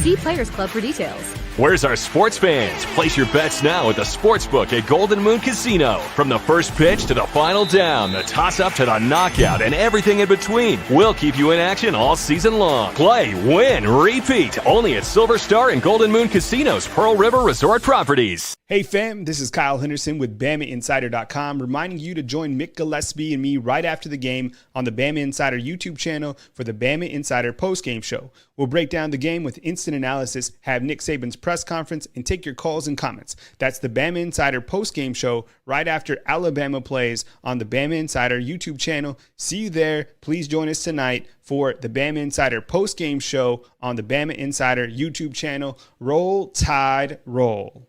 See Players Club for details. Where's our sports fans? Place your bets now at the Sportsbook at Golden Moon Casino. From the first pitch to the final down, the toss-up to the knockout, and everything in between, we'll keep you in action all season long. Play, win, repeat. Only at Silver Star and Golden Moon Casino's Pearl River Resort properties. Hey fam, this is Kyle Henderson with BamaInsider.com, reminding you to join Mick, Gillespie, and me right after the game on the Bama Insider YouTube channel for the Bama Insider postgame show. We'll break down the game with instant analysis, have Nick Saban's press conference, and take your calls and comments. That's the Bama Insider postgame show right after Alabama plays on the Bama Insider YouTube channel. See you there. Please join us tonight for the Bama Insider postgame show on the Bama Insider YouTube channel. Roll Tide, roll.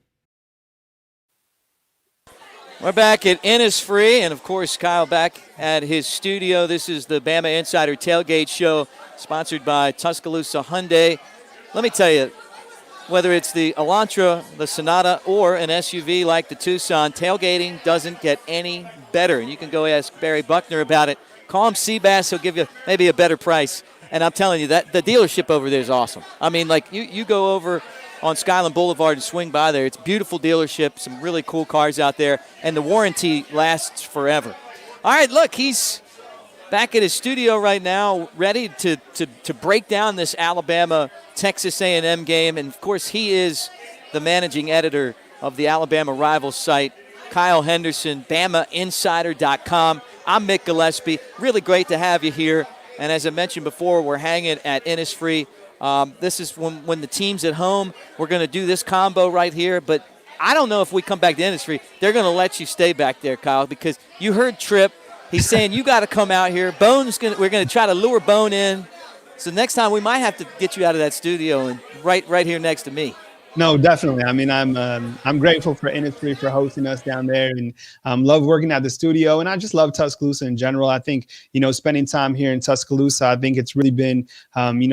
We're back at Innisfree, and of course, Kyle back at his studio. This is the Bama Insider Tailgate Show, sponsored by Tuscaloosa Hyundai. Let me tell you, whether it's the Elantra, the Sonata, or an SUV like the Tucson, tailgating doesn't get any better. And you can go ask Barry Buckner about it. Call him Seabass. He'll give you maybe a better price. And I'm telling you, that the dealership over there is awesome. I mean, like, you go over on Skyland Boulevard and swing by there. It's a beautiful dealership, some really cool cars out there, and the warranty lasts forever. All right, look, he's back at his studio right now, ready to break down this Alabama Texas A&M game. And, of course, he is the managing editor of the Alabama Rivals site, Kyle Henderson, BamaInsider.com. I'm Mick Gillespie. Really great to have you here. And as I mentioned before, we're hanging at Innisfree. This is when the team's at home. We're going to do this combo right here. But I don't know if we come back to Innisfree, they're going to let you stay back there, Kyle, because you heard Tripp. He's saying you got to come out here. We're going to try to lure Bone in. So next time we might have to get you out of that studio and right here next to me. No, definitely. I mean, I'm grateful for Innisfree for hosting us down there, and love working at the studio. And I just love Tuscaloosa in general. I think, spending time here in Tuscaloosa, I think it's really been,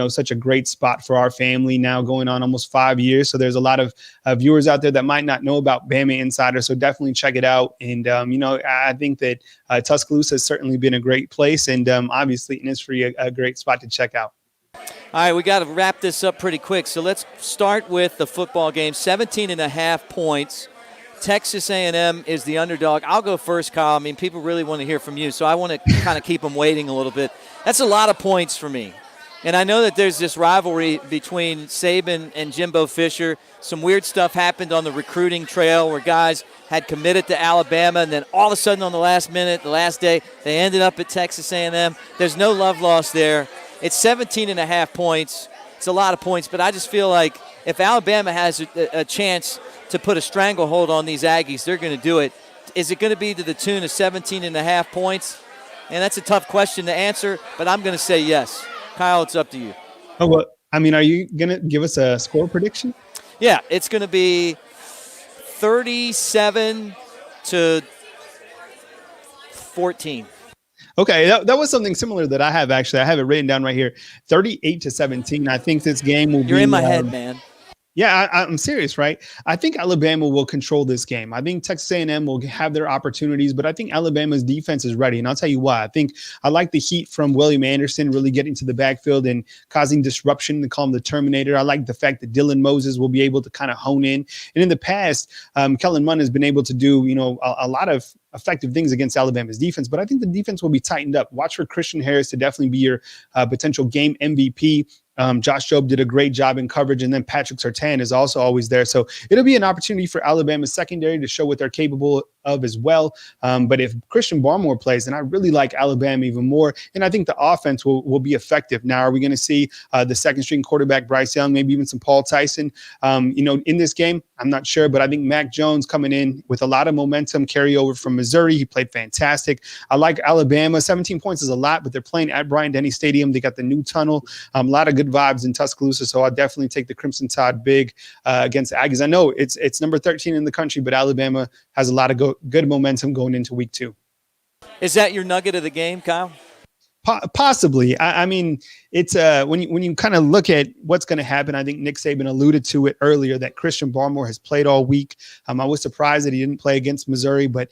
such a great spot for our family now going on almost 5 years. So there's a lot of viewers out there that might not know about Bama Insider. So definitely check it out. And, I think that Tuscaloosa has certainly been a great place, and obviously Innisfree a great spot to check out. All right, we got to wrap this up pretty quick. So let's start with the football game. 17.5 points Texas A&M is the underdog. I'll go first, Kyle. I mean, people really want to hear from you, so I want to kind of keep them waiting a little bit. That's a lot of points for me. And I know that there's this rivalry between Saban and Jimbo Fisher. Some weird stuff happened on the recruiting trail where guys had committed to Alabama, and then all of a sudden on the last minute, the last day, they ended up at Texas A&M. There's no love lost there. It's 17.5 points. It's a lot of points, but I just feel like if Alabama has a chance to put a stranglehold on these Aggies, they're going to do it. Is it going to be to the tune of 17.5 points? And that's a tough question to answer, but I'm going to say yes. Kyle, it's up to you. Oh, well, I mean, are you going to give us a score prediction? Yeah, it's going to be 37-14. Okay, that was something similar that I have, actually. I have it written down right here, 38-17. I think this game will be... You're in my head, man. Yeah, I'm serious, right? I think Alabama will control this game. I think Texas A&M will have their opportunities, but I think Alabama's defense is ready, and I'll tell you why. I like the heat from William Anderson really getting to the backfield and causing disruption, to call him the Terminator. I like the fact that Dylan Moses will be able to kind of hone in. And in the past, Kellen Mond has been able to do, a lot of effective things against Alabama's defense, but I think the defense will be tightened up. Watch for Christian Harris to definitely be your potential game MVP. Josh Jobe did a great job in coverage, and then Patrick Surtain is also always there. So it'll be an opportunity for Alabama's secondary to show what they're capable of as well. But if Christian Barmore plays, then I really like Alabama even more, and I think the offense will be effective. Now, are we going to see the second-string quarterback Bryce Young, maybe even some Paul Tyson, in this game? I'm not sure, but I think Mac Jones coming in with a lot of momentum, carryover from Missouri. He played fantastic. I like Alabama. 17 points is a lot, but they're playing at Bryant-Denny Stadium. They got the new tunnel. A lot of good vibes in Tuscaloosa, so I'll definitely take the Crimson Tide big against the Aggies. I know it's number 13 in the country, but Alabama has a lot of good momentum going into week 2. Is that your nugget of the game, Kyle? Possibly. I mean, it's when you kind of look at what's going to happen, I think Nick Saban alluded to it earlier that Christian Barmore has played all week. I was surprised that he didn't play against Missouri, but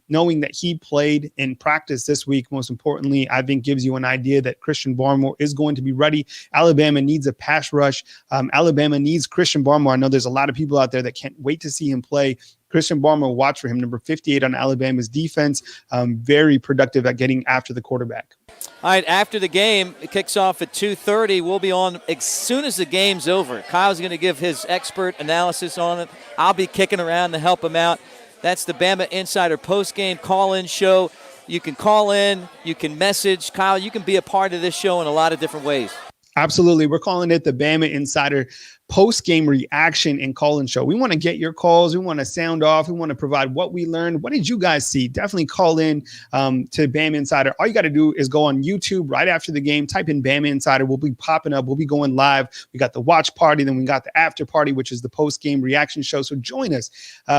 knowing that he played in practice this week, most importantly, I think gives you an idea that Christian Barmore is going to be ready. Alabama needs a pass rush. Alabama needs Christian Barmore. I know there's a lot of people out there that can't wait to see him play. Christian Barmore, watch for him, number 58 on Alabama's defense. Very productive at getting after the quarterback. All right, after the game, it kicks off at 2:30. We'll be on as soon as the game's over. Kyle's going to give his expert analysis on it. I'll be kicking around to help him out. That's the Bama Insider post-game call-in show. You can call in. You can message. Kyle, you can be a part of this show in a lot of different ways. Absolutely. We're calling it the Bama Insider post-game reaction and call-in show. We want to get your calls. We want to sound off. We want to provide what we learned. What did you guys see? Definitely call in to Bama Insider. All you got to do is go on YouTube right after the game. Type in Bama Insider. We'll be popping up. We'll be going live. We got the watch party. Then we got the after party, which is the post-game reaction show. So join us.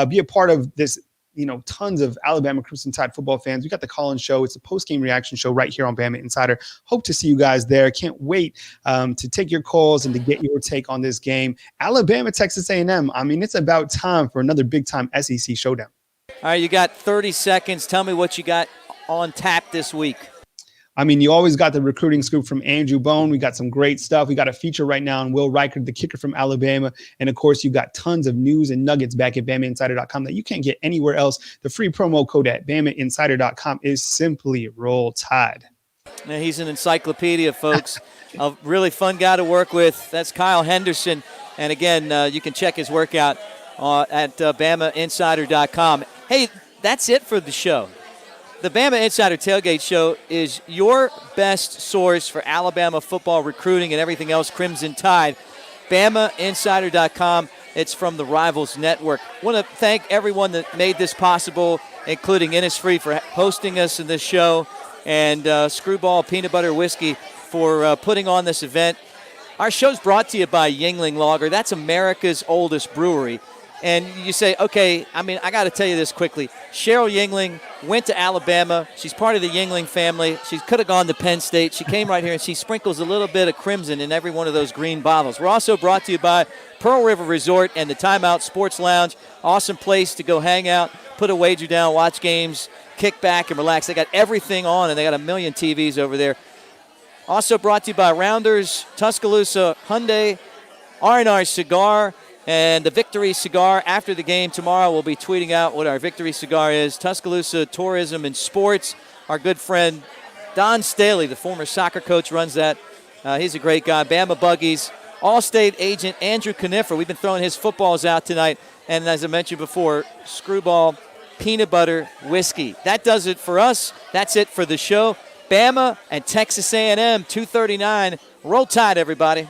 Be a part of this. Tons of Alabama Crimson Tide football fans. We got the call-in show. It's a post-game reaction show right here on Bama Insider. Hope to see you guys there. Can't wait to take your calls and to get your take on this game. Alabama, Texas A&M. I mean, it's about time for another big-time SEC showdown. All right, you got 30 seconds. Tell me what you got on tap this week. I mean, you always got the recruiting scoop from Andrew Bone. We got some great stuff. We got a feature right now on Will Reichert, the kicker from Alabama. And, of course, you got tons of news and nuggets back at BamaInsider.com that you can't get anywhere else. The free promo code at BamaInsider.com is simply Roll Tide. Now, he's an encyclopedia, folks. A really fun guy to work with. That's Kyle Henderson. And, again, you can check his workout at BamaInsider.com. Hey, that's it for the show. The Bama Insider Tailgate Show is your best source for Alabama football recruiting and everything else Crimson Tide. BamaInsider.com. It's from the Rivals Network. I want to thank everyone that made this possible, including Innisfree for hosting us in this show, and Screwball Peanut Butter Whiskey for putting on this event. Our show's brought to you by Yuengling Lager. That's America's oldest brewery. And you say, okay, I mean, I got to tell you this quickly. Cheryl Yuengling went to Alabama. She's part of the Yuengling family. She could have gone to Penn State. She came right here, and she sprinkles a little bit of crimson in every one of those green bottles. We're also brought to you by Pearl River Resort and the Timeout Sports Lounge. Awesome place to go hang out, put a wager down, watch games, kick back, and relax. They got everything on, and they got a million TVs over there. Also brought to you by Rounders, Tuscaloosa, Hyundai, R&R Cigar, And the Victory Cigar after the game tomorrow, we'll be tweeting out what our Victory Cigar is. Tuscaloosa Tourism and Sports. Our good friend Don Staley, the former soccer coach, runs that. He's a great guy. Bama Buggies. All-State agent Andrew Conifer. We've been throwing his footballs out tonight. And as I mentioned before, Screwball Peanut Butter Whiskey. That does it for us. That's it for the show. Bama and Texas A&M, 2:39. Roll Tide, everybody.